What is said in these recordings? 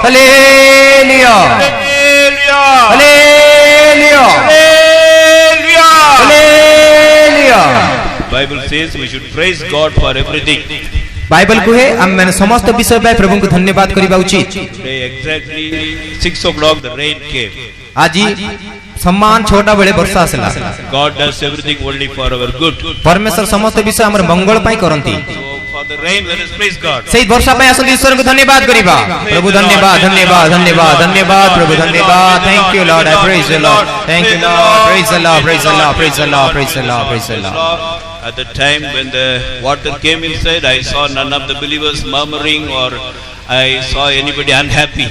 Hallelujah hallelujah hallelujah. Bible says we should praise God for everything. Bible को है हम मैंने समस्त विषय पे प्रभु को धन्यवाद करिबा उचित। Today exactly 6 o'clock the rain came. आज सम्मान छोटा बड़े वर्षा आसला। God does everything only for our good. परमेश्वर समस्त विषय हमर मंगल पई करंती। So for the rain let us praise God. सही वर्षा पई आसंती ईश्वर को धन्यवाद करिबा। प्रभु धन्यवाद धन्यवाद धन्यवाद धन्यवाद प्रभु धन्यवाद। Thank you Lord, I praise the Lord. Thank you Lord, praise the Lord, praise the Lord, praise the Lord, praise the Lord, praise the Lord. At the time when the water came inside, I saw none of the believers murmuring or I saw anybody unhappy.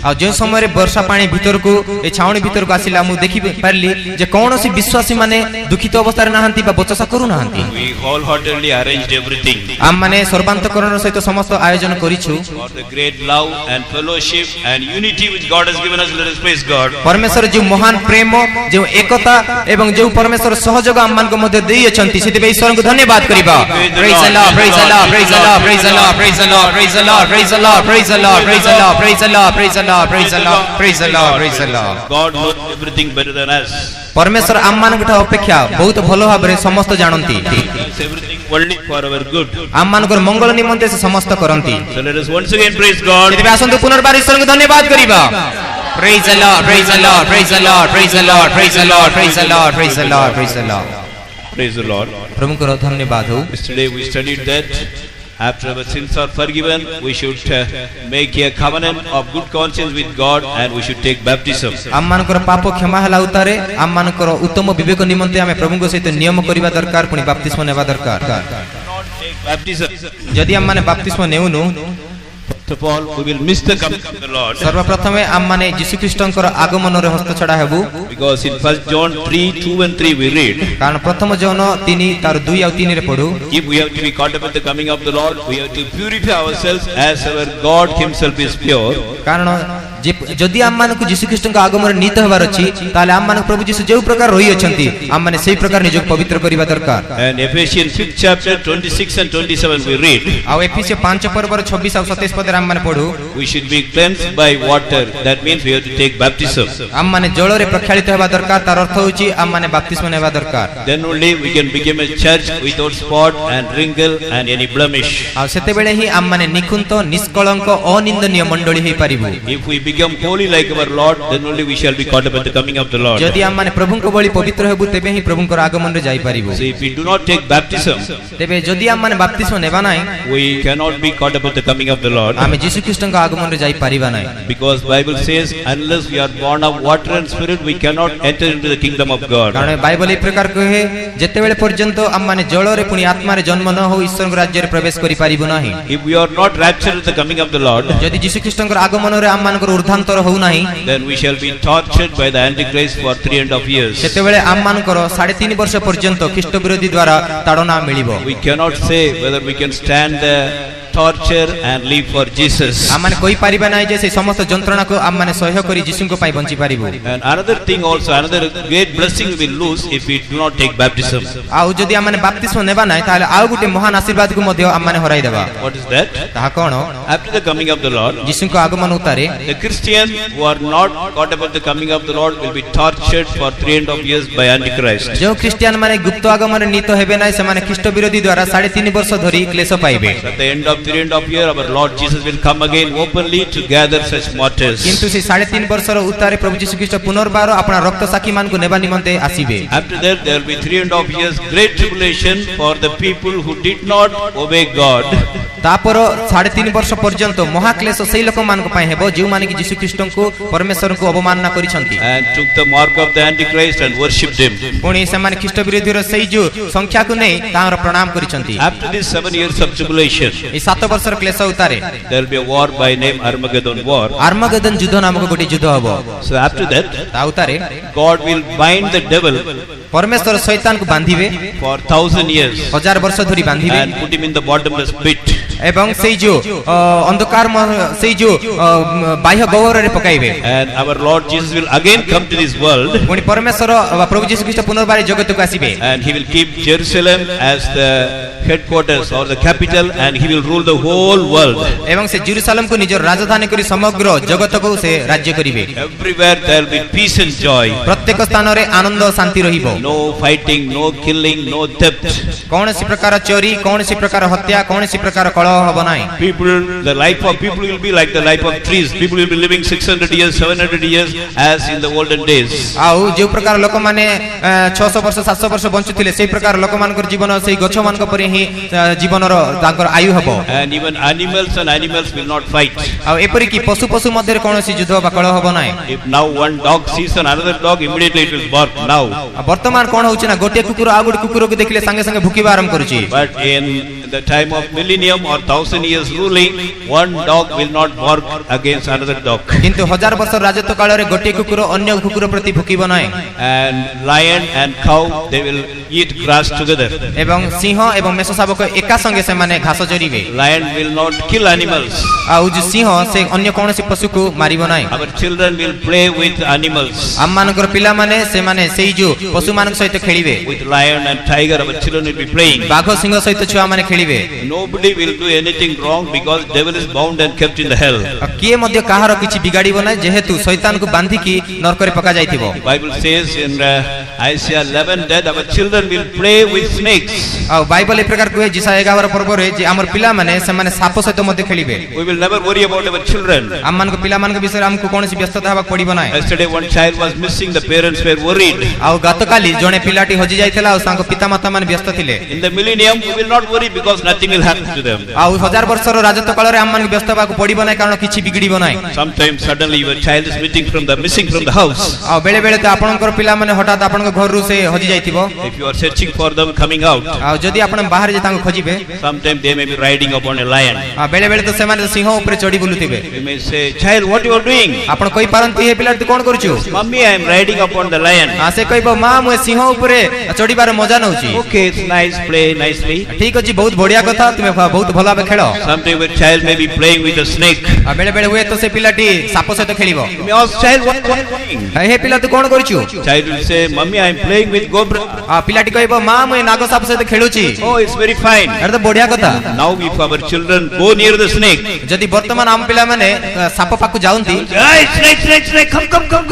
आ जो समय रे वर्षा पानी भीतर को ए छावणी भीतर को आसिला मु देखि परली जे कोनोसी विश्वासी माने दुखित अवस्था रे नाहंती बा बचसा करू नाहंती। We wholeheartedly arranged everything. आम माने सर्वांतकरण सहित समस्त आयोजन करिछु For the great love and fellowship and unity which God has given us, let us praise God. परमेश्वर जो महान प्रेम जो एकता एवं जो परमेश्वर सहयोग आम मान को मध्य देई अछंती सेति बे ईश्वर को धन्यवाद करिबा। Praise the Lord, praise the Lord, praise the Lord, praise the Lord, praise the Lord, praise the Lord, praise the Lord, praise the Lord, praise the Lord, praise the Lord, praise the Lord, praise the Lord, praise the Lord, praise the Lord. God knows everything better than us. परमेश्वर आम मान गठा अपेक्षा बहुत भलो भाबरे समस्त जानंती। It's everything only for our good. आम मान को मंगल निमंते से समस्त करंती। So let us once again praise God. सेति बे आसंतु पुनर्बार ईश्वर को धन्यवाद करिबा। Praise the Lord, praise the Lord, praise the Lord, praise the Lord, praise the Lord, praise the Lord, praise the Lord, praise the Lord. Praise the Lord. प्रभु को धन्यवाद हो। Yesterday we studied that after our sins are forgiven, we should make a covenant of good conscience with God and we should take baptism. आम मानकर पाप क्षमा हला उतारे आम मानकर उत्तम विवेक निमंते आमे प्रभु को सहित नियम करिबा दरकार पुनी बपतिस्मा नेबा दरकार। Baptism. यदि आम माने बपतिस्मा नेउनु First of all, we will miss the coming of the Lord. सर्वप्रथमे आम माने यीशु ख्रीष्टंकर आगमन रे हस्त छडा हेबु। Because in 1 John 3:2 and 3 we read, कारण प्रथम जौन 3 तार 2 और 3 रे पढु, if we have to be caught up with the coming of the Lord, we have to purify ourselves as our God himself is pure. कारण जदि आम मानकु यीशु ख्रीष्टंक आगमन नीत हेबार अछि ताले आम मानक प्रभु यीशु जो प्रकार रही अछंती आम माने सेही प्रकार निजक पवित्र करिबा दरकार। And Ephesians 5th chapter 26 and 27 we read, आ एफिसी 5 पर्वर 26 और 27 पद आम माने पढु, we should be cleansed by water. That means we have to take baptism. आम माने जल रे प्रक्षालित हेबा दरकार, तार अर्थ होची आम माने बपतिस्मा नेबा दरकार। Then only we can become a church without spot and wrinkle and any blemish. आ सेते बेले ही आम माने निकुंत निष्कलंक अनिंदनीय मंडली हे परिबु। If we become holy like our Lord, then only we shall be caught up at the coming of the Lord. जदि आम माने प्रभु को बळी पवित्र हेबु तेबे ही प्रभु को आगमन रे जाई परिबु। So if we do not take baptism, तेबे जदि आम माने बपतिस्मा नेबा नाही we cannot be caught up at the coming of the Lord. आमे यीशु ख्रीष्टंक आगमन रे जाई परिबा नाही। Because Bible says, unless we are born of water and spirit, we cannot enter into the kingdom of God. कारण बाइबल ए प्रकार कहे जेते बेले पर्यंत आम माने जल रे पुनी आत्मा रे जन्म न हो ईश्वर राज्य रे प्रवेश करि परिबु नाही। If we are not raptured at the coming of the Lord, जदि यीशु ख्रीष्टंक आगमन रे आम मानकर ऊर्ध्वांतर हो नाही then we shall be tortured by the Antichrist for 3.5 years. सेते बेले आम मानकर 3.5 वर्ष पर्यंत ख्रीष्ट विरोधी द्वारा ताड़ना मिलिबो। We cannot say whether we can stand the torture and live for Jesus. आम माने कोई परिबा नाही जे से समस्त जंत्रणा को आम माने सहयोग करी यीशु को पाई bunchy परिबो। And another thing also, another great blessing we will lose if we do not take baptism. आउ जदि आम माने बपतिस्मा नेबा नाही ताले आउ गुटे महान आशीर्वाद को मध्य आम माने हराई देबा। What is that? ताहा कोन After the coming of the Lord, यीशु को आगमन उतारे the Christians who are not caught up at the coming of the Lord will be tortured for 3.5 years by Antichrist. जो क्रिश्चियन माने गुप्त आगमन नीत हेबे नाही से माने ख्रीष्ट विरोधी द्वारा 3.5 वर्ष धरि क्लेश पाइबे। At the end of 3.5 years, our Lord Jesus will come again openly to gather such martyrs. किंतु से 3.5 वर्ष रो उतारे प्रभु यीशु ख्रीष्ट पुनर्बार अपना रक्त साखी मान को नेबा निमंते आसीबे। After that, there will be 3.5 years great tribulation for the people who did not obey God. तापर 3.5 वर्ष पर्यंत महाक्लेश सेही लोक मान को पाए हेबो जे माने कि यीशु ख्रीष्ट को परमेश्वर को अवमानना करिसंती And took the mark of the Antichrist and worshipped him. पुणी से माने ख्रीष्ट विरोधी रो सेही जो संख्या को नै तार प्रणाम करिसंती। After these 7 years of tribulation, ए 7 वर्ष रो क्लेश उतारे there will be a war by name Armageddon war. आर्मगेदन युद्ध नामक गोटे युद्ध हबो। So after that, ता उतारे God will bind the devil परमेश्वर शैतान को बांधिबे for 1000 years 1000 वर्ष धरि बांधिबे and put him in the bottomless pit. एवं सेही जो अंधकार सेही जो बाह्य गह्वर रे पकाइबे। And our Lord Jesus will again come to this world. पुणी परमेश्वर प्रभु यीशु ख्रीष्ट पुनर्बार जगत को आसीबे। And he will keep Jerusalem as the headquarters or the capital, and he will rule the whole world. ଏବଂ ସେ ଜେରୁସାଲେମ କୁ ନିଜର ରାଜଧାନୀ କରି ସମଗ୍ର ଜଗତକୁ ସେ ରାଜ୍ୟ କରିବେ। Everywhere there will be peace and joy. ପ୍ରତ୍ୟେକ ସ୍ଥାନରେ ଆନନ୍ଦ ଶାନ୍ତି ରହିବ। No fighting, no killing, no theft. କୌଣସି ପ୍ରକାର ଚୋରି, କୌଣସି ପ୍ରକାର ହତ୍ୟା, କୌଣସି ପ୍ରକାର କଳହ ହେବ ନାହିଁ। People, the life of people will be like the life of trees. People will be living 600 years, 700 years as in the olden days. ଆଉ ଯେଉଁ ପ୍ରକାର ଲୋକମାନେ 600 ବର୍ଷ 700 ବର୍ଷ ବଞ୍ଚୁଥିଲେ ସେଇ ପ୍ରକାର ଲୋକମାନଙ୍କର ଜୀବନ ସେଇ ଗଛମାନଙ୍କ ପରି ହିଁ ଜୀବନର ତାଙ୍କର ଆୟୁ ହେବ। And even animals will not fight. ଆଉ ଏପରିକି ପଶୁ ପଶୁ ମଧ୍ୟରେ କୌଣସି ଯୁଦ୍ଧ ବା କଳହ ହେବ ନାହିଁ। If now one dog sees another dog, immediately it will bark now. ବର୍ତ୍ତମାନ କଣ ହଉଛି ନା ଗୋଟିଏ କୁକୁର ଆଉ ଗୋଟେ କୁକୁରକୁ ଦେଖିଲେ ସାଙ୍ଗେ ସାଙ୍ଗେ ଭୁକିବା ଆରମ୍ଭ କରୁଛି। But in the time of millennium or 1000 years ruling, one dog will not bark against another dog. କିନ୍ତୁ 1000 ବର୍ଷ ରାଜତ୍ୱ କାଳରେ ଗୋଟିଏ କୁକୁର ଅନ୍ୟ କୁକୁର ପ୍ରତି ଭୁକିବ ନାହିଁ। And lion and cow, they will eat grass together. ଏବଂ ସିଂହ ଏବଂ ମେଷ ଶାବକ ଏକା ସଙ୍ଗେ ସେମାନେ ଘାସ ଚରିବେ। Lion will not kill animals. ଆଉ ଯୋଉ ସିଂହ ସେ ଅନ୍ୟ କୌଣସି ପଶୁକୁ ମାରିବ ନାହିଁ। Our children will play with animals. ଆମମାନଙ୍କର ପିଲାମାନେ ସେମାନେ ସେଇ ଯୋଉ ପଶୁମାନଙ୍କ ସହିତ ଖେଳିବେ। With lion and tiger, our children will be playing. ବାଘ ସିଂହ ସହିତ ଛୁଆମାନେ ଖେଳିବେ। Nobody will do anything wrong because devil is bound and kept in the hell. କିଏ ମଧ୍ୟ କାହାର କିଛି ବିଗାଡ଼ିବ ନାହିଁ ଯେହେତୁ ଶୈତାନକୁ ବାନ୍ଧିକି ନରକରେ ପକା ଯାଇଥିବ। Bible says in Isaiah 11 that our children will play with snakes. ଆଉ ବାଇବଲ ଏ ପ୍ରକାର କୁହେ ଯିଶା 11 ପର୍ବରେ ଯେ ଆମର ପିଲାମାନେ ସେମାନେ ସାପ ସହିତ ମଧ୍ୟ ଖେଳିବେ। We will never worry about our children. ଆମମାନଙ୍କ ପିଲାମାନଙ୍କ ବିଷୟରେ ଆମକୁ କୌଣସି ବ୍ୟସ୍ତତା ହେବାକୁ ପଡ଼ିବ ନାହିଁ। Yesterday one child was missing, the parents were worried. ଆଉ ଗତକାଲି ଜଣେ ପିଲାଟି ହଜି ଯାଇଥିଲା ଆଉ ତାଙ୍କ ପିତାମାତା ମାନେ ବ୍ୟସ୍ତ ଥିଲେ। In the millennium we will not worry because nothing will happen to them. ଆଉ 1000 ବର୍ଷର ରାଜତ୍ୱ କାଳରେ ଆମମାନଙ୍କୁ ବ୍ୟସ୍ତ ହେବାକୁ ପଡ଼ିବ ନାହିଁ କାରଣ କିଛି ବିଗିଡ଼ିବ ନାହିଁ। Sometimes suddenly your child is missing from the house. ଆଉ ବେଳେ ବେଳେ ତ ଆପଣଙ୍କର ପିଲାମାନେ ହଠାତ୍ ଆପଣଙ୍କ ଘରରୁ ସେ ହଜି ଯାଇଥିବ। If you are searching for them coming out, ଆଉ ଯଦି ଆପଣ ବାହାରେ ଯେ ତାଙ୍କୁ ଖୋଜିବେ sometimes they may be riding upon a lion. ଆଉ ବେଳେ ବେଳେ ତ ସେମାନେ ସିଂହ ଉପରେ ଚଢ଼ି ବୁଲୁଥିବେ। You may say, child, what you are doing? ଆପଣ କହିପାରନ୍ତି ହେ ପିଲାଟି ତୁ କଣ କରୁଛୁ? Mummy, I am riding upon the lion. ସେ କହିବ ମା ମୁଁ ଏ ସିଂହ ଉପରେ ଚଢ଼ିବାର ମଜା ନଉଛି। Okay, it's nice, play nicely. ଠିକ ଅଛି ବହୁତ ବଢିଆ କଥା ତୁମେ ବହୁତ ଭଲ ଭାବେ ଖେଳ। Sometimes a child may be playing with a snake. ଆଉ ବେଳେ ବେଳେ ହୁଏ ତ ସେ ପିଲାଟି ସାପ ସହିତ ଖେଳିବ। You may ask, child, what you are doing? ହେ ପିଲା ତୁ କଣ କରୁଛୁ? Child will say, Mummy, I am playing with cobra. ଆଉ ପିଲାଟି କହିବ ମା ମୁଁ ଏ ନାଗ ସାପ ସହିତ ଖେଳୁଛି। Oh, it's very fine. ଏଟା ତ ବଢିଆ କଥା। Now if our children go near the snake, ଯଦି ବର୍ତ୍ତମାନ ଆମ ପିଲାମାନେ ସାପ ପାଖକୁ ଯାଆନ୍ତି hey, snake, come.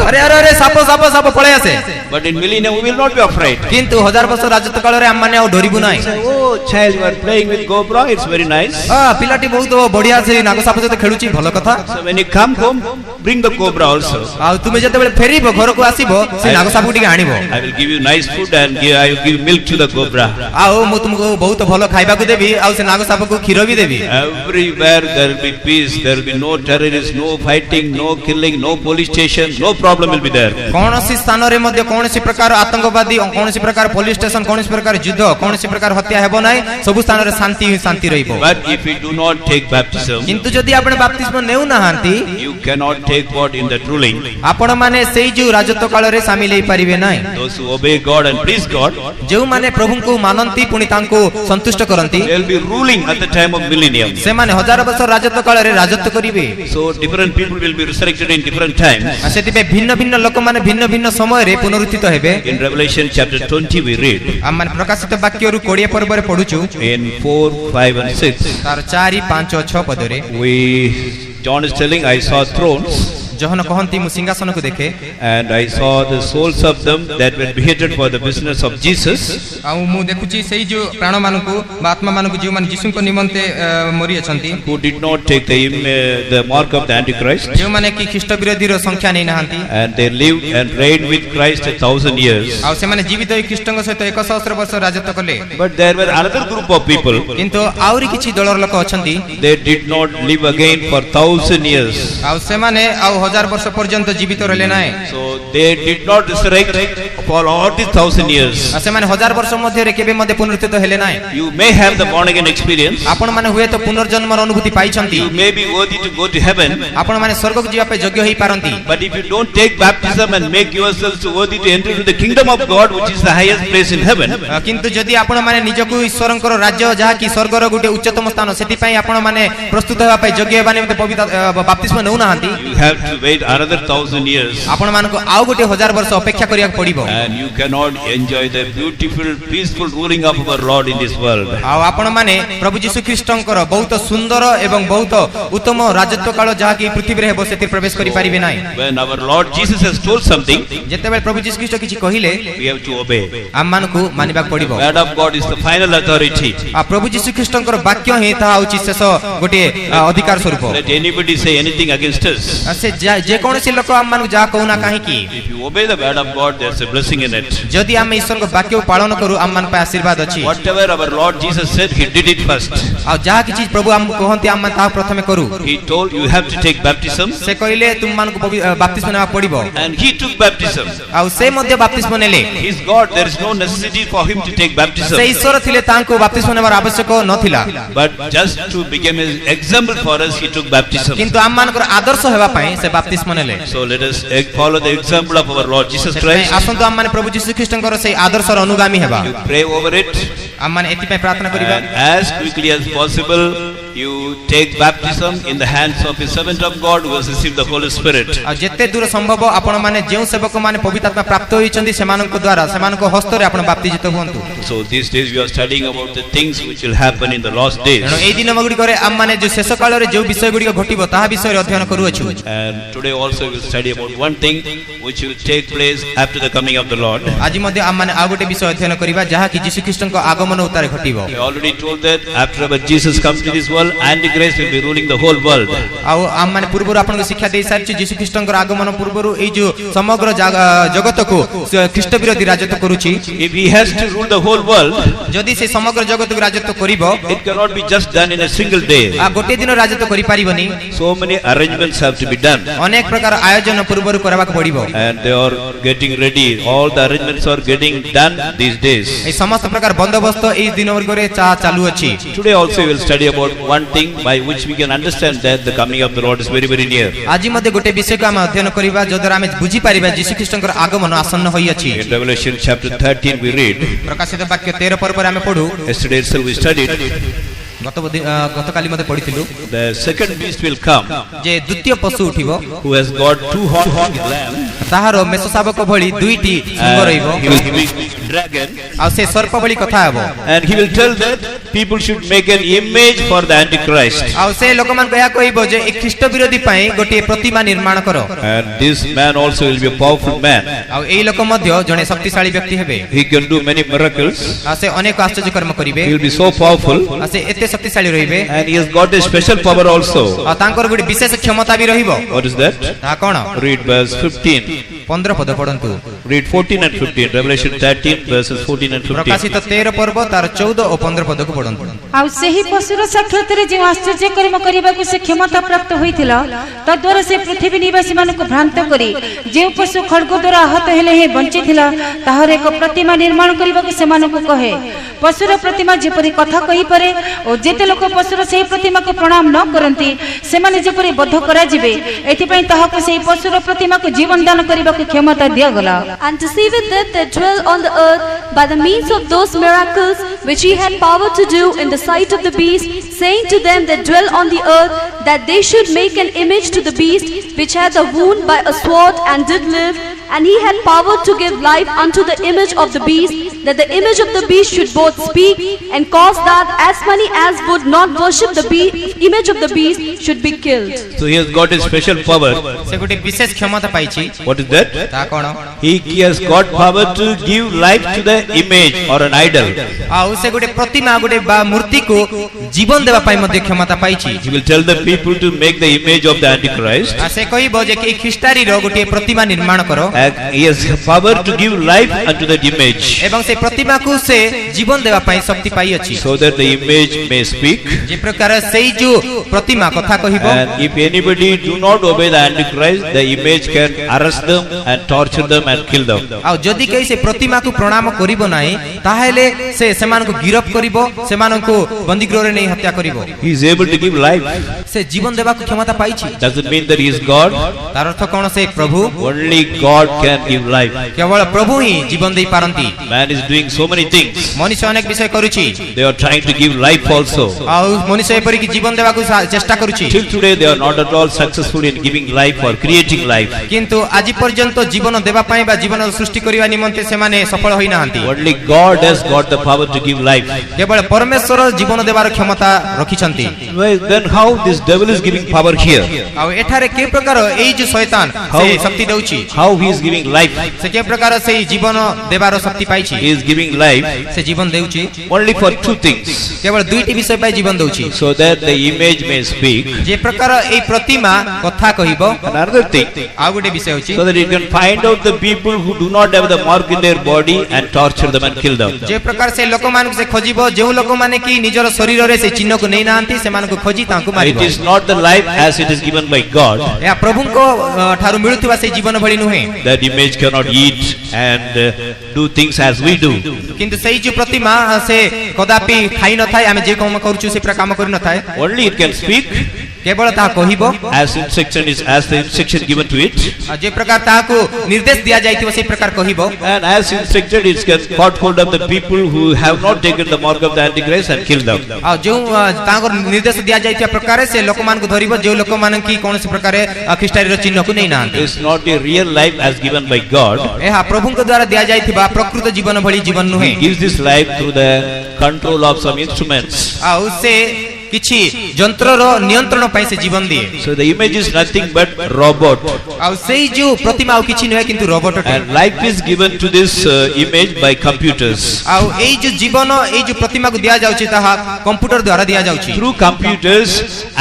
ଆରେ ଆରେ ଆରେ ସାପ ସାପ ସାପ ପଳେଇ ଆସେ। But in millennium we will not be afraid. କିନ୍ତୁ 1000 ବର୍ଷ ରାଜତ୍ୱ କାଳରେ ଆମମାନେ ଆଉ ଡରିବୁ ନାହିଁ। Oh, child, you are playing with cobra. It's very nice. ପିଲାଟି ବହୁତ ବଢିଆ ସେ ନାଗ ସାପ ସହିତ ଖେଳୁଛି ଭଲ କଥା। So when you come home, bring the cobra also. ଆଉ ତୁମେ ଯେତେବେଳେ ଫେରିବ ଘରକୁ ଆସିବ ସେ ନାଗ ସାପକୁ ଟିକେ ଆଣିବ। I will give you nice food and I will give milk to the cobra. ଆଉ ମୁଁ ତୁମକୁ ବହୁତ ଭଲ ଖାଇବାକୁ ଦେବି ଆଉ ସେ ନାଗ ସାପକୁ କ୍ଷୀର ବି ଦେବି। Everywhere there will be peace. There will be no terrorists, no fighting, no killing, no police station. No problem will be there. କୌଣସି ସ୍ଥାନରେ ମଧ୍ୟ କୌଣସି ପ୍ରକାର ଆତଙ୍କବାଦୀ କୌଣସି ପ୍ରକାର ପୋଲିସ ଷ୍ଟେସନ କୌଣସି ପ୍ରକାର ଯୁଦ୍ଧ କୌଣସି ପ୍ରକାର ହତ୍ୟା ହେବ ନାହିଁ। ସବୁ ସ୍ଥାନରେ ଶାନ୍ତି ରହିବ। But if you do not take baptism, କିନ୍ତୁ ଯଦି ଆପଣ ବାପ୍ତିସ୍ମ ନେଉନାହାନ୍ତି you cannot take part in that ruling. ଆପଣମାନେ ସେଇ ଯୋଉ ରାଜତ୍ୱ କାଳରେ ସାମିଲ ହେଇପାରିବେ ନାହିଁ। Those who obey God and please God, ଯେଉଁମାନେ ପ୍ରଭୁଙ୍କୁ ମାନନ୍ତି ପୁଣି ତାଙ୍କୁ ସନ୍ତୁଷ୍ଟ କରନ୍ତି they will be ruling at the time of millennium. ସେମାନେ 1000 ବର୍ଷ ରାଜତ୍ୱ କାଳରେ ରାଜତ୍ୱ କରିବେ। So different people will be resurrected in different times. ସେଥିପାଇଁ ଭିନ୍ନ ଭିନ୍ନ ଲୋକମାନେ ଭିନ୍ନ ଭିନ୍ନ ସମୟରେ ପୁନରୁତ୍ଥିତ ହେବେ। In Revelation chapter 20 we read, ଆମେ ପ୍ରକାଶିତ ବାକ୍ୟରୁ 20 ପର୍ବରେ ପଢୁଛୁ in 4, 5 and 6, ତାର 4, 5 ଓ 6 ପଦରେ John is telling, I saw thrones ଯୋହନ କହନ୍ତି ମୁଁ ସିଂହାସନକୁ ଦେଖେ and I saw the souls of them that were beheaded for the business of Jesus. ଆଉ ମୁଁ ଦେଖୁଛି ସେଇ ଯୋଉ ପ୍ରାଣମାନଙ୍କୁ ବା ଆତ୍ମାମାନଙ୍କୁ ଯେଉଁମାନେ ଯୀଶୁଙ୍କ ନିମନ୍ତେ ମରି ଅଛନ୍ତି who did not take the mark of the Antichrist, ଯେଉଁମାନେ କି ଖ୍ରୀଷ୍ଟ ବିରୋଧୀର ସଂଖ୍ୟା ନେଇ ନାହାନ୍ତି and they lived and reigned with Christ 1000 years. ଆଉ ସେମାନେ ଜୀବିତ ହୋଇ ଖ୍ରୀଷ୍ଟଙ୍କ ସହିତ 1000 ବର୍ଷ ରାଜତ୍ୱ କଲେ। But there were another group of people, କିନ୍ତୁ ଆହୁରି କିଛି ଦଳର ଲୋକ ଅଛନ୍ତି they did not live again for 1000 years. ଆଉ ସେମାନେ ଆଉ 1000 ବର୍ଷ ପର୍ଯ୍ୟନ୍ତ ଜୀବିତ ରହିଲେ ନାହିଁ। So they did not resurrect for all these 1000 years. ଆଉ ସେମାନେ 1000 ବର୍ଷ ମଧ୍ୟରେ କେବେ ମଧ୍ୟ ପୁନରୁତ୍ଥିତ ହେଲେ ନାହିଁ। You may have the born again experience. ଆପଣମାନେ ହୁଏତ ପୁନର୍ଜନ୍ମର ଅନୁଭୂତି ପାଇଛନ୍ତି। You may be worthy to go to heaven. ଆପଣମାନେ ସ୍ୱର୍ଗକୁ ଯିବା ପାଇଁ ଯୋଗ୍ୟ ହେଇ ପାରନ୍ତି। But if you don't take baptism and make yourselves worthy to enter into the kingdom of God, which is the highest place in heaven, କିନ୍ତୁ ଯଦି ଆପଣମାନେ ନିଜକୁ ଈଶ୍ୱରଙ୍କର ରାଜ୍ୟ ଯାହାକି ସ୍ୱର୍ଗର ଗୋଟେ ଉଚ୍ଚତମ ସ୍ଥାନ ସେଥିପାଇଁ ଆପଣମାନେ ପ୍ରସ୍ତୁତ ହେବା ପାଇଁ ଯୋଗ୍ୟ ହେବା ନିମନ୍ତେ ପବିତ୍ର ବାପ୍ତିସ୍ମ ନେଉନାହାନ୍ତି, you have to to wait another 1,000 years. आपण मानको आउ गोटे 1000 वर्ष अपेक्षा करिया पड़िबो And you cannot enjoy the beautiful, peaceful ruling of our Lord in this world. आ आपण माने प्रभु यीशु ख्रीष्टंकर बहुत सुंदर एवं बहुत उत्तम राजत्व काल जहा कि पृथ्वी रे हेबो सेति प्रवेश करि परिबे नाही When our Lord Jesus has told something, जेते बेल प्रभु यीशु ख्रीष्ट किछि कहिले we have to obey. आम मानको मानिबा पड़िबो Word of God is the final authority. आ प्रभु यीशु ख्रीष्टंकर वाक्य हे ता होछि शेष गोटे अधिकार स्वरूप Let anybody say anything against us. से जे कोनसी लोक आम मानको जा कहूना काहे की If you obey the word of God, there's a blessing in it. जदि आम ईश्वर को वाक्य पालन करू आम मान पे आशीर्वाद अछि Whatever our Lord Jesus said, He did it first. आ जहा कि चीज प्रभु आम कहंती आम ता प्रथमे करू He told you have to take baptism, से कहिले तुम मान को बपतिस्मा नेबा पड़िबो and He took baptism. आ से मध्ये बपतिस्मा नेले He's God. There is no necessity for Him to take baptism. से ईश्वर थिले तांको बपतिस्मा नेबार आवश्यक नथिला But just to become an example for us, He took baptism. किंतु आम मानकर आदर्श हेबा पई से बपतिस्मा नेले So let us follow the example of our Lord Jesus Christ. आसंतो आम माने प्रभु यीशु ख्रीष्टंकर से आदर्शर अनुगामी हेबा You pray over it, आम माने एति पई प्रार्थना करिबा and as quickly as possible, you take baptism in the hands of a servant of God who has received the Holy Spirit. आ जेते दूर संभव आपण माने जेउ सेवक माने पवित्र आत्मा प्राप्त होइचंदी सेमानक द्वारा सेमानक हस्तरे आपण बाप्तिजित होंतु So these days we are studying about the things which will happen in the last days. एनो एई दिन मगुडी करे आम माने जो शेष काल रे जो विषय गुडी घटिबो ताहा विषय रे अध्ययन करू अछु And today also we will study about one thing which will take place after the coming of the Lord. आज मध्ये आम माने आ गोटे विषय अध्ययन करिबा जहा कि यीशु ख्रीष्टक आगमन उतारे घटिबो I already told that after our Jesus comes to this world, Antichrist will be ruling the whole world. आ आम माने पूर्वरु आपन को शिक्षा देई सारछि यीशु ख्रीष्टक आगमन पूर्वरु एई जो समग्र जगत को ख्रीष्ट विरोधी राजत्व करूछि If he has to rule the whole world, जदि से समग्र जगत को राजत्व करिबो it cannot be just done in a single day. आ गोटे दिन राजत्व करि परिबनी So many arrangements have to be done. अनेक प्रकार आयोजन पूर्वरु करबाक पड़िबो And they are getting ready. All the arrangements are getting done these days. ए समस्त प्रकार बंदोबस्त एई दिन वर्गरे चालू अछि Today also we will study about one thing by which we can understand that the coming of the Lord is very, very near. आज मध्ये गोटे विषय को हम अध्ययन करिबा जदरा हम बुझी परिबा यीशु ख्रीष्टकर आगमन आसन्न होई अछि In Revelation chapter 13 we read, प्रकाशित वाक्य 13 पर हम पढू yesterday itself we studied, गतकाली मध्ये पढिथिलु the second beast will come, जे द्वितीय पशु उठिबो who has got two horns lamb, ताहारो मेषशाबक भଳି दुईटी Singh and रहिबो he will be dragon, आ से सर्प भଳି कथा हेबो and he will tell that people should make an image for the Antichrist. आ से लोकमान कया कहिबो जे एक ख्रीष्ट विरोधी पई गोटे प्रतिमा निर्माण करो And this man also will be a powerful man. आ एई लोक मध्ये जणे शक्तिशाली व्यक्ति हेबे He can do many miracles. आ से अनेक आश्चर्य कर्म करिवे He will be so powerful, आ से एते शक्तिशाली रहिबे and he has got a special power also. आ तांकर गोटे विशेष क्षमता भी रहिबो What is that? ता कोन Read verse 15. 15 पद पढंतु Read 14 and 15. Revelation 13 verses 14 and 15. प्रकाशित 13 पर्व तार 14 और 15 पद को पढंतु आउ सेही पशुर साक्षात रे जे आश्चर्य कर्म करिबा को से क्षमता प्राप्त होइथिला तद्वारा से पृथ्वी निवासी मानक भ्रांत करी जे पशु खड्ग द्वारा आहत हेले हे बंचिथिला ताहर एक प्रतिमा निर्माण करिबा को से मानक कहे पशुर प्रतिमा जेपरि कथा कहि पारे ओ जेते लोक पशुर सेही प्रतिमा को प्रणाम न करंती से माने जेपरि बद्ध करा जिवे एथि पई ताहाको सेही पशुर प्रतिमा को जीवन दान करिबा को क्षमता दिया गला And to see with them that dwell on the earth by the means of those miracles which he had power to do in the sight of the beast, saying to them that dwell on the earth that they should make an image to the beast which had a wound by a sword and did live, and he had power to give life unto the image of the beast, that the image of the beast should both speak and cause that as many as would not worship the image of the beast should be killed. So he has got a special power. से गोटे विशेष क्षमता पाइछि What is that? ता कोन He has got power to give life to the image or an idol. आ से गोटे प्रतिमा गोटे बा मूर्ति को जीवन देबा पई मध्ये क्षमता पाइछि He will tell the people to make the image of the Antichrist. आ से कहिबो जे कि ख्रीष्टारी रो गोटे प्रतिमा निर्माण करो And he has power to give life unto that image, एवं से प्रतिमा को से जीवन देबा पई शक्ति पाई अछि so that the image may speak. जे प्रकार सेई जो प्रतिमा कथा कहिबो And if anybody do not obey the Antichrist, the image can arrest them and torture them and kill them. आ जदि कहि से प्रतिमा को प्रणाम करिबो नाही ताहेले से सेमान को गिरफ्त करिबो सेमान को बंदी गृह रे नै हत्या करिबो He is able to give life. से जीवन देबा को क्षमता पाइछि Does it mean that he is God? तार अर्थ कोन से प्रभु Only God God can give life. କେବଳ ପ୍ରଭୁ ହିଁ ଜୀବନ ଦେଇ ପାରନ୍ତି। Man is doing so many things. ମନୁଷ୍ୟ ଅନେକ ବିଷୟ କରୁଛି, They are trying to give life also. ଆଉ ମନୁଷ୍ୟ ଏପରିକି ଜୀବନ ଦେବାକୁ ଚେଷ୍ଟା କରୁଛି, Till today they are not at all successful in giving life or creating life. କିନ୍ତୁ ଆଜି ପର୍ଯ୍ୟନ୍ତ ଜୀବନ ଦେବା ପାଇଁ ବା ଜୀବନ ସୃଷ୍ଟି କରିବା ନିମନ୍ତେ ସେମାନେ ସଫଳ ହୋଇନାହାନ୍ତି। Only God has got the power to give life. କେବଳ ପରମେଶ୍ୱର ଜୀବନ ଦେବାର କ୍ଷମତା ରଖିଛନ୍ତି। Well, then how this devil is giving power here? ଆଉ ଏଠାରେ କି ପ୍ରକାର ଏଇ ଯୋଉ ଶୈତାନ ସେ ଶକ୍ତି ଦେଉଛି, How he is giving life? ସେ କି ପ୍ରକାର ସେଇ ଜୀବନ ଦେବାର ଶକ୍ତି ପାଇଛି। He is giving life ସେ ଜୀବନ ଦେଉଛି only for two things. କେବଳ ଦୁଇଟି ବିଷୟ ପାଇଁ ଜୀବନ ଦେଉଛି, So that the image may speak. ଯେ ପ୍ରକାର ଏଇ ପ୍ରତିମା କଥା କହିବ। Another thing, ଆଉ ଗୋଟେ ବିଷୟ ହେଉଛି so that it can find out the people who do not have the mark in their body and torture them and kill them. ଯେ ପ୍ରକାର ସେ ଲୋକମାନଙ୍କୁ ସେ ଖୋଜିବ, ଯେଉଁ ଲୋକମାନେ କି ନିଜର ଶରୀରରେ ସେ ଚିହ୍ନକୁ ନେଇ ନାହାନ୍ତି ସେମାନଙ୍କୁ ଖୋଜି ତାଙ୍କୁ ମାରିବ। It is not the life as it is given by God. ଏହା ପ୍ରଭୁଙ୍କ ଠାରୁ ମିଳୁଥିବା ସେଇ ଜୀବନ ଭଳି ନୁହେଁ। That image cannot eat and do things as we do. କିନ୍ତୁ ସେଇ ଯୋଉ ପ୍ରତିମା ସେ କଦାପି ଖାଇ ନଥାଏ, ଆମେ ଯେ କାମ କରୁଛୁ ସେ ପ୍ରକାର କାମ କରିନଥାଏ। Only it can speak କେବଳ ତାହା କହିବ, as the instruction given to it, ଆଉ ଯେ ପ୍ରକାର ତାହାକୁ ନିର୍ଦ୍ଦେଶ ଦିଆଯାଇଥିବ ସେଇ ପ୍ରକାର କହିବ। and as instructed it can caught hold of the people who have not taken the mark of the Antichrist and kill them. ଆଉ ଯେଉଁ ତାଙ୍କର ନିର୍ଦ୍ଦେଶ ଦିଆଯାଇଥିବା ପ୍ରକାରେ ସେ ଲୋକମାନଙ୍କୁ ଧରିବ, ଯେଉଁ ଲୋକମାନେ କି କୌଣସି ପ୍ରକାରେ ଖ୍ରୀଷ୍ଟାନର ଚିହ୍ନକୁ ନେଇ ନାହାନ୍ତି। It's not a real life as given by God. ଏହା ପ୍ରଭୁଙ୍କ ଦ୍ୱାରା ଦିଆଯାଇଥିବା ପ୍ରକୃତ ଜୀବନ ଭଳି ଜୀବନ ନୁହେଁ। He gives this life through the control of some instruments. ଆଉ ସେ କିଛି ଯନ୍ତ୍ରର ନିୟନ୍ତ୍ରଣ ପାଇଁ ସେ ଜୀବନ ଦିଏ। So the image is nothing but robot. ଆଉ ସେଇ ଯୋଉ ପ୍ରତିମା ଆଉ କିଛି ନୁହେଁ କିନ୍ତୁ ରୋବଟ ଅଟେ। And life is given to this image by computers. ଆଉ ଏଇ ଯୋଉ ଜୀବନ ଏଇ ଯୋଉ ପ୍ରତିମାକୁ ଦିଆଯାଉଛି ତାହା କମ୍ପ୍ୟୁଟର ଦ୍ୱାରା ଦିଆଯାଉଛି। Through computers,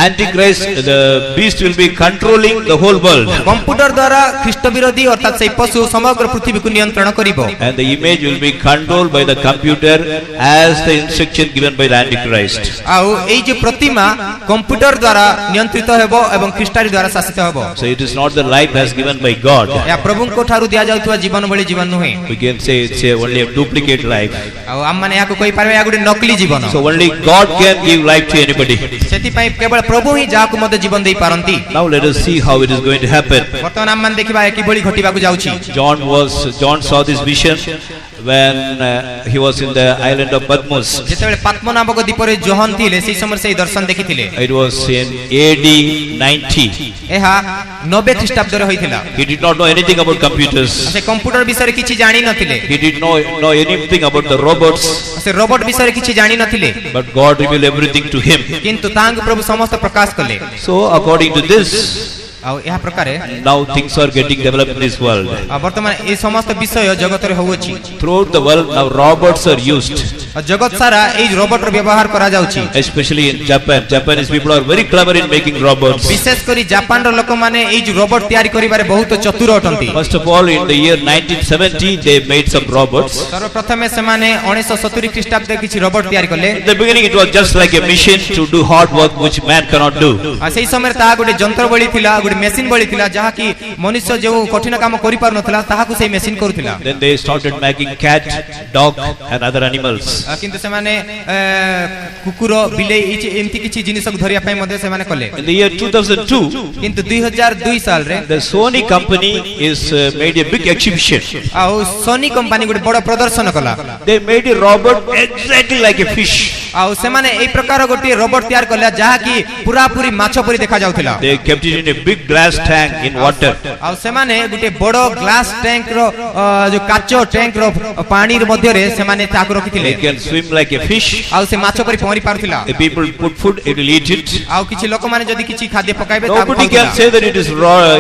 Antichrist, the beast will be controlling the whole world. Computer ଦ୍ୱାରା ଖ୍ରୀଷ୍ଟ ବିରୋଧୀ ଅର୍ଥାତ୍ ସେଇ ପଶୁ ସମଗ୍ର ପୃଥିବୀକୁ ନିୟନ୍ତ୍ରଣ କରିବ। And the image will be controlled by the computer as the instruction given by the Antichrist. ଆଉ ଏଇ ଯୋଉ ପ୍ରତିମା କମ୍ପ୍ୟୁଟର ଦ୍ୱାରା ନିୟନ୍ତ୍ରିତ ହେବ ଏବଂ ଖ୍ରୀଷ୍ଟାରୀ ଦ୍ୱାରା ଶାସିତ ହେବ। So it is not the life as given by God. ଏହା ପ୍ରଭୁଙ୍କ ଠାରୁ ଦିଆଯାଉଥିବା ଜୀବନ ଭଳି ଜୀବନ ନୁହେଁ। We can say it's only a duplicate life. ଆଉ ଆମମାନେ ଏହାକୁ କହିପାରିବା ଏହା ଗୋଟେ ନକଲି ଜୀବନ। So only God can give life to anybody. ସେଥିପାଇଁ କେବଳ ପ୍ରଭୁ ହିଁ ଯାହାକୁ ମଧ୍ୟ ଜୀବନ ଦେଇ ପାରନ୍ତି। Now let us see how it is going to happen. ବର୍ତ୍ତମାନ ଆମମାନେ ଦେଖିବା ଏହା କିଭଳି ଘଟିବାକୁ ଯାଉଛି। John saw this vision when he was in the island of Patmos. ଯେତେବେଳେ ପାତ୍ମ ନାମକ ଦ୍ୱୀପରେ ଯୋହନ ଥିଲେ ସେହି ସମୟରେ ସେହି ଦର୍ଶନ ଦେଖିଥିଲେ। It was in AD 90. ଏହା 90 ଖ୍ରୀଷ୍ଟାବ୍ଦରେ ହୋଇଥିଲା। He did not know anything about computers. ସେ କମ୍ପ୍ୟୁଟର ବିଷୟରେ କିଛି ଜାଣି ନଥିଲେ। He did not know anything about the robots. ସେ ରୋବଟ ବିଷୟରେ କିଛି ଜାଣି ନଥିଲେ। But God revealed everything to him. କିନ୍ତୁ ତାଙ୍କୁ ପ୍ରଭୁ ସମସ୍ତ ପ୍ରକାଶ କଲେ। So according to this, ଆଉ ଏହା ପ୍ରକାରେ now things are getting developed in this world. ବର୍ତ୍ତମାନ ଏ ସମସ୍ତ ବିଷୟ ଜଗତରେ ହୋଉଅଛି। Throughout the world now robots are used. ଜଗତ ସାରା ଏଇ ରୋବଟର ବ୍ୟବହାର କରାଯାଉଛି। Especially in Japan. Japanese people are very clever in making robots. ବିଶେଷ କରି ଜାପାନର ଲୋକମାନେ ଏଇ ଯୋଉ ରୋବଟ ତିଆରି କରିବାରେ ବହୁତ ଚତୁର ଅଟନ୍ତି। First of all, in the year 1970, they made some robots. ସର୍ବପ୍ରଥମେ ସେମାନେ 1970 ଖ୍ରୀଷ୍ଟାବ୍ଦରେ କିଛି ରୋବଟ ତିଆରି କଲେ। In the beginning, it was just like a machine to do hard work which man cannot do. ଆଉ ସେହି ସମୟରେ ତାହା ଗୋଟେ ଯନ୍ତ୍ର ଭଳି ଥିଲା, ଗୋଟେ ମେସିନ୍ ଭଳି ଥିଲା, ଯାହାକି ମନୁଷ୍ୟ ଯେଉଁ କଠିନ କାମ କରିପାରୁନଥିଲା ତାହାକୁ ସେଇ ମେସିନ୍ କରୁଥିଲା। Then they started making cat, dog, and other animals. କିନ୍ତୁ ସେମାନେ କୁକୁର ବିଲେଇ ଏମିତି କିଛି ଜିନିଷକୁ ଧରିବା ପାଇଁ ମଧ୍ୟ ସେମାନେ କଲେ। In the year 2002, କିନ୍ତୁ 2002 ସାଲରେ the Sony company is made a big exhibition. ଆଉ ସୋନି କମ୍ପାନୀ ଗୋଟେ ବଡ଼ ପ୍ରଦର୍ଶନ କଲା। They made a robot exactly like a fish. ଆଉ ସେମାନେ ଏଇ ପ୍ରକାର ଗୋଟିଏ ରୋବଟ ତିଆରି କଲେ ଯାହାକି ପୁରାପୁରି ମାଛ ପରି ଦେଖାଯାଉଥିଲା। They kept it in a big glass tank in water. ଆଉ ସେମାନେ ଗୋଟେ ବଡ଼ ଗ୍ଲାସ ଟ୍ୟାଙ୍କର ଯୋଉ କାଚ ଟ୍ୟାଙ୍କର ପାଣି ମଧ୍ୟରେ ସେମାନେ ତାକୁ ରଖିଥିଲେ। It can swim like a fish. ଆଉ ସେ ମାଛ ପରି ପହଁରି ପାରୁଥିଲା। The people put food, it will eat it. ଆଉ କିଛି ଲୋକମାନେ ଯଦି କିଛି ଖାଦ୍ୟ ପକାଇବେ ତାକୁ Nobody can say that it is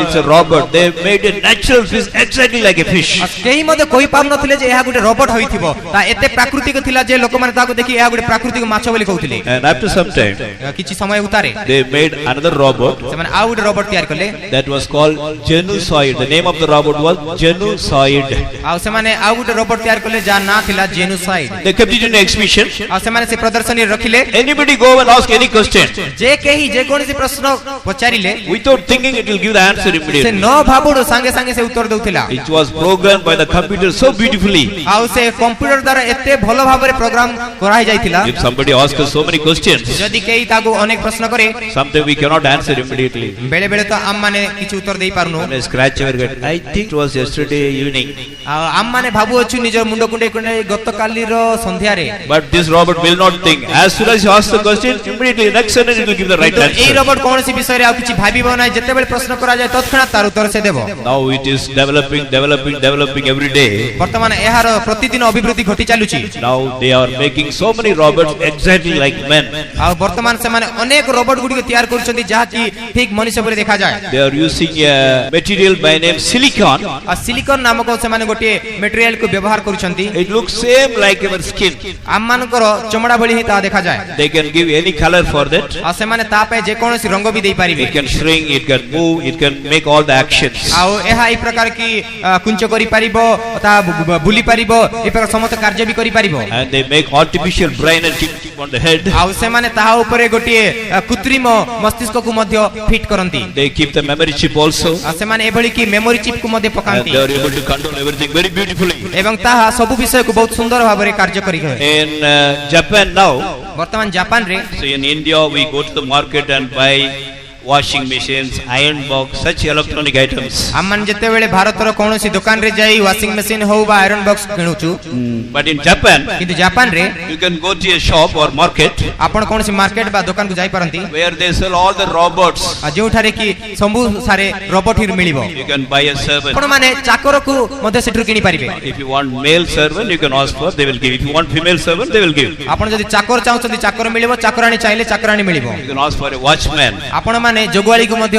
it's a robot. They made a natural fish exactly like a fish. କେହି ମଧ୍ୟ କହିପାରୁନଥିଲେ ଯେ ଏହା ଗୋଟେ ରୋବଟ ହୋଇଥିବ। ତା ଏତେ ପ୍ରାକୃତିକ ଥିଲା ଯେ ଲୋକମାନେ ତାକୁ ଦେଖି ଏହା ଗୋଟେ ପ୍ରାକୃତିକ ମାଛ ବୋଲି କହୁଥିଲେ। And after some time, କିଛି ସମୟ ଉତାରେ they made another robot ସେମାନେ ଆଉ ଗୋଟେ ରୋବଟ ତିଆରି କଲେ। that was called Genocide. The name of the robot was Genocide. ଆଉ ସେମାନେ ଆଉ ଗୋଟେ ରୋବଟ ତିଆରି କଲେ ଯାହା ନାଁ ଥିଲା genocide. They kept it in exhibition. ଆଉ ସେମାନେ ସେ ପ୍ରଦର୍ଶନୀରେ ରଖିଲେ। Anybody go and ask any question. ଯେ କେହି ଯେ କୌଣସି ପ୍ରଶ୍ନ ପଚାରିଲେ Without thinking, it will give the answer ସେ immediately. ନ ଭାବୁଡୁ ସାଙ୍ଗେ ସାଙ୍ଗେ ସେ ଉତ୍ତର ଦଉଥିଲା। It was programmed by the computer so beautifully. ଆଉ ସେ କମ୍ପ୍ୟୁଟର ଦ୍ୱାରା ଏତେ ଭଲ ଭାବରେ ପ୍ରୋଗ୍ରାମ କରାଯାଇଥିଲା। If somebody asks us so many questions, ଯଦି କେହି ତାକୁ ଅନେକ ପ୍ରଶ୍ନ କରେ sometimes we cannot answer immediately. ବେଳେ ବେଳେ ତ आम माने किछि उत्तर देई पारनु When I scratch our head, I think it was yesterday evening. आम माने भाबु अछु निज मुंड कुंडे कुंडे गत काली रो संध्या रे But this Robert will not think. As soon as you ask the question, immediately next sentence it will give the right A answer. Robot कोनसी विषय रे आ किछि भाबिबो नै जते बेले प्रश्न करा जाय तत्क्षणात तार उत्तर से देबो Now it is developing every day. वर्तमान एहार प्रतिदिन अभिवृद्धि घटी चालुछि Now they are making so many robots exactly like men. आ वर्तमान से माने अनेक रोबोट गुडी को तैयार करछन्ती जहा कि ठीक मनुष्य परे देखा जाय They are using a material by name silicon. आ सिलिकॉन नामक से माने गोटे मटेरियल को व्यवहार करछन्ती It looks same like our skin. आम मानकर चमड़ा भली ही ता देखा जाय They can give any color for that. आ से माने ता पे जे कोनसी रंग भी देई पारिबे It can shrink, it can move, it can make all the actions. आ एहा ई प्रकार की कुंच करि पारिबो ता बुली पारिबो ई प्रकार समस्त कार्य भी करि पारिबो And they make artificial brain and keep on the head. आ से माने ताहा ऊपर गोटे कृत्रिम मस्तिष्क को मध्य फिट करंती They keep the memory chip also. आ से माने एभली की मेमोरी चिप को मध्य And पकांती they are able to control everything very beautifully. एवं ताहा सब विषय को बहुत सुंदर भाबरे कार्य करि गए In Japan now, वर्तमान जापान रे so in India we go to the market and buy washing machines, iron box, such electronic items. आमन जते बेले भारत रो कोनोसी दुकान रे जाई वॉशिंग मशीन हो बा आयरन बॉक्स किनुचु But in Japan, किंतु जापान रे you can go to a shop or market आपण कोनोसी मार्केट बा दुकान को जाई परंती where they sell all the robots. आ जोठारे की संबु सारे रोबोट ही मिलिबो You can buy a servant. आपण माने चाकर को मध्य सेठु किनि पारिबे If you want male servant, you can ask for, they will give. If you want female servant, they will give. आपण जदि चाकर चाहउछन्ती चाकर मिलिबो चाकरानी चाहिले चाकरानी मिलिबो You can ask for a watchman. आपण माने जोगवाली को मध्य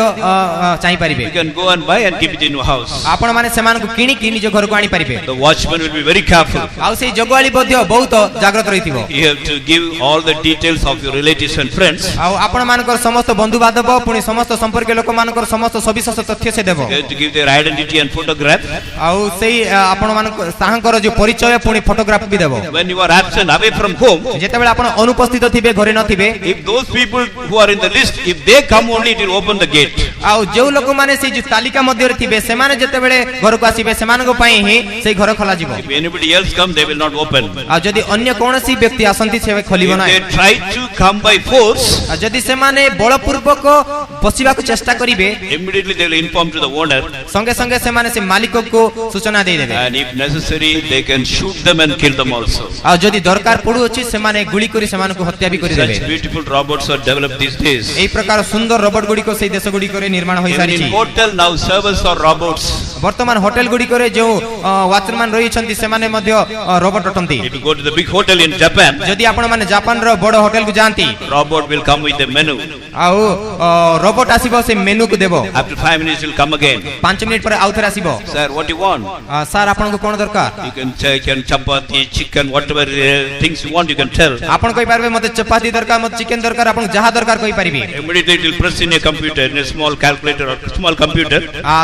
चाहि पारिबे You can go and buy and keep it in your house. आपण माने समान को किनि कि निज घर को आनी पारिबे The watchman will be very careful. आ से जोगवाली मध्य बहुत जागृत रहिथिबो You have to give all the details of your relatives and friends. आ आपण मानकर समस्त बंधु बांधव पुनी समस्त संपर्क लोक मानकर समस्त सविशेष तथ्य से देबो You have to give their identity and photograph. आ सेई आपण मानकर ताहांकर जो परिचय पुनी फोटोग्राफ भी देबो When you are absent away from home, जेते बेले आपण अनुपस्थित थिबे घरे न थिबे if those people who are in the list, if they come only, it will open the gate. आ जो लोक माने से जो तालिका मध्य रे थिबे से माने जेते बेले घर को आसीबे समान को पई ही से घर खोला जिवो If anybody else come, they will not open. आ जदि अन्य कोनोसी व्यक्ति आसंती से खोलिबो If ना they try to come by force, आ जदि से माने बलपूर्वक बसिबा को चेष्टा करिवे immediately they will inform to the owner. संगे संगे से माने से मालिक को सूचना दे देबे And if necessary, they can shoot them and kill them also. आ जदि दरकार पड़ु अछि से माने गुली करी से को हत्या भी करि Such देबे beautiful robots are developed these days. एई प्रकार सुंदर रोबोट गुडी को से देश गुडी करे निर्माण होई सारी In hotel now, servers are robots. वर्तमान होटल गुडी करे जो वाचरमैन रही छंती से माने मध्य robot अटंती If you go to the big hotel in Japan, जदि आपण माने जापान रो बड़ होटल को जानती robot will come with the menu. आउ रोबोट आसीबो से मेनू को देबो After 5 minutes, will come again. 5 minute पर आउथर आसीबो Sir, what you want? Sir आपण को कोन दरकार You can chicken, chapati, chicken, whatever things you want, you can tell. आपण कहि पारबे मते चपाती दरकार मते चिकन दरकार आपण जहा दरकार कहि पारिबे Immediately it will press in a computer, in a small calculator or small computer.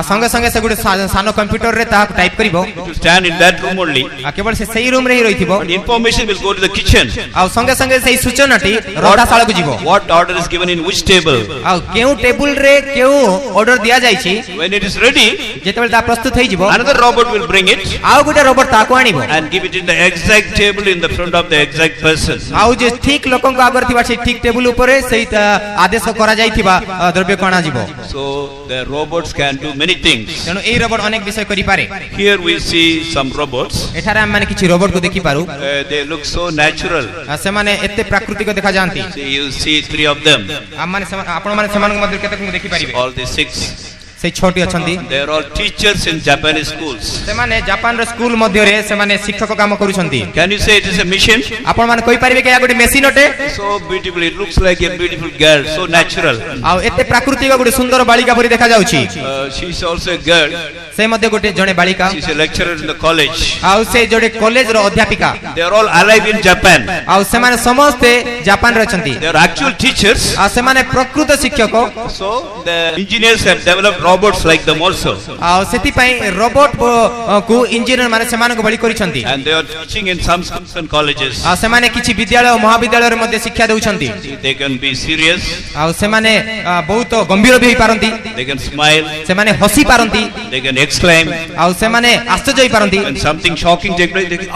संगे संगे से गुडे सानो कंप्यूटर रे ता टाइप करिबो It will stand in that room only. केवल से सही रूम रे ही रहिथिबो And information will go to the kitchen. आ संगे संगे सही सूचनाटी रंधाशाला को जीवो What order is given in which table? आ केउ टेबल रे केउ ऑर्डर दिया जाय छी When it is ready, जेतेबेल ता प्रस्तुत होई जीवो another robot will bring it आउ गुडे रोबोट ताको आनिबो and give it in the exact table in the front of the exact person. आउ जे ठीक लोकन को आगर थिबा से ठीक टेबल ऊपर सही आदेश करा जायथिबा द्रव्य को आना जीवो So the robots can do many things. तेनु एई रोबोट अनेक विषय करि पारे Here we see some robots. एठारे हम माने किछि रोबोट को देखि पारु They look so natural. से माने एते प्राकृतिक देखा जानती See, you see 3 of them. हम माने आपण माने समान मध्य केते को देखि पारिबे All the 6. से छोटी अछंती They are all teachers in Japanese schools. से माने जापान रो स्कूल मध्य रे से माने शिक्षक काम करूछंती Can you say it is a mission? आपण माने कहि पारिबे के या गोटे मशीन अटे So beautiful. It looks like a beautiful girl. So natural. आ एते प्राकृतिक गोटे सुंदर बालिका परि देखा जाउची She is also a girl. से मध्य गोटे जणे बालिका She is a lecturer in the college. आ से जोडे कॉलेज रो अध्यापिका They are all alive in Japan. आ से माने समस्ते जापान रे अछंती They are actual teachers. आ से माने प्रकृत शिक्षक So the engineers have developed robots like them also. आ सेति पई रोबोट को इंजीनियर माने समान को बळी करिसंती And they are teaching in some schools and colleges. आ से माने किछि विद्यालय और महाविद्यालय रे मध्ये शिक्षा देउछंती They can be serious. आ से माने बहुत गंभीर भी होई पारंती They can smile. से माने हसी पारंती They can exclaim. आ से माने आश्चर्य होई पारंती When something shocking takes place, they can,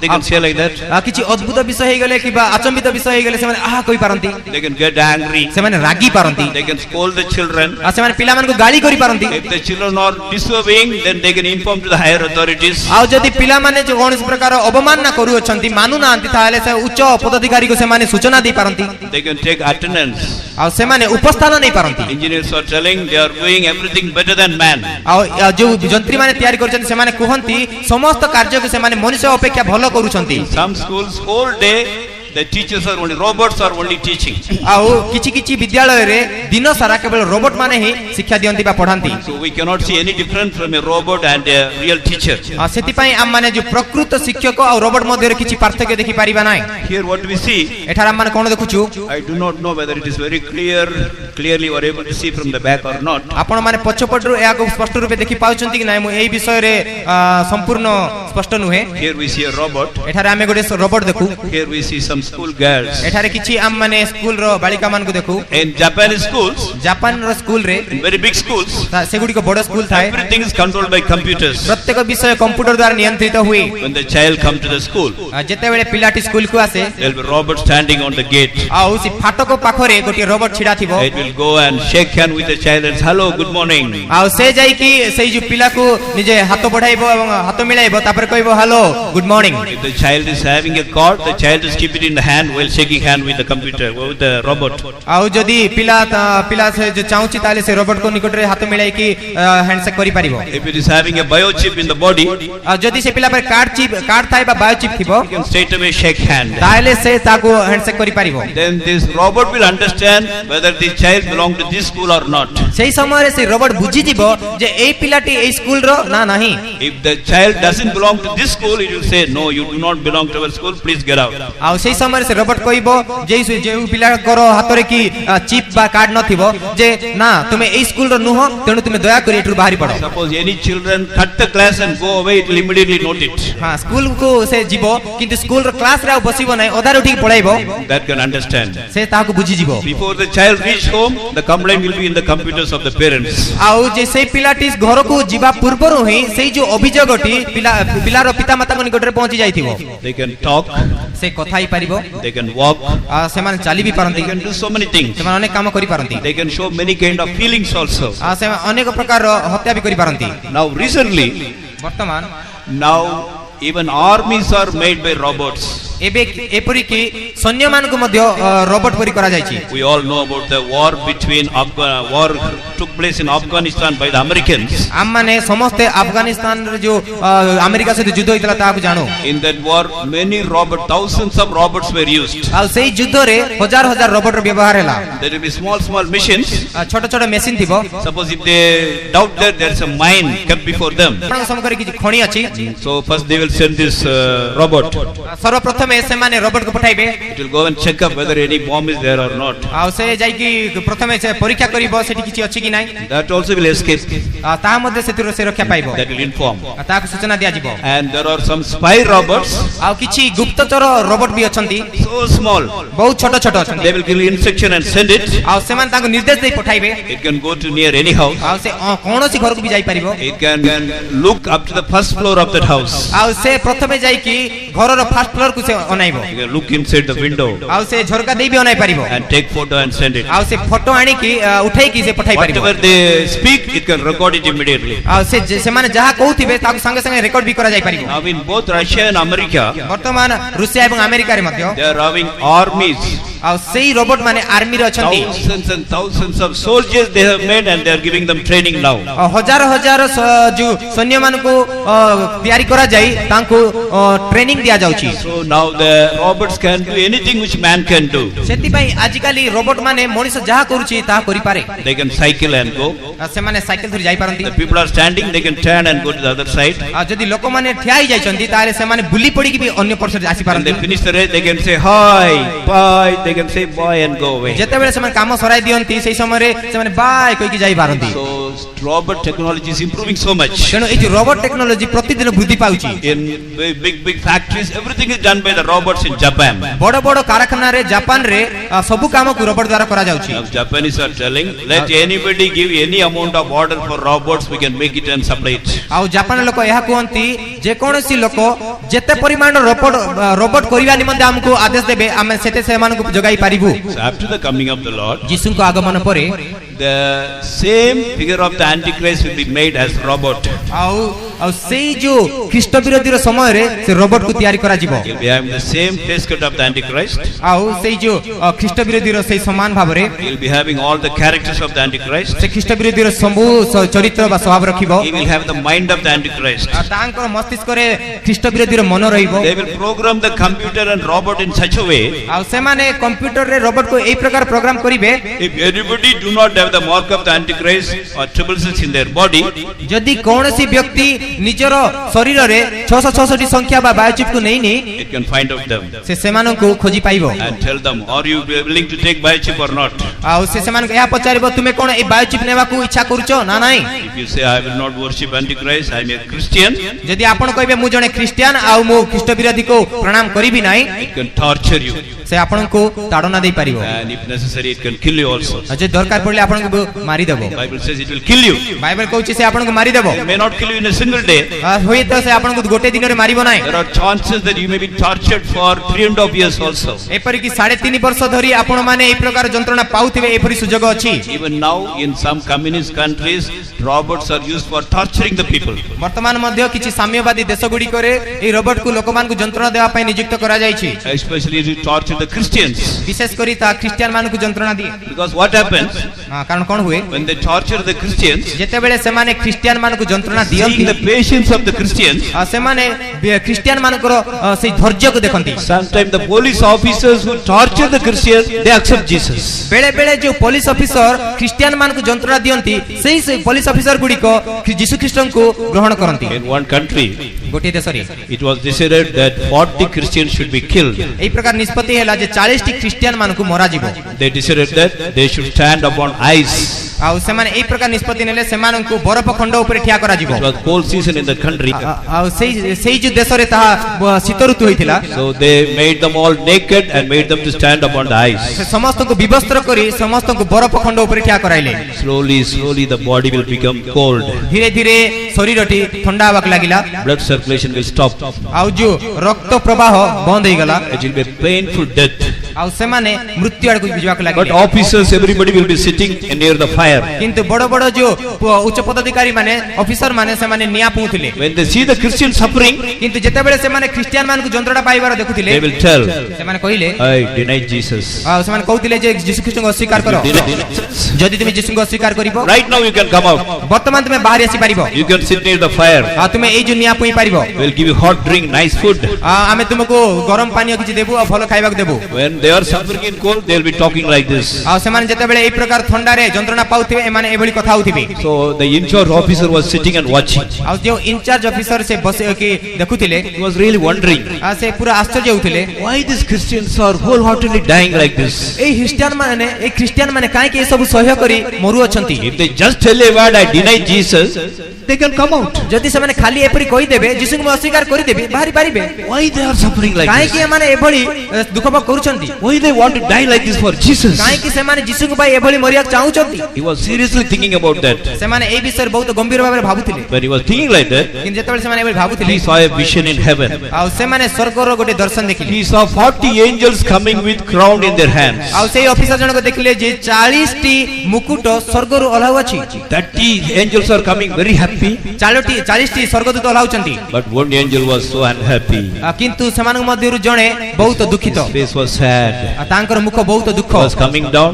They can say like that. କିଛି ଅଦ୍ଭୁତ ବିଷୟ ହେଇଗଲେ କିମ୍ବା ଆଚମ୍ବିତ ବିଷୟ ହେଇଗଲେ ସେମାନେ ଆହା କହି ପାରନ୍ତି, They can get angry. ସେମାନେ ରାଗି ପାରନ୍ତି, They can scold the children. ସେମାନେ ପିଲାମାନଙ୍କୁ ଗାଳି କରି ପାରନ୍ତି। If the children are disobeying, then they can inform to the higher authorities. ଆଉ ଯଦି ପିଲାମାନେ ଯୋଉ କୌଣସି ପ୍ରକାର ଅବମାନନା କରୁଅଛନ୍ତି, ମାନୁନାହାନ୍ତି, ତାହେଲେ ସେ ଉଚ୍ଚ ପଦାଧିକାରୀକୁ ସେମାନେ ସୂଚନା ଦେଇ ପାରନ୍ତି, They can take attendance. ଆଉ ସେମାନେ ଉପସ୍ଥାନ ନେଇ ପାରନ୍ତି। Engineers are telling they are doing everything better than man. ଆଉ ଯୋଉ ଯନ୍ତ୍ରୀ ମାନେ ତିଆରି କରିଛନ୍ତି ସେମାନେ କୁହନ୍ତି ସମସ୍ତ କାର୍ଯ୍ୟକୁ ସେମାନେ ମଣିଷ ଅପେକ୍ଷା ଭଲ କରୁଛନ୍ତି। Some schools whole day the teachers are only robots are only teaching. ଆଉ କିଛି କିଛି ବିଦ୍ୟାଳୟରେ ଦିନ ସାରା କେବଳ ରୋବୋଟ ମାନେ ହିଁ ଶିକ୍ଷା ଦିଅନ୍ତି ବା ପଢାନ୍ତି। So we cannot see any difference from a robot and a real teacher. ସେଥିପାଇଁ ଆମ ମାନେ ଯୋଉ ପ୍ରକୃତ ଶିକ୍ଷକ ଆଉ ରୋବୋଟ ମଧ୍ୟରେ କିଛି ପାର୍ଥକ୍ୟ ଦେଖି ପାରିବା ନାହିଁ। Here what we see, ଏଠାରେ ଆମେ ମାନେ କଣ ଦେଖୁଛୁ? I do not know whether it is very clearly you are able to see from the back or not. ଆପଣ ମାନେ ପଛପଟରୁ ଏହାକୁ ସ୍ପଷ୍ଟ ରୂପେ ଦେଖି ପାଉଛନ୍ତି କି ନାହିଁ ମୁଁ ଏହି ବିଷୟରେ ସମ୍ପୂର୍ଣ୍ଣ ସ୍ପଷ୍ଟ ନୁହେଁ। Here we see a robot. ଏଠାରେ ଆମେ ଗୋଟେ ରୋବୋଟ ଦେଖୁ। Here we see some school girls. ଏଠାରେ କିଛି ଆମ ମାନେ ସ୍କୁଲ ର ବାଳିକା ମାନଙ୍କୁ ଦେଖୁ। In Japanese schools, ଜାପାନ ର ସ୍କୁଲ ରେ in very big schools, ସେଗୁଡିକ ବଡ ସ୍କୁଲ ଥାଏ। everything is controlled by computers. ପ୍ରତ୍ୟେକ ବିଷୟ କମ୍ପ୍ୟୁଟର ଦ୍ୱାରା ନିୟନ୍ତ୍ରିତ ହୁଏ। When the child come to the school, ଯେତେବେଳେ ପିଲାଟି ସ୍କୁଲ କୁ ଆସେ there will be a robot standing on the gate. ଆଉ ସେ ଫାଟକ ପାଖରେ ଗୋଟିଏ ରୋବୋଟ ଛିଡା ଥିବ। It will go and shake hand with the child and say, hello, good morning. ଆଉ ସେ ଯାଇକି ସେଇ ଯୋଉ ପିଲାକୁ ନିଜେ ହାତ ବଢାଇବ ଏବଂ ହାତ ମିଳାଇବ, ତାପରେ କହିବ hello good morning. If the child is having a cord, the child is keep it in the hand while shaking hand with the computer, with the robot. ଆଉ ଯଦି ପିଲା ସେ ଯୋଉ ଚାହୁଁଛି ତାହେଲେ ସେ ରୋବୋଟ କୁ ନିକଟରେ ହାତ ମିଳାଇକି ହ୍ୟାଣ୍ଡସେକ୍ କରିପାରିବ। If it is having a biochip in the body, ଆଉ ଯଦି ସେ ପିଲା ପାଖରେ କାର୍ଡ ଥାଏ ବା ବାୟୋଚିପ୍ ଥିବ, you can straight away shake hand. ତାହେଲେ ସେ ତାକୁ ହ୍ୟାଣ୍ଡସେକ୍ କରିପାରିବ। Then this robot will understand whether this child belongs to this school or not. ସେଇ ସମୟରେ ସେ ରୋବୋଟ ବୁଝିଯିବ ଯେ ଏଇ ପିଲାଟି ଏଇ ସ୍କୁଲର ନା ନାହିଁ। If the child doesn't belong to this school, it will say, no, you do not belong to our school, please get out. ଆଉ ସେଇ ସମୟରେ ସେ ରୋବୋଟ କହିବ ଯେଉଁ ପିଲାଙ୍କର ହାତରେ କି ଚିପ୍ ବା କାର୍ଡ ନଥିବ ଯେ ନା ତୁମେ ଏଇ ସ୍କୁଲର ନୁହଁ, ତେଣୁ ତୁମେ ଦୟାକରି ଏଠାରୁ ବାହାରି ପଡ। Suppose any children cut the class and go away, it will immediately note it. ହଁ ସ୍କୁଲକୁ ସେ ଯିବ କିନ୍ତୁ ସ୍କୁଲର କ୍ଲାସରେ ଆଉ ବସିବ ନାହିଁ, ଅଧାରୁ ଉଠିକି ପଳାଇବ। That can understand. ସେ ତାହାକୁ ବୁଝିଯିବ। Before the child reach home, the complaint will be in the computers of the parents. ଆଉ ଯେ ସେଇ ପିଲାଟି ଘରକୁ ଯିବା ପୂର୍ବରୁ ହିଁ ସେଇ ଯୋଉ ଅଭିଯୋଗଟି ପିଲାର ପିତାମାତାଙ୍କ ନିକଟରେ ପହଞ୍ଚି ଯାଇଥିବ। They can talk, ସେ କଥା ହେଇପାରିବ, they can walk, ସେମାନେ ଚାଲି ବି ପାରନ୍ତି, they can do so many things. ସେମାନେ ଅନେକ କାମ କରିପାରନ୍ତି, They can show many kind of feelings also. ସେମାନେ ଅନେକ ପ୍ରକାର ହତ୍ୟା ବି କରିପାରନ୍ତି। Now recently, ବର୍ତ୍ତମାନ now even armies are made by robots. ଏବେ ଏପରିକି ସୈନ୍ୟମାନଙ୍କୁ ମଧ୍ୟ ରୋବୋଟ ପରି କରାଯାଇଛି। We all know about the war between war took place in Afghanistan by the Americans. ଆମମାନେ ସମସ୍ତେ ଆଫଗାନିସ୍ତାନରେ ଯୋଉ ଆମେରିକା ସହିତ ଯୁଦ୍ଧ ହେଇଥିଲା ତାହାକୁ ଜାଣୁ। In that war, many robots, thousands of robots were used. ଆଉ ସେଇ ଯୁଦ୍ଧରେ ହଜାର ହଜାର ରୋବୋଟର ବ୍ୟବହାର ହେଲା। There will be small machines. ଛୋଟ ଛୋଟ ମେସିନ୍ ଥିବ। Suppose if they doubt that there is a mine kept before them, ଆପଣଙ୍କ ସମ୍ମୁଖରେ କିଛି ଖଣି ଅଛି, so first they will send this robot. ସର୍ବପ୍ରଥମେ ସେମାନେ ରୋବୋଟକୁ ପଠାଇବେ। It will go and check up whether any bomb is there or not. ଆଉ ସେ ଯାଇକି ପ୍ରଥମେ ସେ ପରୀକ୍ଷା କରିବ ସେଠି କିଛି ଅଛି କି ନାହିଁ। That also will escape. ତାହା ମଧ୍ୟ ସେଥିରୁ ସେ ରକ୍ଷା ପାଇବ। That will inform. ତାହାକୁ ସୂଚନା ଦିଆଯିବ। And there are some spy robots, ଆଉ କିଛି ଗୁପ୍ତଚର ରୋବୋଟ ବି ଅଛନ୍ତି, so small. ବହୁତ ଛୋଟ ଛୋଟ ଅଛନ୍ତି। They will give instruction and send it. ଆଉ ସେମାନେ ତାଙ୍କୁ ନିର୍ଦ୍ଦେଶ ଦେଇ ପଠାଇବେ। It can go to near any house. ଆଉ ସେ କୌଣସି ଘରକୁ ବି ଯାଇପାରିବ। It can look up to the first floor of that house. ଆଉ ସେ ପ୍ରଥମେ ଯାଇକି ଘରର ଫାର୍ଷ୍ଟ ଫ୍ଲୋରକୁ ସେ ଅନାଇବ। You can look inside the window ଆଉ ସେ ଝରକା ଦେଇ ବି ଅନାଇ ପାରିବ। and take photo and send it. ଆଉ ସେ ଫଟୋ ଆଣିକି ଉଠେଇକି ସେ ପଠାଇ ପାରିବ। Whatever they speak, it can record it immediately. ଆଉ ସେମାନେ ଯାହା କହୁଥିବେ ତାକୁ ସାଙ୍ଗେ ସାଙ୍ଗେ ରେକର୍ଡ ବି କରାଯାଇ ପାରିବ। Now in both Russia and America, ବର୍ତ୍ତମାନ ରୁଷିଆ ଏବଂ ଆମେରିକାରେ ମଧ୍ୟ they are having armies. ଆଉ ସେଇ ରୋବୋଟ ମାନେ ଆର୍ମିରେ ଅଛନ୍ତି। Thousands and thousands of soldiers they have made and they are giving them training now. ହଜାର ହଜାର ଯୋଉ ସୈନ୍ୟମାନଙ୍କୁ ତିଆରି କରାଯାଇ ତାଙ୍କୁ ଟ୍ରେନିଂ ଦିଆଯାଉଛି। So now the robots can do anything which man can do. ସେଥିପାଇଁ ଆଜିକାଲି ରୋବୋଟ ମାନେ ମଣିଷ ଯାହା କରୁଛି ତାହା କରିପାରେ। They can cycle and go. ସେମାନେ ସାଇକେଲ ଧରି ଯାଇପାରନ୍ତି। The people are standing, they can turn and go to the other side. ଆଉ ଯଦି ଲୋକମାନେ ଠିଆ ହେଇ ଯାଇଛନ୍ତି ତାହେଲେ ସେମାନେ ବୁଲି ପଡ଼ିକି ବି ଅନ୍ୟ ପଟରେ When ଆସିପାରନ୍ତି। they finish the race, they can say hi, bye, they can say bye and go away. ଯେତେବେଳେ ସେମାନେ କାମ ସରାଇ ଦିଅନ୍ତି ସେଇ ସମୟରେ ସେମାନେ ବାଏ କହିକି ଯାଇପାରନ୍ତି। So robot technology is improving so much. ତେଣୁ ଏଇ ଯୋଉ ରୋବଟ ଟେକ୍ନୋଲୋଜି ପ୍ରତିଦିନ ବୃଦ୍ଧି ପାଉଛି। In big factories, everything is done by the robots in Japan. ବଡ ବଡ କାରଖାନାରେ ଜାପାନରେ ସବୁ କାମକୁ ରୋବଟ ଦ୍ୱାରା କରାଯାଉଛି। Now Japanese are telling, let anybody give any amount of order for robots, we can make it and supply it. ଆଉ Japan ଲୋକ ଏହା କୁହନ୍ତି ଯେ କୌଣସି ଲୋକ ଯେତେ ପରିମାଣର ରୋବଟ କରିବା ନିମନ୍ତେ ଆମକୁ ଆଦେଶ ଦେବେ ଆମେ ସେତେ ସେମାନଙ୍କୁ ଯୋଗାଇ ପାରିବୁ। So after the coming of the Lord, ଯୀଶୁଙ୍କ ଆଗମନ ପରେ the same figure of the Antichrist will be made as robot. ଆଉ ସେଇ ଯୋଉ ଖ୍ରୀଷ୍ଟ ବିରୋଧୀର ସମୟରେ ସେ ରୋବଟକୁ ତିଆରି କରାଯିବ। He'll be having the same face cut of the Antichrist. ଆଉ ସେଇ ଯୋଉ ଖ୍ରୀଷ୍ଟ ବିରୋଧୀର ସେଇ ସମାନ ଭାବରେ He'll be having all the characters of the Antichrist. ସେ ଖ୍ରୀଷ୍ଟ ବିରୋଧୀର ସବୁ ଚରିତ୍ର ବା ସ୍ୱଭାବ ରଖିବ। He will have the mind of the Antichrist. ଆଉ ତାଙ୍କର ମସ୍ତିଷ୍କରେ ଖ୍ରୀଷ୍ଟ ବିରୋଧୀର ମନ ରହିବ। They will program the computer and robot in such a way, ଆଉ ସେମାନେ କମ୍ପ୍ୟୁଟରରେ ରୋବଟକୁ ଏଇ ପ୍ରକାର ପ୍ରୋଗ୍ରାମ କରିବେ if anybody do not have the mark of the Antichrist or tribbles in their body, ଯଦି କୌଣସି ବ୍ୟକ୍ତି ନିଜର ଶରୀରରେ 666 ସଂଖ୍ୟା ବା ବାୟୋଚିପକୁ ନେଇନି it can find out them ସେ ସେମାନଙ୍କୁ ଖୋଜି ପାଇବ। and tell them, are you willing to take biochip or not? ଆଉ ସେ ସେମାନଙ୍କୁ ଏହା ପଚାରିବ ତୁମେ କଣ ଏଇ ବାୟୋଚିପ୍ ନେବାକୁ ଇଚ୍ଛା କରୁଛ ନା ନାହିଁ। If you say, I will not worship Antichrist, I am a Christian, ଯଦି ଆପଣ କହିବେ ମୁଁ ଜଣେ ଖ୍ରୀଷ୍ଟିଆନ ଆଉ ମୁଁ ଖ୍ରୀଷ୍ଟ ବିରୋଧୀକୁ ପ୍ରଣାମ କରିବି ନାହିଁ it can torture you, ସେ ଆପଣଙ୍କୁ ତାଡ଼ନା ଦେଇପାରିବ and if necessary it can kill you also. ଆଉ ଯଦି ଦରକାର ପଡ଼ିଲେ ଆପଣଙ୍କୁ ମାରିଦେବ। Bible says it will kill you. Bible କହୁଛି ସେ ଆପଣଙ୍କୁ ମାରିଦେବ। It may not kill you in a single day. ହୁଏତ ସେ ଆପଣଙ୍କୁ ଗୋଟେ ଦିନରେ ମାରିବ ନାହିଁ। There are chances that you may be tortured for 3.5 years also. ଏପରିକି 3.5 ବର୍ଷ ଧରି ଆପଣମାନେ ଏଇ ପ୍ରକାର ଯନ୍ତ୍ରଣା ପାଉଥିବେ ଏପରି ସୁଯୋଗ ଅଛି। Even now in some communist countries, robots are used for torturing the people. ବର୍ତ୍ତମାନ ମଧ୍ୟ କିଛି ସାମ୍ୟବାଦୀ ଦେଶ ଗୁଡ଼ିକରେ ଏଇ ରୋବଟକୁ ଲୋକମାନଙ୍କୁ ଯନ୍ତ୍ରଣା ଦେବା ପାଇଁ ନିଯୁକ୍ତ କରାଯାଇଛି। Especially to torture the Christians. ବିଶେଷ କରି ତା ଖ୍ରୀଷ୍ଟିଆନ ମାନଙ୍କୁ ଯନ୍ତ୍ରଣା ଦିଏ। Because what happens କାରଣ କଣ ହୁଏ when they torture the Christians, ଯେତେବେଳେ ସେମାନେ ଖ୍ରୀଷ୍ଟିଆନ ମାନଙ୍କୁ ଯନ୍ତ୍ରଣା ଦିଅନ୍ତି seeing the patience of the Christians, ସେମାନେ ଖ୍ରୀଷ୍ଟିଆନ ମାନଙ୍କର ସେଇ ଧୈର୍ଯ୍ୟକୁ ଦେଖନ୍ତି। sometimes the police officers who torture the Christians, they accept Jesus. ବେଳେ ବେଳେ ଯୋଉ ପୋଲିସ ଅଫିସର ଖ୍ରୀଷ୍ଟିଆନ ମାନଙ୍କୁ ଯନ୍ତ୍ରଣା ଦିଅନ୍ତି ସେଇ ପୋଲିସ ଅଫିସର ଗୁଡ଼ିକ ଯୀଶୁ ଖ୍ରୀଷ୍ଟଙ୍କୁ ଗ୍ରହଣ କରନ୍ତି। In one country, ଗୋଟିଏ ଦେଶରେ it was decided that 40 Christians should be killed. ଏଇ ପ୍ରକାର ନିଷ୍ପତ୍ତି ହେଲା ଯେ 40ଟି ଖ୍ରୀଷ୍ଟିଆନ ମାନଙ୍କୁ ମରାଯିବ। They decided that they should stand upon ice. ଆଉ ସେମାନେ ଏଇ ପ୍ରକାର ନିଷ୍ପତ୍ତି ନେଲେ ସେମାନଙ୍କୁ ବରଫ ଖଣ୍ଡ ଉପରେ ଠିଆ କରାଯିବ। It was cold season in the country. ଆଉ ସେଇ ଯୋଉ ଦେଶରେ ତାହା ଶୀତ ଋତୁ ହୋଇଥିଲା। So they made them all naked and made them to stand upon the ice. ସେ ସମସ୍ତଙ୍କୁ ବିବସ୍ତ୍ର କରି ସମସ୍ତଙ୍କୁ ବରଫ ଖଣ୍ଡ ଉପରେ ଠିଆ କରାଇଲେ। Slowly the body will become cold. ଧୀରେ ଧୀରେ ଶରୀରଟି ଥଣ୍ଡା ହେବାକୁ ଲାଗିଲା। Blood circulation will stop. ଆଉ ଯୋଉ ରକ୍ତ ପ୍ରବାହ ବନ୍ଦ ହେଇଗଲା। It will be a painful death. ଆଉ ସେମାନେ ମୃତ୍ୟୁ ଆଡକୁ ଯିବାକୁ But ଲାଗିଲେ। officers, everybody will be sitting near the fire. କିନ୍ତୁ ବଡ ବଡ ଯୋଉ ଉଚ୍ଚ ପଦାଧିକାରୀ ମାନେ ଅଫିସର ମାନେ ସେମାନେ ନିଆଁ ପୁଉଥିଲେ। When they see the Christian suffering, କିନ୍ତୁ ଯେତେବେଳେ ସେମାନେ ଖ୍ରୀଷ୍ଟିଆନ ମାନଙ୍କୁ ଯନ୍ତ୍ରଣା ପାଇବାର ଦେଖୁଥିଲେ they will tell, ସେମାନେ କହିଲେ I deny Jesus. ଆଉ ସେମାନେ କହୁଥିଲେ ଯେ ଯୀଶୁ ଖ୍ରୀଷ୍ଟଙ୍କୁ ଅସ୍ୱୀକାର କର। ଯଦି ତୁମେ ଯୀଶୁଙ୍କୁ ଅସ୍ୱୀକାର କରିବ Right now you can come out. ବର୍ତ୍ତମାନ ତୁମେ ବାହାରି ଆସିପାରିବ। You can sit near the fire. ଆଉ ତୁମେ ଏଇ ଯୋଉ ନିଆଁ ପୁଇ ପାରିବ। We'll give you hot drink, nice food. ଆମେ ତୁମକୁ ଗରମ ପାନୀୟ କିଛି ଦେବୁ ଆଉ ଭଲ ଖାଇବାକୁ ଦେବୁ। When they are suffering in cold, they'll be talking like this. ଆଉ ସେମାନେ ଯେତେବେଳେ ଏଇ ପ୍ରକାର ଥଣ୍ଡାରେ ଯନ୍ତ୍ରଣା ପାଉଥିବେ ଏମାନେ ଏଭଳି କଥା ହଉଥିବେ। So the in-charge officer was sitting and watching. ଆଉ ଯୋଉ ଇନଚାର୍ଜ ଅଫିସର ସେ ବସିକି ଦେଖୁଥିଲେ He was really wondering, ସେ ପୁରା ଆଶ୍ଚର୍ଯ୍ୟ ହେଉଥିଲେ why these Christians are wholeheartedly dying like this? ଏଇ ଖ୍ରୀଷ୍ଟିଆନ ମାନେ କାହିଁକି ଏ ସବୁ ସହ୍ୟ କରି ମରୁଅଛନ୍ତି। If they just tell a word, I deny Jesus, they can come out. ଯଦି ସେମାନେ ଖାଲି ଏପରି କହିଦେବେ ଯୀଶୁଙ୍କୁ ମୁଁ ଅସ୍ୱୀକାର କରିଦେବି ବାହାରି ପାରିବେ। Why they are suffering like କାହିଁକି this? ଏମାନେ ଏଭଳି ଦୁଃଖ ଭୋଗ କରୁଛନ୍ତି। Why they want to die like this for Jesus? କାହିଁକି ସେମାନେ ଯୀଶୁଙ୍କ ପାଇଁ ଏଭଳି ମରିବାକୁ ଚାହୁଁଛନ୍ତି। He was seriously thinking about that. ସେମାନେ ଏଇ ବିଷୟରେ ବହୁତ ଗମ୍ଭୀର ଭାବରେ ଭାବୁଥିଲେ। When he was thinking like that, କିନ୍ତୁ ଯେତେବେଳେ ସେମାନେ ଏଭଳି ଭାବୁଥିଲେ he saw a vision in heaven. ଆଉ ସେମାନେ ସ୍ୱର୍ଗର ଗୋଟେ ଦର୍ଶନ ଦେଖିଲେ। He saw 40 angels coming with crown in their hands. ଆଉ ସେଇ ଅଫିସର ଜଣକ ଦେଖିଲେ ଯେ 40ଟି ମୁକୁଟ ସ୍ୱର୍ଗରୁ ଓହ୍ଲାଉଅଛି। 30 angels are coming very happy, 40ଟି ସ୍ୱର୍ଗଦୂତ ଓହ୍ଲାଉଛନ୍ତି। but one angel was so unhappy. କିନ୍ତୁ ସେମାନଙ୍କ ମଧ୍ୟରୁ ଜଣେ ବହୁତ ଦୁଃଖିତ। His face was sad. ତାଙ୍କର ମୁଖ ବହୁତ ଦୁଃଖ। He was coming down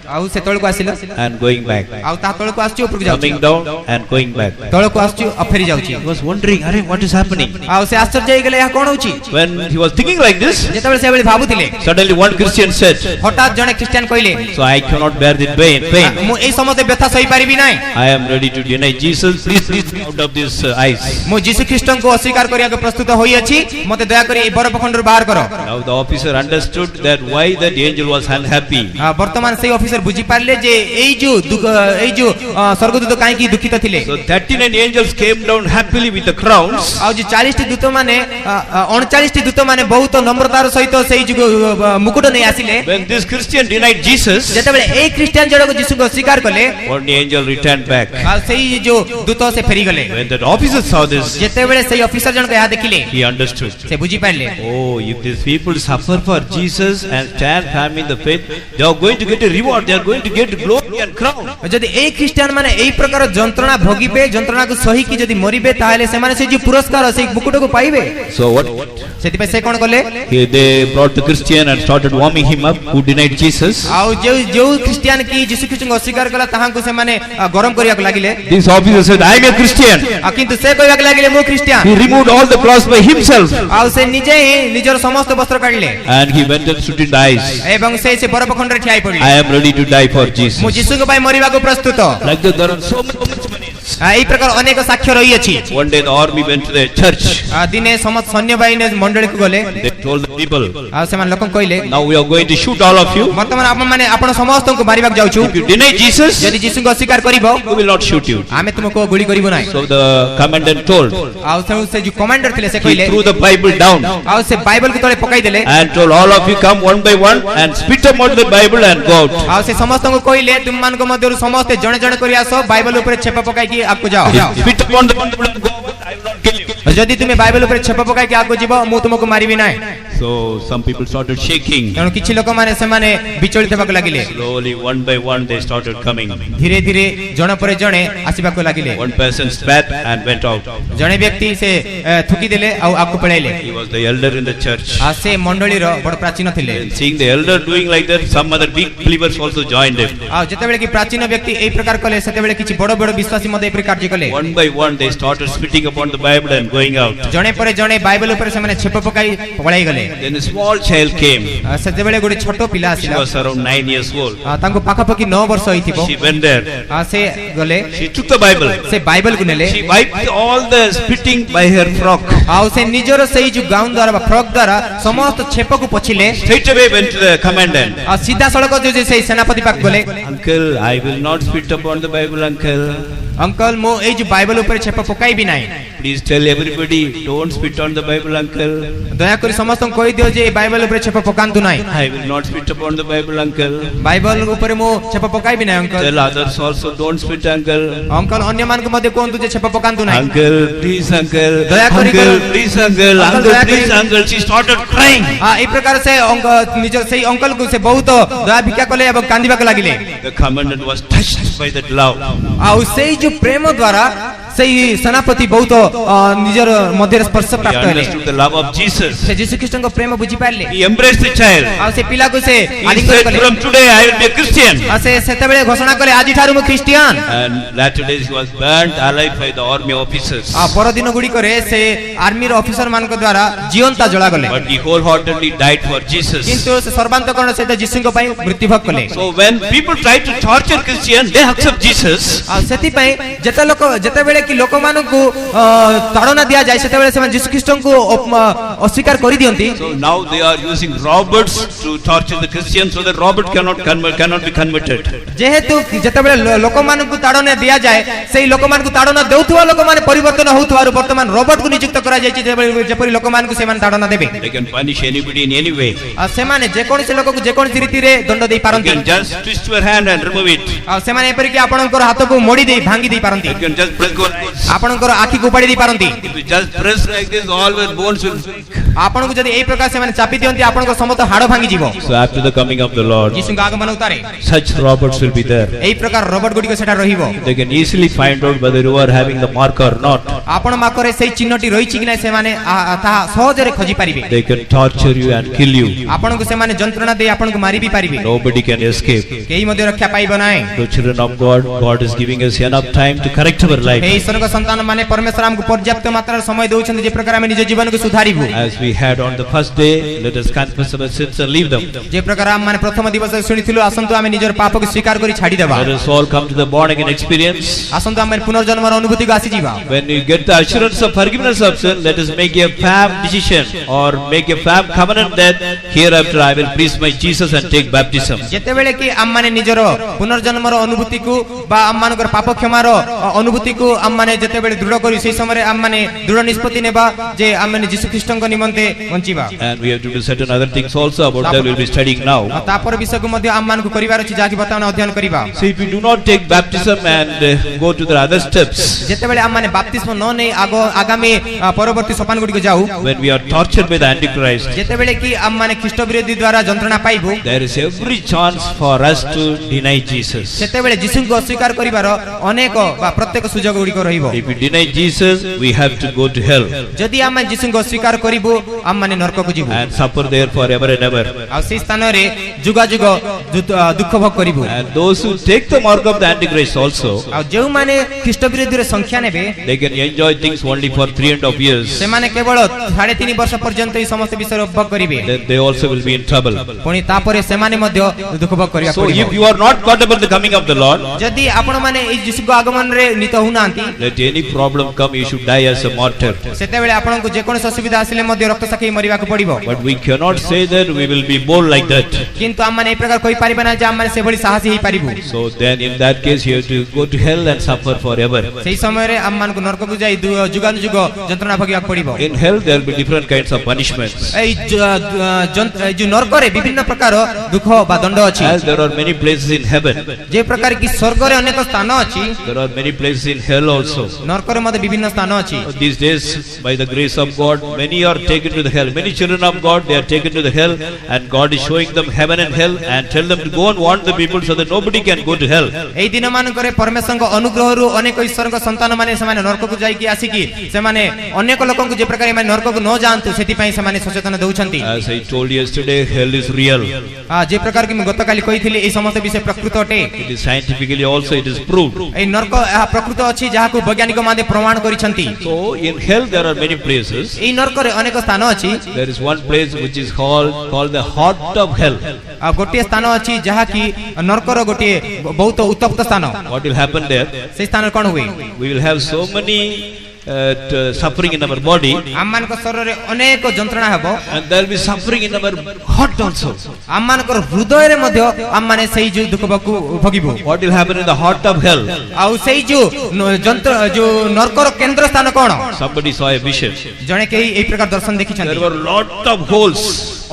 ଆଉ ସେ ତଳକୁ ଆସିଲା and going back. ଆଉ ତା ତଳକୁ ଆସୁଛି ଉପରକୁ ଯାଉଛି। Coming down and going back. ତଳକୁ ଆସୁଛି ଆଉ ଫେରି ଯାଉଛି। He was wondering, Arey, what is happening? ଆଉ ସେ ଆଶ୍ଚର୍ଯ୍ୟ ହେଇଗଲେ ଏହା କଣ ହଉଛି। When he was thinking like this, ଯେତେବେଳେ ସେ ଏଭଳି ଭାବୁଥିଲେ suddenly one Christian said, ହଠାତ୍ ଜଣେ ଖ୍ରୀଷ୍ଟିଆନ କହିଲେ so I cannot bear the pain. ମୁଁ ଏଇ ସମସ୍ତ ବ୍ୟଥା ସହିପାରିବି ନାହିଁ। I am ready to deny Jesus. Please out of this ice. ମୁଁ ଯୀଶୁ ଖ୍ରୀଷ୍ଟଙ୍କୁ ଅସ୍ୱୀକାର କରିବାକୁ ପ୍ରସ୍ତୁତ ହୋଇଅଛି। ମୋତେ ଦୟାକରି ଏଇ ବରଫ ଖଣ୍ଡରୁ ବାହାର କର। Now the officer understood that that why that angel was unhappy. वर्तमान से ऑफिसर बुझी पारले जे एई जो स्वर्गदूत काहे की दुखित थिले So 39 angels came down happily with the crowns. आ जे 40 टी दूत माने 39 टी दूत माने बहुत नम्रतार सहित सेई जो मुकुट नै आसिले When this Christian denied Jesus, जेतेबेले ए क्रिश्चियन जड़ो यीशु को स्वीकार करले one angel returned back. आ सेई जो दूत से फेरी गले When that officer saw this, जेतेबेले सेई ऑफिसर जन को यहा देखिले he understood. से बुझी Parle Oh, if these people suffer for Jesus and stand firm in the faith, they are going to get a reward. They are going to get glory and crown. जदि ए Christian माने एई प्रकार जंत्रणा भोगिबे जंत्रणा को सही की जदि मरिबे ताहेले से माने से जो पुरस्कार से मुकुट को पाइबे So what? सेति पे से कोन करले They brought the Christian and started warming him up who denied Jesus. आ जो क्रिश्चियन की यीशु ख्रीष्ट को अस्वीकार कला ताहां को से माने गरम करिया को लागिले This officer said, I am a Christian. आ किंतु से कहया लागिले मो Christian He removed all the clothes by himself आ से निजे ही निजर समस्त वस्त्र काढले and he went and stood in the ice. एवं से बरफ खंड रे ठियाई पड़ले I am ready to die for मो Jesus. यीशु को पाई मरिबा को प्रस्तुत Like that, there are so many. एई प्रकार अनेक साक्ष्य रही अछि One day the army went to the church. दिने समस्त सैन्य बाहिनी मंडली को गले They told the people, आ से मान लोकन कहले now we are going to shoot all of you. वर्तमान आपण माने आपण समस्त को मारिबाक जाउछु If you deny Jesus, यदि यीशु को अस्वीकार करिवो we will not shoot you. आमे तुमको गुली करिवो नाही So the commandant told, आ से जो कमांडर थिले से he कहले threw the Bible down आ से बाइबल के तळे पकाई देले and told all of you come one by one and spit out the Bible and go out. आ से समस्त को कहले तुम मान को मध्यरु समस्त जणे जणे करी आसो बाइबल ऊपर छेपा पकाई की आपको जाओ Spit upon the Bible and go out. I will not kill you. जदि तुमे बाइबल ऊपर छेपा पकाई की आपको जीवो मु तुमको मारिबि नाही So some people started shaking. कारण किछि लोक माने से माने विचलित हेबाक लागिले Slowly, one by one, they started coming. धीरे धीरे जण पर जणे आसीबाक लागिले One person spat and went out. जणे व्यक्ति से थुकी देले आ आपको पळाइले He was the elder in the church. आ से मंडली रो बड़ प्राचीन थिले And seeing the elder doing like that, some other big believers also joined him. आ जतेबेले कि प्राचीन व्यक्ति एई प्रकार कले सेतेबेले किछि बड़ बड़ विश्वासी मध्ये एई प्रकार जे कले One by one, they started spitting upon the Bible and going out. जणे पर जणे बाइबल ऊपर से माने छेपा पकाई पळाई गले Then a small child came. सेतेबेले गोटे छोटो पिला She आसीला was around 9 years old. तांको पाखापाखि 9 वर्ष होइथिबो She went there. आ से गले She took the Bible. से बाइबल को नेले She wiped all the spitting by her frock. आ से निजर सेई जो गाउन द्वारा बा फ्रॉक द्वारा समस्त छेप को पछिले Straight away went to the commandant. आ सीधा सड़क जो सेई सेनापति पाक गले Uncle, I will not spit upon the Bible, uncle. Uncle मो ए जो बाइबल ऊपर छेप पकाई भी नाही Please tell everybody, don't spit on the Bible, uncle. दया करी समस्त को कहि दियो जे बाइबल ऊपर छेप पकांतु नाही I will not spit upon the Bible, uncle. Bible ऊपर मो छेप पकाई भी नाही uncle Tell others also, don't spit, uncle. Uncle अन्य मान को मध्ये कोन तुझे छेप पकांतु नाही Uncle, please, uncle. दया करी Uncle, करो. please, uncle. Uncle, Uncle, Daya please, करी. uncle. She started crying. आ ए प्रकार से निजर सेई अंकल को से बहुत दया भिक्षा कले एवं कांदिबा के लागिले The commandant was touched by that love. आ सेई जो प्रेम द्वारा सेई सेनापति बहुत निजर मध्य स्पर्श He प्राप्त हेले understood the love of Jesus. से यीशु ख्रीष्ट को प्रेम बुझी Parle He embraced the child. आ से पिला को से He आलिंगन said, कले from today I will be a Christian. आ से सेतेबेले घोषणा कले आजि ठारु मु Christian And latter days he was burned alive by the army officers. आ पर दिन गुडी करे से आर्मी रो ऑफिसर मान को द्वारा जीवंता जळा गले But he wholeheartedly died for Jesus. किंतु से सर्वांतकरण से यीशु को पई मृत्यु भोग कले So when people try to torture Christians, they accept Jesus. आ सेति पई जते बेले कि लोक मानु को ताड़ना दिया जाय सेते बेले से यीशु ख्रीष्ट को अस्वीकार करि दियंती So now they are using robots to torture the Christians so that robot cannot be converted. जेहेतु जते बेले लोक मानु को ताड़ना दिया जाय सेई लोक मान को ताड़ना देउथवा लोक माने परिवर्तन होउथवार वर्तमान रोबोट को नियुक्त करा जाय जेपरि लोक मान को से मान ताड़ना देबे They can punish anybody in any way. आ से माने जे कोन से लोक को जे कोन रीति रे दंड देई You पारंती can just twist your hand and remove it. आ से माने एपरि कि आपनकर हाथ को मोड़ी देई भांगी देई पारंती You can just press your eyes. आपनकर आखि को उपाड़ी देई पारंती If you just press like this, all your bones will break. आपन को जदी एई प्रकार से माने चापी दियंती आपन को समस्त हाड़ भांगी जीवो So after the coming of the Lord, यीशु आगमन उतारे such robots will be there. एई प्रकार रोबोट गुडी को सेटा रहिबो They can easily find out whether you are having the mark or not. आपण माकरे सेई चिन्हटी रहिछि कि नै से माने ता सहज रे खोजी परिबे They can torture you and kill you. आपण को से माने जंत्रणा दे आपण को मारी भी परिबे Nobody can escape. केही मध्ये रक्षा पाइबो नै The children of God, God is giving us enough time to correct our life. हे ईश्वर को संतान माने परमेश्वर हमको पर्याप्त मात्रा समय दउछन जे प्रकार हम निज जीवन को सुधारिबो As we had on the first day, let us confess our sins and leave them. जे प्रकार हम माने प्रथम दिवस सुनिथिलु आसंतु आमे निजर पाप को स्वीकार करी छाडी देबा Let us all come to the born again experience. आसंतु आमे पुनर्जन्मर अनुभूति को आसी जीवा When we get the assurance of forgiveness of sin, let us make a firm decision or make a firm covenant that hereafter I will preach my Jesus and take baptism. जेते बेले कि हम माने निजर पुनर्जन्मर अनुभूति को बा हम मानकर पाप क्षमार अनुभूति को हम माने जेते बेले दृढ़ करी सेही समय हम माने दृढ़ निष्पत्ति नेबा जे हम माने यीशु ख्रीष्टଙ୍କ निमंते वंचिबा And we have to do certain other things also. About that we will be studying now. तापर विषय को मध्ये हम मानको करिवार अछि जाकि बताना अध्ययन करिबा So if we do not take baptism and go to the other steps, जेते बेले हम माने बपतिस्म न नै आगामी परवर्ती सोपान गुडी को जाऊ when we are tortured by the Antichrist, जेते बेले कि हम माने ख्रीष्ट विरोधी द्वारा जंत्रणा पाइबु there is every chance for us to deny Jesus. सेते बेले यीशु को अस्वीकार करिवार अनेक बा प्रत्येक सुजोग गुडी को रहिबो If we deny Jesus, we have to go to hell जदि हम यीशु को अस्वीकार करिबु हम माने नरक को जिबु and suffer there forever and ever. आ से स्थान रे जुगा जुग दुख भोग करिबु And those who take the mark of the Antichrist also, आ जेउ माने ख्रीष्ट विरोधी रे संख्या नेबे they can enjoy things only for 3.5 years. से माने केवल 3.5 वर्ष पर्यंत ई समस्त विषय उपभोग करिवे Then they also will be in trouble. पुनी तापरे से माने मध्ये दुख भोग करिया So if पड़िबो you are not caught up in the coming of the Lord, जदि आपण माने ई यीशु को आगमन रे नित हुनांती let any problem come, you should die as a martyr. सेते बेले आपण को जे कोन असुविधा आसिले मध्ये रक्त साखी मरिबा को पड़िबो But we cannot say that we will be bold like that. किंतु हम माने ए प्रकार कोई पारिबा ना जे हम माने से बड़ी साहसी ही पारिबु So then in that case you have to go to hell and suffer forever. सेही समय रे हम मान को नरक को जाई जुगान जुग जंत्रणा भोगिया पड़िबो In hell there will be different kinds of punishments. ए जो नरक रे विभिन्न प्रकार दुख बा दंड अछि As there are many places in heaven, जे प्रकार की स्वर्ग रे अनेक स्थान अछि there are many places in hell also. नरक रे मध्ये विभिन्न स्थान अछि These days, by the grace of God, many are taken to the hell. Many children of God, they are taken to the hell, and God is showing them heaven and hell, and tell them to go and warn the people so that nobody can go to hell. एई दिन मान करे परमेश्वर को अनुग्रह रु अनेक ईश्वर को संतान माने से माने नरक को जाई की आसी की से माने अनेक लोकन को जे प्रकार माने नरक को न जानतु सेति पई से माने सचेतन दउछंती As I told yesterday, hell is real. आ जे प्रकार की मैं गतकाली कहिथिली एई समस्त विषय प्रकृत अटे It is scientifically also it is proved. एई नरक प्रकृत अछि जहा को वैज्ञानिक माने प्रमाण करिसंती So in hell there are many places. एई नरक रे अनेक स्थान अछि There is one place which is called the heart of hell. आ गोटे स्थान अछि जहा की नरक रो गोटे बहुत उत्तप्त स्थान What will happen there? से स्थान कोन हुई We will have so many suffering in our body, हम मान को शरीर रे अनेक जंत्रणा हेबो and there will be suffering in our heart also. हम मान को हृदय रे मध्ये हम माने सेही जो दुख भोगिबो What will happen in the heart of hell? आ सेही जो जंत्र जो नरक रो केंद्र स्थान कोन Somebody saw a vision. जणे के एई प्रकार दर्शन देखि There छथि were lot of holes,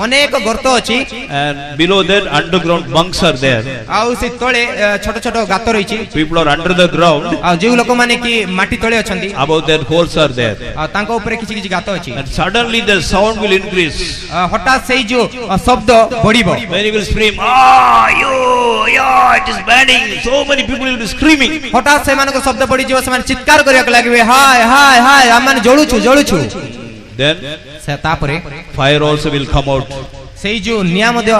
अनेक गर्त अछि and below that underground bunks are there. आ से तळे छोट छोट गात रही छी People are under the ground. आ जे लोक माने की माटी तळे अछंती Above that holes are there. आ तांको ऊपर किछि किछि गात अछि And suddenly the sound will increase. हठात सेही जो शब्द बढ़िबो Many will scream, ah, yeah, it is burning. So many people will be screaming. हठात से मानको शब्द बढ़ि जिवो से माने चित्कार करिया लागिबे हाय हाय हाय हम माने जळुछु Then से तापरे fire also will come out. सेही जो निया मध्ये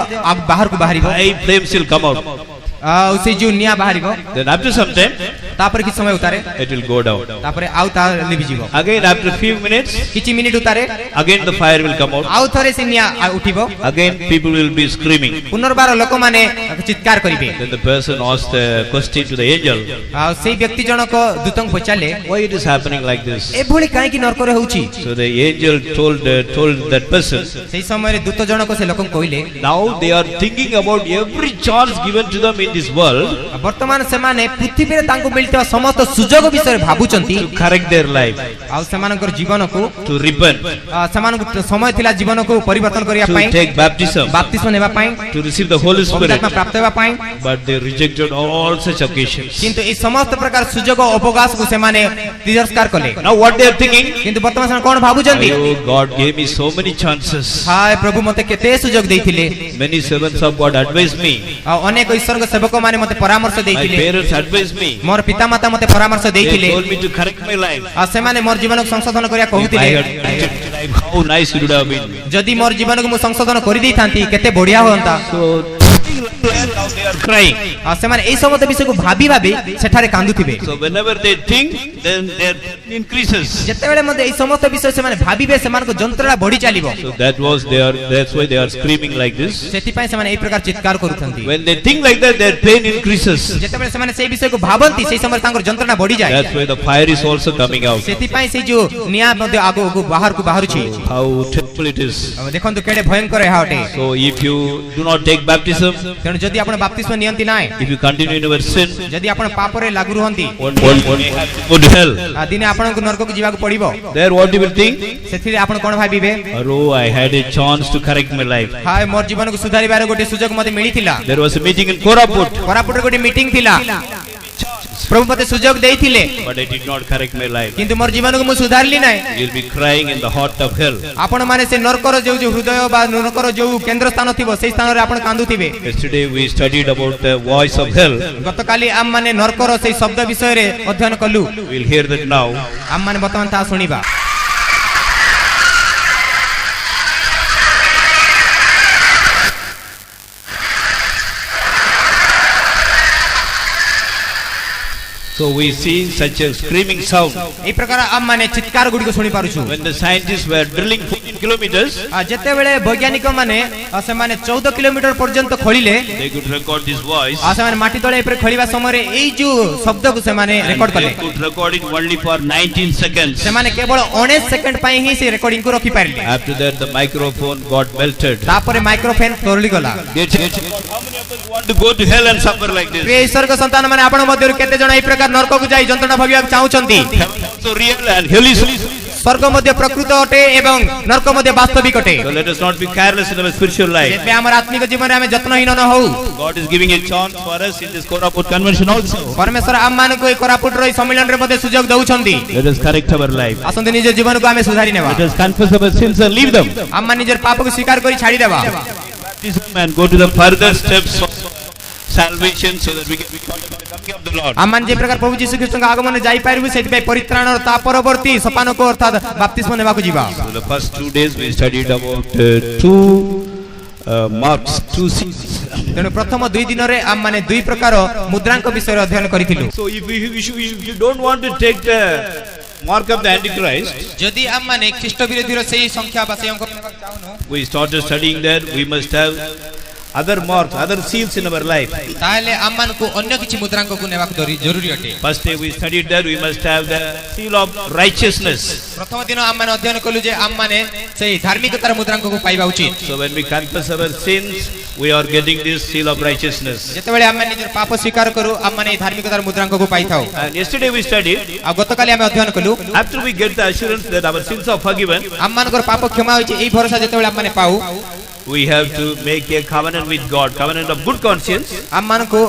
बाहर को बाहरिबो High flames will come out. आ से जो निया बाहरिबो Then after some time, तापर कि समय उतारे it will go down. तापरे आउ ता लिबि जिवो Again after few minutes, किछि मिनिट उतारे again the fire will come out. आउ थरे से निया उठिबो Again people will be screaming. पुनर्बार लोक माने चित्कार करिबे Then the person asked the question to the angel, आ सेही व्यक्ति जनक दूतंग पचाले why it is happening like this? ए भोली काहे कि नरक रे होउची So the angel told that person, सेही समय रे दूत जनक से लोकन कहिले now they are thinking about every chance given to them in this world वर्तमान से माने पृथ्वी रे तांको मिलता समस्त सुजोग विषय भाबुचंती to correct their life, आ सेमानकर जीवन को to repent, सेमानक समय थिला जीवन को परिवर्तन करिया to पई take baptism, बपतिस्म नेबा पई to receive the Holy Spirit. पवित्र आत्मा प्राप्त हेबा पई But they rejected all such occasions. किंतु ई समस्त प्रकार सुजोग अवकाश को से माने तिरस्कार कले Now what they are thinking? किंतु वर्तमान समय कोन भाबुचंती Oh, God gave me so many chances. हाय प्रभु मते केते सुजोग देथिले Many servants of God advised me. आ अनेक ईश्वर के सेवक माने मते परामर्श My देथिले parents advised me. मोर पिता माता मते परामर्श They देथिले told me to correct my life. आ से माने मोर जीवन को संशोधन करिया If I कहउतिले had corrected my life, how nice it would have been. जदि मोर जीवन को मु संशोधन करि दैथांती केते बढ़िया होंता So now they are crying. ସେମାନେ এই ସମସ୍ତ ବିଷୟକୁ ଭାବି ଭାବି ସେଠାରେ କାନ୍ଦୁଥିବେ। So whenever they think, then their increases. ଯେତେବେଳେ ମଧ୍ୟ এই ସମସ୍ତ ବିଷୟ ସେମାନେ ଭାବିବେ ସେମାନଙ୍କ ଯନ୍ତ୍ରଣା ବଢି ଚାଲିବ। So that's why they are screaming like this. ସେଥିପାଇଁ ସେମାନେ এই ପ୍ରକାର ଚିତ୍କାର କରୁଛନ୍ତି। When they think like that, their pain increases. ଯେତେବେଳେ ସେମାନେ ସେଇ ବିଷୟକୁ ଭାବନ୍ତି ସେଇ ସମୟରେ ତାଙ୍କର ଯନ୍ତ୍ରଣା ବଢିଯାଏ। That's why the fire is also coming out. ସେଥିପାଇଁ ସେଇ ଯୋଉ ନିଆଁ ମଧ୍ୟ ଆଗକୁ ବାହାରକୁ ବାହାରୁଛି। How terrible it is. ଦେଖନ୍ତୁ କେଡେ ଭୟଙ୍କର ଏହା ଅଟେ। So if you do not take baptism, ତେଣୁ ଯଦି ଆପଣ ବାପ୍ତିସ୍ମ ନିଅନ୍ତି ନାହିଁ, if you continue in your sin, ଯଦି ଆପଣ ପାପରେ ଲାଗୁ ରୁହନ୍ତି, one day you have to go to hell. ଦିନେ ଆପଣଙ୍କୁ ନରକକୁ ଯିବାକୁ ପଡିବ। There what you will think? ସେଥିରେ ଆପଣ କଣ ଭାବିବେ? Oh, I had a chance to correct my life. ହାୟ ମୋର ଜୀବନକୁ ସୁଧାରିବାର ଗୋଟେ ସୁଯୋଗ ମୋତେ ମିଳିଥିଲା। There was a meeting in Koraput, କୋରାପୁଟରେ ଗୋଟେ ମିଟିଂ ଥିଲା। ପ୍ରଭୁ ମୋତେ ସୁଯୋଗ ଦେଇଥିଲେ, but I did not correct my life. କିନ୍ତୁ ମୋର ଜୀବନକୁ ମୁଁ ସୁଧାରିଲି ନାହିଁ। You'll be crying in the heart of hell. ଆପଣ ମାନେ ସେ ନରକର ଯୋଉ ହୃଦୟ ବା ନରକର ଯୋଉ କେନ୍ଦ୍ର ସ୍ଥାନ ଥିବ ସେଇ ସ୍ଥାନରେ ଆପଣ କାନ୍ଦୁଥିବେ। Yesterday we studied about the voice of hell. ଗତକାଲି ଆମ ମାନେ ନରକର ସେଇ ଶବ୍ଦ ବିଷୟରେ ଅଧ୍ୟୟନ କଲୁ। We'll hear that now. ଆମ ମାନେ ବର୍ତ୍ତମାନ ତାହା ଶୁଣିବା। So we see such a screaming sound. এই ପ୍ରକାର ଆମ ମାନେ ଚିତ୍କାର ଗୁଡିକ ଶୁଣି ପାରୁଛୁ। When the scientists were drilling 14 kilometers, ଯେତେବେଳେ ବୈଜ୍ଞାନିକ ମାନେ ସେମାନେ 14 କିଲୋମିଟର ପର୍ଯ୍ୟନ୍ତ ଖୋଳିଲେ, they could record this voice. ସେମାନେ ମାଟି ତଳେ ଉପରେ ଖୋଳିବା ସମୟରେ ଏଇ ଯୋଉ ଶବ୍ଦକୁ ସେମାନେ ରେକର୍ଡ କଲେ। They could record it only for 19 seconds. ସେମାନେ କେବଳ 19 ସେକେଣ୍ଡ ପାଇଁ ହିଁ ସେ ରେକର୍ଡିଂକୁ ରଖି ପାରିଲେ। After that the microphone got melted. ତାପରେ ମାଇକ୍ରୋଫୋନ୍ ତରଳି ଗଲା। How many of us want to go to hell and suffer like this? ପ୍ରିୟ ଈଶ୍ୱରଙ୍କ ସନ୍ତାନ ମାନେ ଆପଣ ମଧ୍ୟରୁ କେତେ ଜଣ এই ପ୍ରକାର ନରକକୁ ଯାଇ ଯନ୍ତ୍ରଣା ଭୋଗିବାକୁ ଚାହୁଁଛନ୍ତି? So real and hell is. ସ୍ୱର୍ଗ ମଧ୍ୟ ପ୍ରକୃତ ଅଟେ ଏବଂ ନରକ ମଧ୍ୟ ବାସ୍ତବିକ ଅଟେ। So let us not be careless in our spiritual life. ସେଥିପାଇଁ ଆମର ଆତ୍ମିକ ଜୀବନରେ ଆମେ ଯତ୍ନହୀନ ନ ହଉ। God is giving a chance for us in this Koraput convention also. ପରମେଶ୍ୱର ଆମମାନଙ୍କୁ ଏହି କୋରାପୁଟର ଏହି ସମ୍ମିଳନୀରେ ମଧ୍ୟ ସୁଯୋଗ ଦଉଛନ୍ତି। Let us correct our life. ଆସନ୍ତୁ ନିଜ ଜୀବନକୁ ଆମେ ସୁଧାରି ନେବା। Let us confess our sins and leave them. ଆମ ନିଜର ପାପକୁ ସ୍ୱୀକାର କରି ଛାଡ଼ିଦେବା। Baptism and go to the further steps of salvation so that we can be caught in the coming of the Lord. ଆମ ଯେ ପ୍ରକାର ପ୍ରଭୁ ଯୀଶୁ ଖ୍ରୀଷ୍ଟଙ୍କ ଆଗମନରେ ଯାଇପାରିବୁ ସେଥିପାଇଁ ପରିତ୍ରାଣର ତା ପରବର୍ତ୍ତୀ ସୋପାନକୁ ଅର୍ଥାତ୍ ବାପ୍ତିସ୍ମ ନେବାକୁ ଯିବା। So the first 2 days we studied about two marks, two seals. ତେଣୁ ପ୍ରଥମ 2 ଦିନରେ ଆମ ମାନେ 2 ପ୍ରକାର ମୁଦ୍ରାଙ୍କ ବିଷୟରେ ଅଧ୍ୟୟନ କରିଥିଲୁ। So if you don't want to take the mark of the Antichrist, ଯଦି ଆମ ମାନେ ଖ୍ରୀଷ୍ଟ ବିରୋଧୀର ସେହି ସଂଖ୍ୟା ବା ସେହି ଅଙ୍କ ନେବାକୁ ଚାହୁଁନୁ, we started studying that we must have other marks, other seals in our life. ତାହେଲେ ଆମ ମାନଙ୍କୁ ଅନ୍ୟ କିଛି ମୁଦ୍ରାଙ୍କକୁ ନେବାକୁ ଜରୁରୀ ଅଟେ। First day we studied that we must have the seal of righteousness. ପ୍ରଥମ ଦିନ ଆମ ମାନେ ଅଧ୍ୟୟନ କଲୁ ଯେ ଆମ ମାନେ ସେହି ଧାର୍ମିକତାର ମୁଦ୍ରାଙ୍କକୁ ପାଇବା ଉଚିତ। So when we confess our sins, we are getting this seal of righteousness. ଯେତେବେଳେ ଆମେ ନିଜର ପାପ ସ୍ୱୀକାର କରୁ ଆମ ମାନେ ଏହି ଧାର୍ମିକତାର ମୁଦ୍ରାଙ୍କକୁ ପାଇଥାଉ। And yesterday we studied, ଆଉ ଗତକାଲି ଆମେ ଅଧ୍ୟୟନ କଲୁ after we get the assurance that our sins are forgiven, ଆମ ମାନଙ୍କର ପାପ କ୍ଷମା ହୋଇଛି ଏହି ଭରସା ଯେତେବେଳେ ଆମେ ମାନେ ପାଉ, we have to make a covenant with God, covenant of good conscience, ଆମ ମାନଙ୍କୁ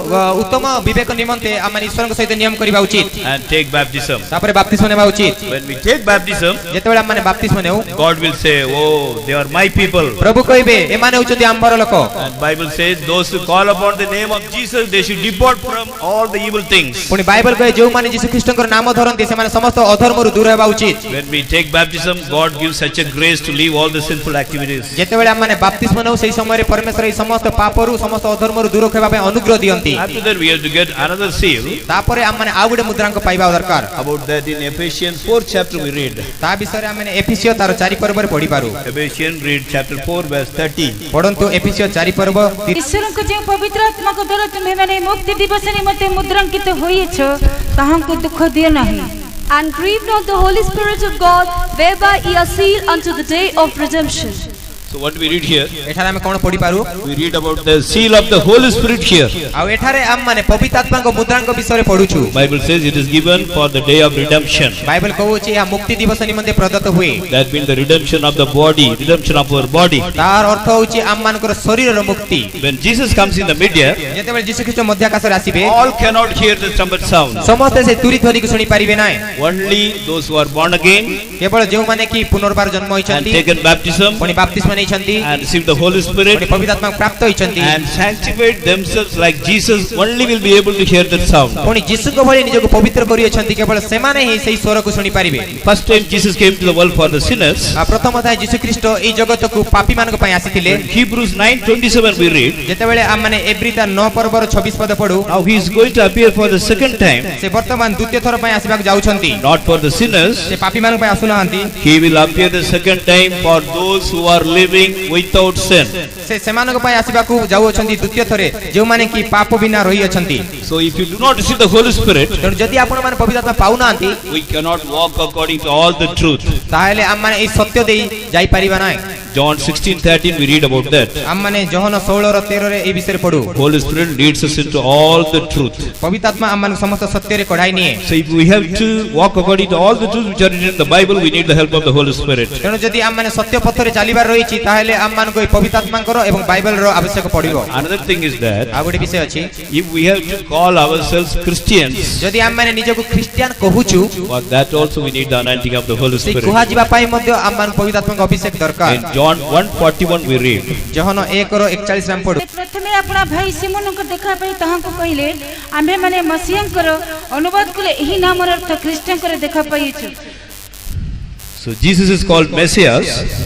ଉତ୍ତମ ବିବେକ ନିମନ୍ତେ ଆମ ମାନେ ଈଶ୍ୱରଙ୍କ ସହିତ ନିୟମ କରିବା ଉଚିତ। and take baptism. ତାପରେ ବାପ୍ତିସ୍ମ ନେବା ଉଚିତ। When we take baptism, ଯେତେବେଳେ ଆମେ ମାନେ ବାପ୍ତିସ୍ମ ନେଉ, God will say, oh, they are my people. ପ୍ରଭୁ କହିବେ ଏମାନେ ହେଉଛନ୍ତି ଆମ୍ଭର ଲୋକ। And Bible says, those who call upon the name of Jesus, they should depart from all the evil things. ପୁଣି ବାଇବଲ କହେ ଯେଉଁମାନେ ଯୀଶୁ ଖ୍ରୀଷ୍ଟଙ୍କର ନାମ ଧରନ୍ତି ସେମାନେ ସମସ୍ତ ଅଧର୍ମରୁ ଦୂର ହେବା ଉଚିତ। When we take baptism, God gives such a grace to leave all the sinful activities. ଯେତେବେଳେ ଆମେ ମାନେ ବାପ୍ତିସ୍ମ ନେଉ ସେହି ସମୟରେ ପରମେଶ୍ୱର ଏହି ସମସ୍ତ ପାପରୁ ସମସ୍ତ ଅଧର୍ମରୁ ଦୂର ହେବା ପାଇଁ ଅନୁଗ୍ରହ ଦିଅନ୍ତି। After that, we have to get another seal. ତାପରେ ଆମେ ମାନେ ଆଉ ଗୋଟେ ମୁଦ୍ରାଙ୍କ ପାଇବା ଦରକାର। About that in Ephesians 4th chapter we read. ତା ବିଷୟରେ ଆମେ ଏଫିସିଓ ତାର 4 ପର୍ବରେ ପଢିପାରୁ। Ephesians read chapter 4 verse 30. ପଢନ୍ତୁ ଏଫିସିଓ 4 ପର୍ବ। ଈଶ୍ୱରଙ୍କ ଯେଉଁ ପବିତ୍ର ଆତ୍ମାଙ୍କ ଦ୍ୱାରା ତୁମ୍ଭେମାନେ ମୁକ୍ତି ଦିବସ ନିମନ୍ତେ ମୁଦ୍ରାଙ୍କିତ ହୋଇଅଛ ତାହାଙ୍କୁ ଦୁଃଖ ଦିଅ ନାହିଁ। And grieve not the Holy Spirit of God, whereby ye are sealed unto the day of redemption. So what we read here? ଏଠାରେ ଆମେ କଣ ପଢିପାରୁ? We read about the seal of the Holy Spirit here. ଆଉ ଏଠାରେ ଆମ ମାନେ ପବିତ୍ର ଆତ୍ମାଙ୍କ ମୁଦ୍ରାଙ୍କ ବିଷୟରେ ପଢୁଛୁ। Bible says it is given for the day of redemption. Bible କହୁଛି ଏହା ମୁକ୍ତି ଦିବସ ନିମନ୍ତେ ପ୍ରଦତ୍ତ ହୁଏ। That means the redemption of the body, redemption of our body. ତାର ଅର୍ଥ ହେଉଛି ଆମ ମାନଙ୍କର ଶରୀରର ମୁକ୍ତି। When Jesus comes in the media, ଯେତେବେଳେ ଯୀଶୁ ଖ୍ରୀଷ୍ଟ ମଧ୍ୟାକାଶରେ ଆସିବେ, all cannot hear the trumpet sound. ସମସ୍ତେ ସେ ତୁରୀ ଧ୍ୱନିକୁ ଶୁଣି ପାରିବେ ନାହିଁ। Only those who are born again କେବଳ ଯେଉଁମାନେ କି ପୁନର୍ବାର ଜନ୍ମ and ହୋଇଛନ୍ତି taken baptism ପୁଣି ବାପ୍ତିସ୍ମ ନେଇଛନ୍ତି and received the Holy ଗୋଟେ Spirit ପବିତ୍ର ଆତ୍ମା ପ୍ରାପ୍ତ ହୋଇଛନ୍ତି and sanctified themselves like Jesus, only will be able to hear that sound. ପୁଣି ଯୀଶୁଙ୍କ ଭଳି ନିଜକୁ ପବିତ୍ର କରିଅଛନ୍ତି କେବଳ ସେମାନେ ହିଁ ସେହି ସ୍ୱରକୁ ଶୁଣି ପାରିବେ First time Jesus came to the world for the sinners. ପ୍ରଥମ ଥାଏ ଯୀଶୁ ଖ୍ରୀଷ୍ଟ ଏହି ଜଗତକୁ ପାପୀମାନଙ୍କ ପାଇଁ ଆସିଥିଲେ In Hebrews 9:27 we read, ଯେତେବେଳେ ଆମମାନେ ଏବ୍ରିତା 9 ପର୍ବର 26 ପଦ ପଢୁ now he is going to appear for the second time, ସେ ବର୍ତ୍ତମାନ ଦ୍ୱିତୀୟ ଥର ପାଇଁ ଆସିବାକୁ ଯାଉଛନ୍ତି not for the sinners. ସେ ପାପୀମାନଙ୍କ ପାଇଁ ଆସୁନାହାନ୍ତି He will appear the second time for those who are living without sin. ସେ ସେମାନଙ୍କ ପାଇଁ ଆସିବାକୁ ଯାଉଅଛନ୍ତି ଦ୍ୱିତୀୟ ଥରେ ଯେଉଁମାନେ କି ପାପ ବିନା ରହିଅଛନ୍ତି So if you do not receive the Holy Spirit, ତେଣୁ ଯଦି ଆପଣମାନେ ପବିତ୍ର ଆତ୍ମା ପାଉନାହାନ୍ତି we cannot walk according to all the truth. ତାହେଲେ ଆମମାନେ ଏହି ସତ୍ୟ ଦେଇ ଯାଇପାରିବା ନାହିଁ John 16:13 we read about that. ଆମମାନେ ଯୋହନ 16:13 ରେ ଏହି ବିଷୟରେ ପଢୁ Holy Spirit leads us into all the truth. ପବିତ୍ର ଆତ୍ମା ଆମମାନଙ୍କୁ ସମସ୍ତ ସତ୍ୟରେ କଢାଇ ନିଏ So if we have to walk according to all the truths which are written in the Bible, we need the help of the Holy Spirit. ତେଣୁ ଯଦି ଆମମାନେ ସତ୍ୟ ପଥରେ ଚାଲିବାର ରହିଛି ତାହେଲେ ଆମମାନଙ୍କୁ ଏହି ପବିତ୍ର ଆତ୍ମାଙ୍କର ଏବଂ ବାଇବେଲର ଆବଶ୍ୟକ ପଡିବ Another thing is that ଆଉ ଗୋଟେ ବିଷୟ ଅଛି if we have to call ourselves Christians, ଯଦି ଆମମାନେ ନିଜକୁ ଖ୍ରୀଷ୍ଟିଆନ କହୁଛୁ for that also we need the anointing of the Holy ସେ Spirit. କୁହାଯିବା ପାଇଁ ମଧ୍ୟ ଆମମାନଙ୍କୁ ପବିତ୍ର ଆତ୍ମାଙ୍କ ଅଭିଷେକ ଦରକାର In John 1:41 we read, ଯୋହନ 1:41 ଆମେ ପଢୁ ପ୍ରଥମେ ଆପଣ ଭାଇ ସିମୋନଙ୍କ ଦେଖା ପାଇଁ ତାହାଙ୍କୁ କହିଲେ ଆମ୍ଭେମାନେ ମସିହାଙ୍କର ଅନୁବାଦ କଲେ ଏହି ନାମର ଅର୍ଥ ଖ୍ରୀଷ୍ଟଙ୍କର ଦେଖା ପାଇଛୁ so Jesus is called Messiah.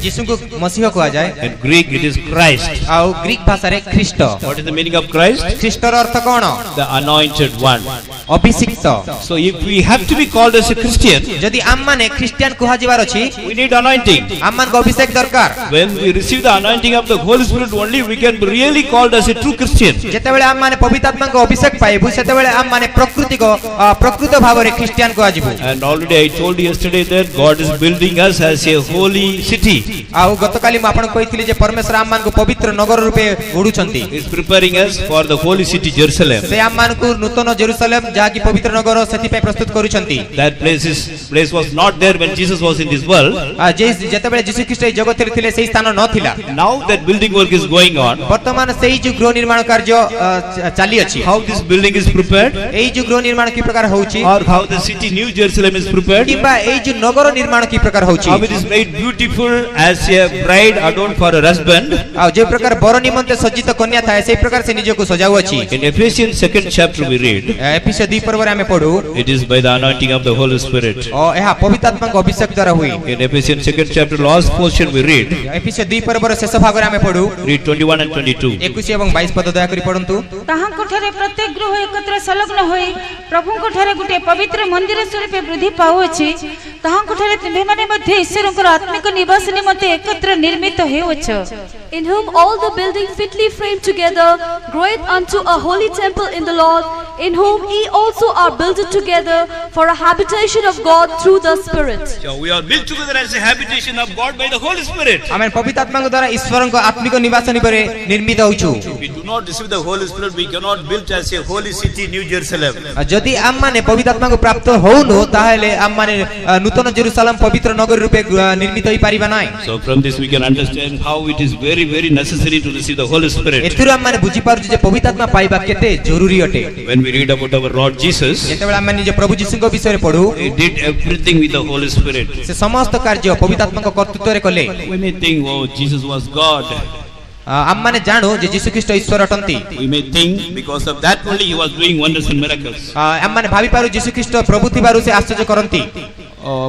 ଯୀଶୁଙ୍କୁ ମସିହ କୁହାଯାଏ In Greek it is Christ. ଆଉ ଗ୍ରୀକ ଭାଷାରେ ଖ୍ରୀଷ୍ଟ What is the meaning of Christ? ଖ୍ରୀଷ୍ଟର ଅର୍ଥ କଣ The anointed one. ଅଭିଷିକ୍ତ So if we have to be called as a Christian, ଯଦି ଆମମାନେ ଖ୍ରୀଷ୍ଟିଆନ କୁହାଯିବାର ଅଛି we need anointing. ଆମମାନଙ୍କୁ ଅଭିଷେକ ଦରକାର When we receive the anointing of the Holy Spirit only, we can be really called as a true Christian. ଯେତେବେଳେ ଆମମାନେ ପବିତ୍ର ଆତ୍ମାଙ୍କ ଅଭିଷେକ ପାଇବୁ ସେତେବେଳେ ଆମମାନେ ପ୍ରକୃତ ଭାବରେ Christian କୁହାଯିବୁ And already I told you yesterday that God is building us as a holy city. ଆଉ ଗତକାଲି ମୁଁ ଆପଣଙ୍କୁ କହିଥିଲି ଯେ ପରମେଶ୍ୱର ଆମମାନଙ୍କୁ ପବିତ୍ର ନଗର ରୂପେ ଗଢୁଛନ୍ତି He is preparing us for the holy city Jerusalem. ସେ ଆମମାନଙ୍କୁ ନୂତନ ଜେରୁସାଲେମ ଯାହାକି ପବିତ୍ର ନଗର ସେଥିପାଇଁ ପ୍ରସ୍ତୁତ କରୁଛନ୍ତି That place was not there when Jesus was in this world. ଯେତେବେଳେ ଯୀଶୁ ଖ୍ରୀଷ୍ଟ ଏହି ଜଗତରେ ଥିଲେ ସେହି ସ୍ଥାନ ନଥିଲା Now that building work is going on. ବର୍ତ୍ତମାନ ସେହି ଯୋଉ ଗୃହ ନିର୍ମାଣ କାର୍ଯ୍ୟ ଚାଲିଅଛି How this building is prepared, ଏହି ଯୋଉ ଗୃହ ନିର୍ମାଣ କି ପ୍ରକାର ହଉଛି or how the city New Jerusalem is prepared, କିମ୍ବା ଏହି ଯୋଉ ନଗର ନିର୍ମାଣ କି ପ୍ରକାର ହଉଛି how it is made beautiful as a bride adorned for her husband. ଆଉ ଯେଉଁ ପ୍ରକାର ବର ନିମନ୍ତେ ସଜ୍ଜିତ କନ୍ୟା ଥାଏ ସେହି ପ୍ରକାର ସେ ନିଜକୁ ସଜାଉଅଛି In Ephesians 2nd chapter we read, ଏଫେସ 2 ପର୍ବରେ ଆମେ ପଢୁ it is by the anointing of the Holy Spirit. ଏହା ପବିତ୍ର ଆତ୍ମାଙ୍କ ଅଭିଷେକ ଦ୍ୱାରା ହୁଏ In Ephesians 2nd chapter last portion we read, ଏଫେସ 2 ପର୍ବର ଶେଷ ଭାଗରେ ଆମେ ପଢୁ read 21 and 22. 21 ଏବଂ 22 ପଦ ଦୟାକରି ପଢନ୍ତୁ ତାହାଙ୍କ ଠାରେ ପ୍ରତ୍ୟେକ ଗୃହ ଏକତ୍ର ସଂଲଗ୍ନ ହୋଇ ପ୍ରଭୁଙ୍କ ଠାରେ ଗୋଟିଏ ପବିତ୍ର ମନ୍ଦିର ସ୍ୱରୂପେ ବୃଦ୍ଧି ପାଉଅଛି ତାହାଙ୍କ ଠାରେ ତୁମ୍ଭେମାନେ ମଧ୍ୟ ଈଶ୍ୱରଙ୍କର ଆତ୍ମିକ ନିବାସ ନିମନ୍ତେ ଏକତ୍ର ନିର୍ମିତ ହେଉଅଛ In whom all the building fitly framed together groweth unto a holy temple in the Lord, in whom ye also are builded together for a habitation of God through the Spirit. So we are built together as a habitation of God by the Holy Spirit. ଆମେ ପବିତ୍ର ଆତ୍ମାଙ୍କ ଦ୍ୱାରା ଈଶ୍ୱରଙ୍କ ଆତ୍ମିକ ନିବାସ ନିବରେ ନିର୍ମିତ ହୋଇଛୁ If we do not receive the Holy Spirit, we cannot build as a holy city New Jerusalem. ଯଦି ଆମମାନେ ପବିତ୍ର ଆତ୍ମାଙ୍କୁ ପ୍ରାପ୍ତ ହଉନୁ ତାହେଲେ ଆମମାନେ ନୂତନ ଜେରୁସାଲେମ ପବିତ୍ର ନଗରୀ ରୂପେ ନିର୍ମିତ ହୋଇପାରିବା ନାହିଁ So from this we can understand how it is very necessary to receive the Holy Spirit. ଏଥିରୁ ଆମମାନେ ବୁଝିପାରୁଛୁ ଯେ ପବିତ୍ର ଆତ୍ମା ପାଇବା କେତେ ଜରୁରୀ ଅଟେ When we read about our Lord Jesus, ଯେତେବେଳେ ଆମେ ନିଜ ପ୍ରଭୁ ଯୀଶୁଙ୍କ ବିଷୟରେ ପଢୁ He did everything with the Holy Spirit. ସେ ସମସ୍ତ କାର୍ଯ୍ୟ ପବିତ୍ର ଆତ୍ମାଙ୍କ କର୍ତ୍ତୃତ୍ୱରେ କଲେ We may think, oh, Jesus was God. ଆମମାନେ ଜାଣୁ ଯେ ଯୀଶୁ ଖ୍ରୀଷ୍ଟ ଈଶ୍ୱର ଅଟନ୍ତି We may think because of that only He was doing wonders and miracles. ଆମମାନେ ଭାବିପାରୁ ଯୀଶୁ ଖ୍ରୀଷ୍ଟ ପ୍ରଭୁ ଥିବାରୁ ସେ ଆଶ୍ଚର୍ଯ୍ୟ କରନ୍ତି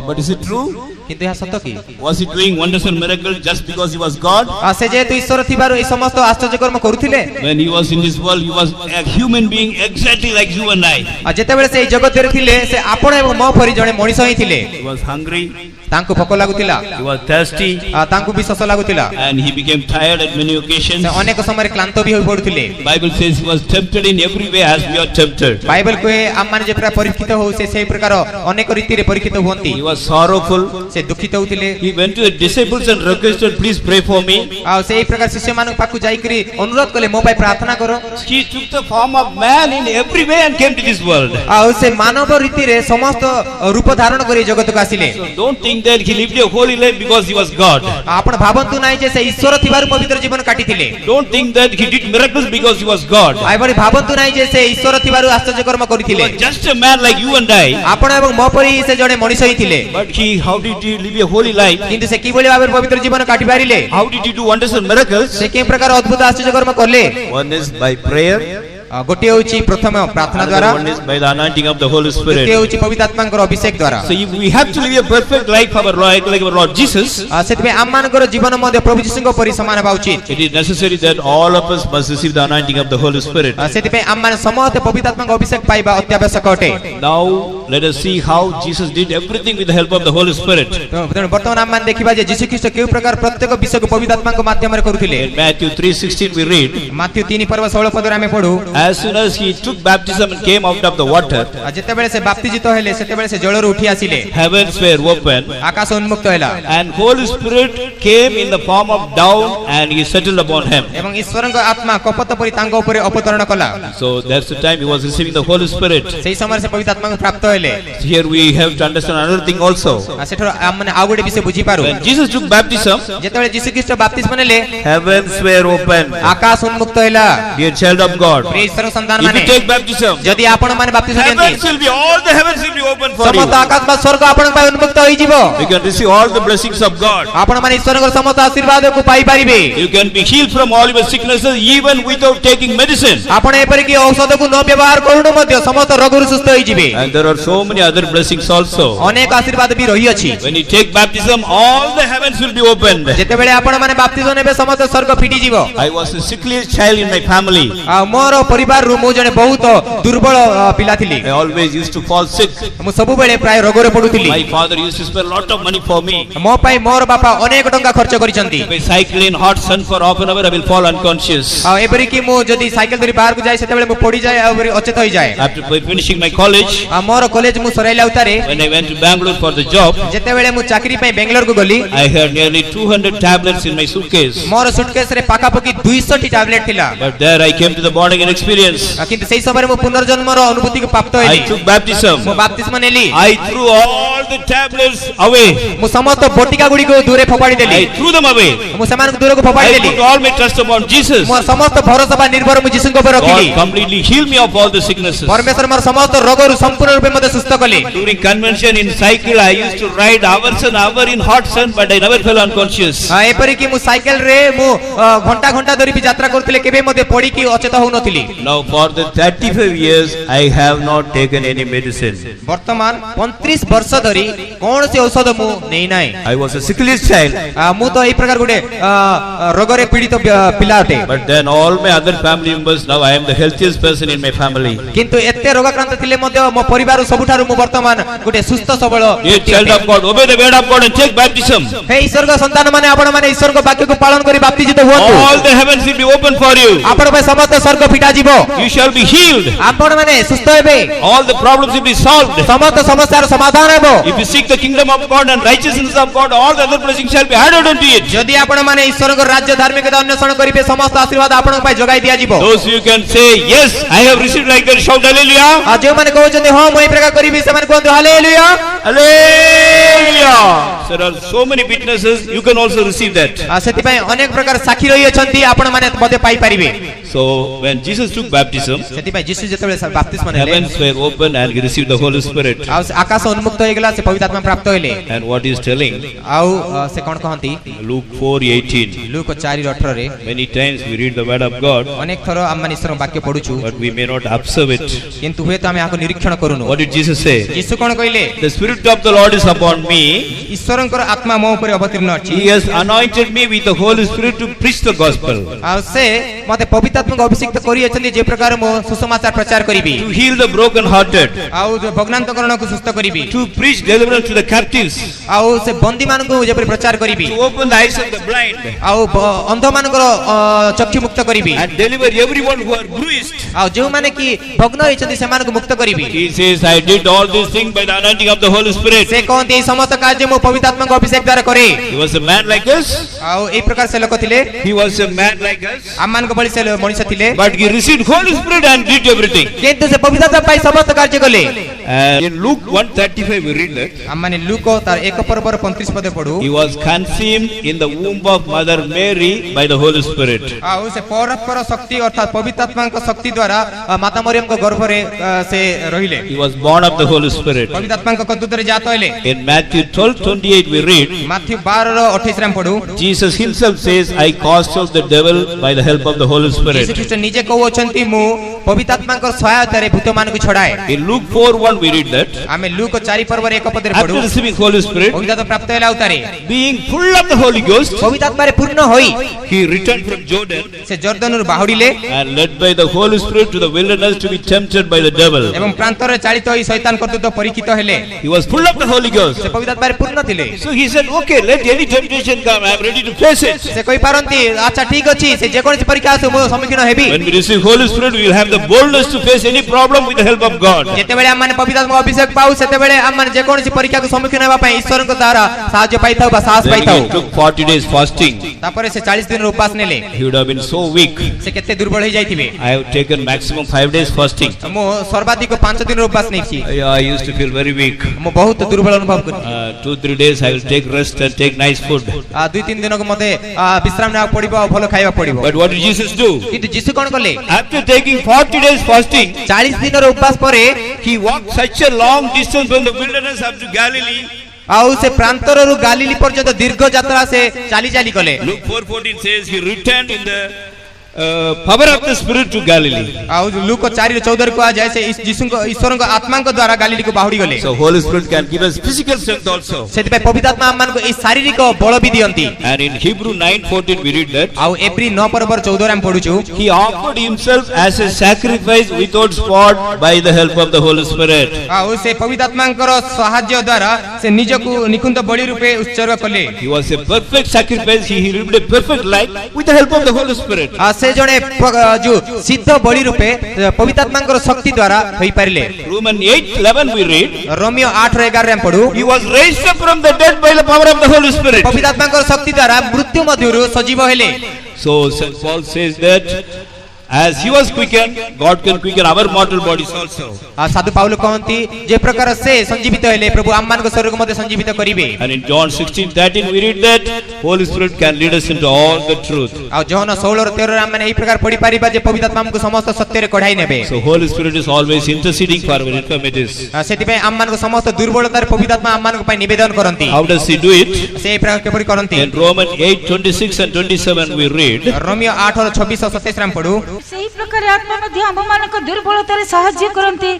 But is it true? କିନ୍ତୁ ଏହା ସତ କି Was He doing wonders and miracles just because He was God? ସେ ଯେହେତୁ ଈଶ୍ୱର ଥିବାରୁ ଏହି ସମସ୍ତ ଆଶ୍ଚର୍ଯ୍ୟ କର୍ମ କରୁଥିଲେ When He was in this world, He was a human being exactly like you and I. ଯେତେବେଳେ ସେ ଏହି ଜଗତରେ ଥିଲେ ସେ ଆପଣ ଏବଂ ମୋ ପରି ଜଣେ ମଣିଷ ହିଁ ଥିଲେ He was hungry, ତାଙ୍କୁ ଭୋକ ଲାଗୁଥିଲା He was thirsty, ତାଙ୍କୁ ବି ଶୋଷ ଲାଗୁଥିଲା and He became tired at many occasions. ସେ ଅନେକ ସମୟରେ କ୍ଳାନ୍ତ ବି ହୋଇ ପଡୁଥିଲେ Bible says He was tempted in every way as we are tempted. Bible କୁହେ ଆମମାନେ ଯେ ପ୍ରକାର ପରୀକ୍ଷିତ ହଉ ସେ ସେହି ପ୍ରକାର ଅନେକ ରୀତିରେ ପରୀକ୍ଷିତ ହୁଅନ୍ତି He was sorrowful. ସେ ଦୁଃଖିତ ହଉଥିଲେ He went to the disciples and requested, please pray for me. ଆଉ ସେହି ପ୍ରକାର ଶିଷ୍ୟମାନଙ୍କ ପାଖକୁ ଯାଇକରି ଅନୁରୋଧ କଲେ ମୋ ପାଇଁ ପ୍ରାର୍ଥନା କର He took the form of man in every way and came to this world. ଆଉ ସେ ମାନବ ରୀତିରେ ସମସ୍ତ ରୂପ ଧାରଣ କରି ଜଗତକୁ ଆସିଲେ So don't think that He lived a holy life because He was God. ଆପଣ ଭାବନ୍ତୁ ନାହିଁ ଯେ ସେ ଈଶ୍ୱର ଥିବାରୁ ପବିତ୍ର ଜୀବନ କାଟିଥିଲେ Don't think that He did miracles because He was God. ଏଭଳି ଭାବନ୍ତୁ ନାହିଁ ଯେ ସେ ଈଶ୍ୱର ଥିବାରୁ ଆଶ୍ଚର୍ଯ୍ୟ କର୍ମ He କରିଥିଲେ was just a man like you and I. ଆପଣ ଏବଂ ମୋ ପରି ସେ ଜଣେ ମଣିଷ ହିଁ ଥିଲେ But how did He he live a holy life? କିନ୍ତୁ ସେ କିଭଳି ଭାବରେ ପବିତ୍ର ଜୀବନ କାଟି ପାରିଲେ? How did he do wonders and miracles? ସେ କେଉଁ ପ୍ରକାର ଅଦ୍ଭୁତ ଆଶ୍ଚର୍ଯ୍ୟ କର୍ମ କଲେ? One is by prayer, ଗୋଟିଏ ହେଉଛି ପ୍ରଥମ ପ୍ରାର୍ଥନା ଦ୍ୱାରା, another one is by the anointing of the Holy ଦ୍ୱିତୀୟ Spirit. ହେଉଛି ପବିତ୍ର ଆତ୍ମାଙ୍କର ଅଭିଷେକ ଦ୍ୱାରା। So if we have to live a perfect life our like our Lord Jesus, ସେଥିପାଇଁ ଆମମାନଙ୍କର ଜୀବନ ମଧ୍ୟ ପ୍ରଭୁ ଯୀଶୁଙ୍କ ପରି ସମାନ ହେବା ଉଚିତ। it is necessary that all of us must receive the anointing of the Holy Spirit. ସେଥିପାଇଁ ଆମମାନେ ସମସ୍ତେ ପବିତ୍ର ଆତ୍ମାଙ୍କ ଅଭିଷେକ ପାଇବା ଅତ୍ୟାବଶ୍ୟକ ଅଟେ। Now let us see how Jesus did everything with the help of the Holy Spirit. ତେଣୁ ବର୍ତ୍ତମାନ ଆମମାନେ ଦେଖିବା ଯେ ଯୀଶୁ ଖ୍ରୀଷ୍ଟ କେଉଁ ପ୍ରକାର ପ୍ରତ୍ୟେକ ବିଷୟକୁ ପବିତ୍ର ଆତ୍ମାଙ୍କ ମାଧ୍ୟମରେ କରୁଥିଲେ। In Matthew 3:16 we read, Matthew 3:16 ପଦରେ ଆମେ ପଢୁ, as soon as he took baptism and came out of the water, ଯେତେବେଳେ ସେ ବାପ୍ତିଜିତ ହେଲେ ସେତେବେଳେ ସେ ଜଳରୁ ଉଠି ଆସିଲେ, heavens were open, ଆକାଶ ଉନ୍ମୁକ୍ତ ହେଲା and Holy Spirit came in the form of dove and he settled upon him. ଏବଂ ଈଶ୍ୱରଙ୍କ ଆତ୍ମା କପୋତ ପରି ତାଙ୍କ ଉପରେ ଅବତରଣ କଲା। So that's the time he was receiving the Holy Spirit. ସେହି ସମୟରେ ସେ ପବିତ୍ର ଆତ୍ମାଙ୍କୁ ପ୍ରାପ୍ତ ହେଲେ। Here we have to understand another thing also. ସେଠାରୁ ଆମେ ଆଉ ଗୋଟେ ବିଷୟ ବୁଝିପାରୁ, When Jesus took baptism, ଯେତେବେଳେ ଯୀଶୁ ଖ୍ରୀଷ୍ଟ ବାପ୍ତିସ୍ମ ନେଲେ heavens were open. ଆକାଶ ଉନ୍ମୁକ୍ତ ହେଲା। Dear child of God, ପ୍ରିୟ ଈଶ୍ୱରଙ୍କ ସନ୍ତାନ if ମାନେ, you take baptism, ଯଦି ଆପଣମାନେ ବାପ୍ତିସ୍ମ ନିଅନ୍ତି, heavens will be, all the heavens will be open for you. ସମସ୍ତ ଆକାଶ ବା ସ୍ୱର୍ଗ ଆପଣଙ୍କ ପାଇଁ ଉନ୍ମୁକ୍ତ ହୋଇଯିବ। You can receive all the blessings of God. ଆପଣମାନେ ଈଶ୍ୱରଙ୍କର ସମସ୍ତ ଆଶୀର୍ବାଦକୁ ପାଇପାରିବେ। You can be healed from all your sicknesses even without taking medicine. ଆପଣ ଏପରିକି ଔଷଧକୁ ନ ବ୍ୟବହାର କରୁଣୁ ମଧ୍ୟ ସମସ୍ତ ରୋଗରୁ ସୁସ୍ଥ ହୋଇଯିବେ। And there are so many other blessings also. ଅନେକ ଆଶୀର୍ବାଦ ବି ରହିଅଛି। When you take baptism, all the heavens will be opened. ଯେତେବେଳେ ଆପଣମାନେ ବାପ୍ତିସ୍ମ ନେବେ ସମସ୍ତ ସ୍ୱର୍ଗ ଫିଟିଯିବ। I was the sickliest child in my family. ଆଉ ମୋର ପରିବାରରୁ ମୁଁ ଜଣେ ବହୁତ ଦୁର୍ବଳ ପିଲା ଥିଲି। I always used to fall sick. ମୁଁ ସବୁବେଳେ ପ୍ରାୟ ରୋଗରେ ପଡୁଥିଲି। My father used to spend a lot of money for me. ମୋ ପାଇଁ ମୋର ବାପା ଅନେକ ଟଙ୍କା ଖର୍ଚ୍ଚ କରିଛନ୍ତି। If I cycle in hot sun for half an hour, I will fall unconscious. ଆଉ ଏପରିକି ମୁଁ ଯଦି ସାଇକେଲ ଧରି ବାହାରକୁ ଯାଏ ସେତେବେଳେ ମୁଁ ପଡିଯାଏ ଆଉ ଅଚେତ ହୋଇଯାଏ। After finishing my college, ଆଉ ମୋର କଲେଜ ମୁଁ ସରାଇଲା ଉତାରେ when I went to Bangalore for the job, ଯେତେବେଳେ ମୁଁ ଚାକିରି ପାଇଁ ବେଙ୍ଗାଲୋରକୁ ଗଲି, I had nearly 200 tablets in my suitcase. ମୋର ସୁଟକେସରେ ପାଖାପାଖି 200ଟି ଟ୍ୟାବଲେଟ ଥିଲା। But there I came to the born again experience. କିନ୍ତୁ ସେହି ସମୟରେ ମୁଁ ପୁନର୍ଜନ୍ମର ଅନୁଭୂତିକୁ ପ୍ରାପ୍ତ I ହେଲି। took baptism. ମୁଁ ବାପ୍ତିସ୍ମ ନେଲି। I threw all the tablets away. ମୁଁ ସମସ୍ତ ବଟିକା ଗୁଡ଼ିକୁ ଦୂରେ ଫୋପାଡ଼ି ଦେଲି। I threw them away. ମୁଁ ସେମାନଙ୍କୁ ଦୂରକୁ ଫୋପାଡ଼ି I ଦେଲି। put all my trust upon Jesus. ମୋର ସମସ୍ତ ଭରସା ବା ନିର୍ଭର ମୁଁ ଯୀଶୁଙ୍କ ଉପରେ ରଖିଲି। God completely healed me of all the sicknesses. ପରମେଶ୍ୱର ମୋର ସମସ୍ତ ରୋଗରୁ ସମ୍ପୂର୍ଣ୍ଣ ରୂପେ ମୋତେ ସୁସ୍ଥ କଲେ। During convention in cycle, I used to ride hours and hours in hot sun, but I never fell unconscious. ଏପରିକି ମୁଁ ସାଇକେଲରେ ମୁଁ ଘଣ୍ଟା ଘଣ୍ଟା ଧରି ବି ଯାତ୍ରା କରୁଥିଲି, କେବେ ମଧ୍ୟ ପଡ଼ିକି ଅଚେତ ହଉନଥିଲି। Now for the 35 years, I have not taken any medicine. ବର୍ତ୍ତମାନ 35 ବର୍ଷ ଧରି କୌଣସି ଔଷଧ ମୁଁ ନେଇନାହିଁ। I was a sickliest child, ମୁଁ ତ ଏଇ ପ୍ରକାର ଗୋଟେ ରୋଗରେ ପୀଡ଼ିତ ପିଲା ଅଟେ। but then all my other family members, now I am the healthiest person in my family. କିନ୍ତୁ ଏତେ ରୋଗାକ୍ରାନ୍ତ ଥିଲେ ମଧ୍ୟ ମୋ ପରିବାର ସବୁଠାରୁ ମୁଁ ବର୍ତ୍ତମାନ ଗୋଟେ ସୁସ୍ଥ ସବଳ Dear child of God, obey the word of God and take baptism. ହେ ଈଶ୍ୱରଙ୍କ ସନ୍ତାନ ମାନେ, ଆପଣ ମାନେ ଈଶ୍ୱରଙ୍କ ବାକ୍ୟକୁ ପାଳନ କରି ବାପ୍ତିଜିତ ହୁଅନ୍ତୁ। All the heavens will be open for you. ଆପଣ ପାଇଁ ସମସ୍ତ ସ୍ୱର୍ଗ ଫିଟା ଯିବ। You shall be healed. ଆପଣ ମାନେ ସୁସ୍ଥ ହେବେ। All the problems will be solved. ସମସ୍ତ ସମସ୍ୟାର ସମାଧାନ ହେବ। If you seek the kingdom of God and righteousness of God, all the other blessings shall be added unto it. ଯଦି ଆପଣ ମାନେ ଈଶ୍ୱରଙ୍କ ରାଜ୍ୟ ଧାର୍ମିକତା ଅନ୍ୱେଷଣ କରିବେ, ସମସ୍ତ ଆଶୀର୍ବାଦ ଆପଣଙ୍କ ପାଇଁ ଯୋଗାଇ ଦିଆଯିବ। Those who can say, yes, I have received like that, shout hallelujah. ଆଉ ଯେଉଁମାନେ କହୁଛନ୍ତି ହଁ ମୁଁ ଏଇ ପ୍ରକାର କରିବି, ସେମାନେ କୁହନ୍ତୁ hallelujah. Hallelujah. There are so many witnesses, you can also receive that. ସେଥିପାଇଁ ଅନେକ ପ୍ରକାର ସାକ୍ଷୀ ରହିଅଛନ୍ତି, ଆପଣ ମାନେ ମଧ୍ୟ ପାଇପାରିବେ। So when Jesus took baptism, ସେଥିପାଇଁ ଯୀଶୁ ଯେତେବେଳେ ବାପ୍ତିସ୍ମ ନେଲେ, heavens were open and he received the Holy Spirit. ଆଉ ଆକାଶ ଉନ୍ମୁକ୍ତ ହେଇଗଲା, ସେ ପବିତ୍ର ଆତ୍ମା ପ୍ରାପ୍ତ ହେଲେ। And what he is telling, ଆଉ ସେ କଣ କହନ୍ତି Luke 4:18, look 4:18ରେ, many times we read the word of God, ଅନେକ ଥର ଆମେ ଈଶ୍ୱରଙ୍କ ବାକ୍ୟ ପଢୁଛୁ, but we may not observe it. କିନ୍ତୁ ହୁଏତ ଆମେ ଏହାକୁ ନିରୀକ୍ଷଣ କରୁନୁ। What did Jesus say? ଯୀଶୁ କଣ କହିଲେ? The Spirit of the Lord is upon me. ଈଶ୍ୱରଙ୍କର ଆତ୍ମା ମୋ ଉପରେ ଅବତୀର୍ଣ୍ଣ ଅଛି। He has anointed me with the Holy Spirit to preach the gospel, ଆଉ ସେ ମୋତେ ପବିତ୍ର ଆତ୍ମାଙ୍କୁ ଅଭିଷେକ କରିଅଛନ୍ତି, ଯେ ପ୍ରକାର ମୁଁ ସୁସମାଚାର ପ୍ରଚାର କରିବି, to heal the broken-hearted, ଆଉ ଭଗ୍ନାନ୍ତକରଣକୁ ସୁସ୍ଥ କରିବି, to preach deliverance to the captives, ଆଉ ସେ ବନ୍ଦୀମାନଙ୍କୁ ଯେପରି ପ୍ରଚାର କରିବି, to open the eyes of the blind, ଆଉ ଅନ୍ଧମାନଙ୍କର ଚକ୍ଷୁ ମୁକ୍ତ କରିବି, and deliver everyone who are bruised. ଆଉ ଯେଉଁମାନେ କି ଭଗ୍ନ ହେଇଛନ୍ତି ସେମାନଙ୍କୁ ମୁକ୍ତ କରିବି। He says, I did all these things by the anointing of the Holy Spirit. ସେ କହନ୍ତି ଏଇ ସମସ୍ତ କାର୍ଯ୍ୟ ମୁଁ ପବିତ୍ର ଆତ୍ମାଙ୍କ ଅଭିଷେକ ଦ୍ୱାରା କରେ। He was a man like us. ଆଉ ଏଇ ପ୍ରକାର ସେ ଲୋକ ଥିଲେ, He was a man like us. ଆମମାନଙ୍କ भली से मनुष्य थिले but he received Holy Spirit and did everything. किंतु से पवित्र आत्मा पाई समस्त कार्य कले And in Luke 1:35 we read that हम माने लूको तार 1:35 पदे पढू he was conceived in the womb of Mother Mary by the Holy Spirit. आ से परस्पर शक्ति अर्थात पवित्र आत्मा को शक्ति द्वारा माता मरियम को गर्भ रे से रहिले He was born of the Holy Spirit. पवित्र आत्मा को दूत रे जात होले In Matthew 12:28 we read मत्ती 12:28 रे पढू Jesus himself says, I cast out the devil by the help of the Holy Yeshu Spirit. ख्रीष्ट निजे कहउछंती मु पवित्र आत्मा को सहायता रे भूत मान को छडाए In Luke 4:1 we read that आमे लूक 4:1 पदे after पढू receiving Holy Spirit, पवित्र आत्मा प्राप्त होला उतारे being full of the Holy Ghost, पवित्र आत्मा रे पूर्ण होई he returned from Jordan से जर्दन रे बाहुडीले and led by the Holy Spirit to the wilderness to be tempted by the devil. एवं प्रांतर चालित होई शैतान कर्तृत्व तो परीक्षित हेले He was full of the Holy Ghost. से पवित्र आत्मा रे पूर्ण थिले So he said, okay, let any temptation come, I am ready to face it. से कोई पारंती अच्छा ठीक अछि से जे कोन परीक्षा आसे मो सम्मुखीन heavy When we receive Holy Spirit, we will have the boldness to face any problem with the help of God. जेते बेले हम माने पवित्र आत्मा अभिषेक पाउ सेते बेले हम माने जे कोन परीक्षा को सम्मुखीन हेबा पई ईश्वर को द्वारा सहायता पाइथाउ बा साहस Then पाइथाउ he took 40 days fasting. तापरे से 40 दिन उपवास नेले He would have been so weak. से केते दुर्बल हो जाइथिबे I have taken maximum 5 days fasting. मो सर्वाधिक 5 दिन उपवास नै छी I used to feel very weak. मो बहुत दुर्बल अनुभव करी 2-3 days I will take rest and take nice food. आ 2-3 दिन को मते विश्राम नेबा पड़िबो भलो खाइबा पड़िबो But what did Jesus do? किंतु यीशु कोन करले After taking 40 days fasting, 40 दिन उपवास परे he walked such a long distance from the wilderness up to Galilee. आउ से प्रांतर रु गालीली पर्यंत दीर्घ यात्रा से चाली चाली गले Luke 4:14 says he returned in the power of the Spirit to Galilee. आउ लूक 4:14 को आ जाय से यीशु को ईश्वर को आत्मा को द्वारा गालीली को बाहुडी गले So Holy Spirit can give us physical strength also. सेति पे पवित्र आत्मा हमन को ई शारीरिक बल भी दियंती And in Hebrew 9:14 we read that आउ एप्रिल 9:14 हम पढुछु he offered himself as a sacrifice without spot by the help of the Holy Spirit. आउ से पवित्र आत्मा को सहायता द्वारा से निज को निकुंत बलि रूपे उत्सर्ग कले He was a perfect sacrifice. He lived a perfect life with the help of the Holy Spirit. आ से जने जो सिद्ध बलि रूपे पवित्र आत्मा को शक्ति द्वारा होई पारिले Romans 8:11 we read रोमियो 8:11 हम पढु he was raised up from the dead by the power of the Holy Spirit. पवित्र आत्मा को शक्ति द्वारा मृत्यु मध्यरु सजीव हेले So St. Paul says that as he was quickened, God can quicken our mortal bodies also. आ साधु पाउल कहंती जे प्रकार से संजीवित हेले प्रभु आम्मान को शरीर को मते संजीवित करिवे And in John 16:13 we read that Holy Spirit can lead us into all the truth. आ John 16 और 13 हम एही प्रकार पढि पारिबा जे पवित्र आत्मा हमको समस्त सत्य रे कढाई नेबे So Holy Spirit is always interceding for our infirmities. आ सेति पे आम्मान को समस्त दुर्बलता रे पवित्र आत्मा आम्मान को पई निवेदन करंती How does he do it? से एही प्रकार के पढि करंती In Romans 8:26 and 27 we read Romeo 8 और 26 और 27 हम पढु ସେହି ପ୍ରକାର ଆତ୍ମା ମଧ୍ୟ ଆମ୍ଭମାନଙ୍କ ଦୁର୍ବଳତାରେ ସାହାଯ୍ୟ କରନ୍ତି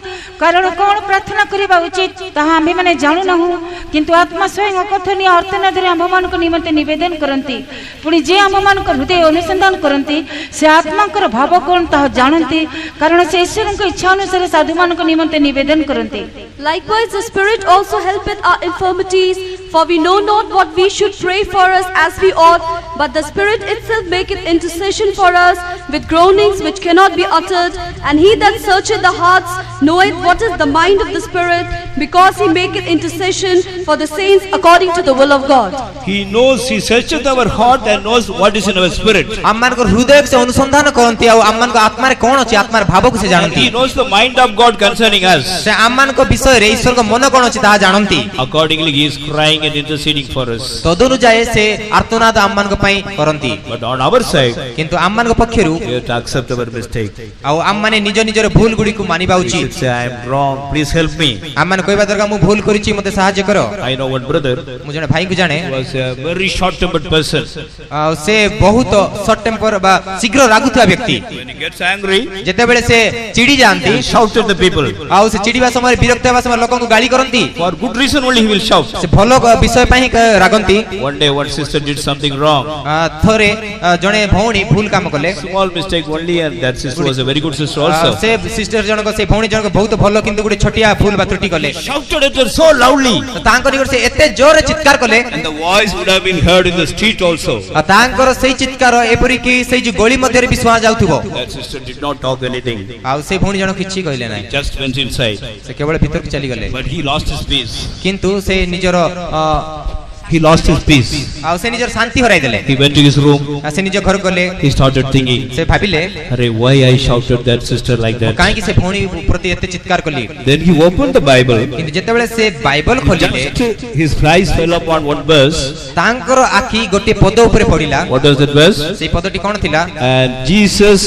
କାରଣ କ'ଣ ପ୍ରାର୍ଥନା କରିବା ଉଚିତ ତାହା ଆମ୍ଭେମାନେ ଜାଣୁନାହୁଁ କିନ୍ତୁ ଆତ୍ମା ସ୍ୱୟଂ ଅକଥନୀୟ ଅର୍ତ୍ତନାଦରେ ଆମ୍ଭମାନଙ୍କ ନିମନ୍ତେ ନିବେଦନ କରନ୍ତି ପୁଣି ଯେ ଆମ୍ଭମାନଙ୍କ ହୃଦୟ ଅନୁସନ୍ଧାନ କରନ୍ତି ସେ ଆତ୍ମାଙ୍କର ଭାବ କ'ଣ ତାହା ଜାଣନ୍ତି କାରଣ ସେ ଈଶ୍ୱରଙ୍କ ଇଚ୍ଛା ଅନୁସାରେ ସାଧୁମାନଙ୍କ ନିମନ୍ତେ ନିବେଦନ କରନ୍ତି Likewise, the Spirit also helpeth our infirmities, for we know not what we should pray for us as we ought, but the Spirit itself maketh intercession for us with groanings which cannot be uttered. And he that searcheth the hearts knoweth what is the mind of the Spirit, because he maketh intercession for the saints according to the will of God. He knows, he searcheth our heart and knows what is in our spirit. आम्मान को हृदय से अनुसंधान करंती आ आम्मान को आत्मा रे कोन अछि आत्मा रे भाव को से And जानंती he knows the mind of God concerning us. से आम्मान को विषय रे ईश्वर को मन कोन अछि ता जानंती Accordingly, he is crying and interceding for us. तदनुजाय से आर्तनाद आम्मान को पई करंती But on our side, किंतु आम्मान को पक्षरु we have to accept our mistake. आ आम्माने निज निजर भूल गुडी को मानिबा We should उचित say, I am wrong, please help me. आम्मान कहबा दरका मु भूल करिछि मते सहायता करो I know one brother मु जने भाई को जाने was a very short-tempered person. आ से बहुत शॉर्ट टेम्पर बा शीघ्र रागुथवा व्यक्ति When he gets angry, जेते बेले से चिड़ी जानती he shouts at the people. आ से चिड़ीबा समय विरक्त हेबा समय लोकन को गाली करंती For good reason only he will shout. से भलो विषय पई रागंती One day one sister did something wrong. थोरे जने भौणी भूल काम कले Small mistake only, and that sister was a very good sister also. से सिस्टर जन को से भौणी जन को बहुत भलो किंतु गुडी छोटिया भूल बा त्रुटि कले Shouted at her so loudly, तांको निकट से एते जोर चित्कार कले and the voice would have been heard in the street also. तांकर सही चित्कार एपरि कि सही जो गली मध्य रे विश्वा जाउथबो That sister did not talk anything. आ से भौणी जन किछि कहले नै Just went inside. से केवल भीतर के चली गले But he lost his peace. किंतु से निजर he lost his peace. ଆଉ ସେ ନିଜର ଶାନ୍ତି ହରାଇ ଦେଲେ। He went to his room. ଆଉ ସେ ନିଜ ଘରକୁ ଗଲେ। He started thinking, ସେ ଭାବିଲେ "Arey, why I shouted that sister like that?" କାହିଁକି ସେ ଭଉଣୀ ପ୍ରତି ଏତେ ଚିତ୍କାର କଲି। Then he opened the Bible. କିନ୍ତୁ ଯେତେବେଳେ ସେ ବାଇବଲ ଖୋଲିଲେ His eyes fell upon one verse. ତାଙ୍କର ଆଖି ଗୋଟିଏ ପଦ ଉପରେ ପଡ଼ିଲା। What was that verse? ସେଇ ପଦଟି କ'ଣ ଥିଲା? And Jesus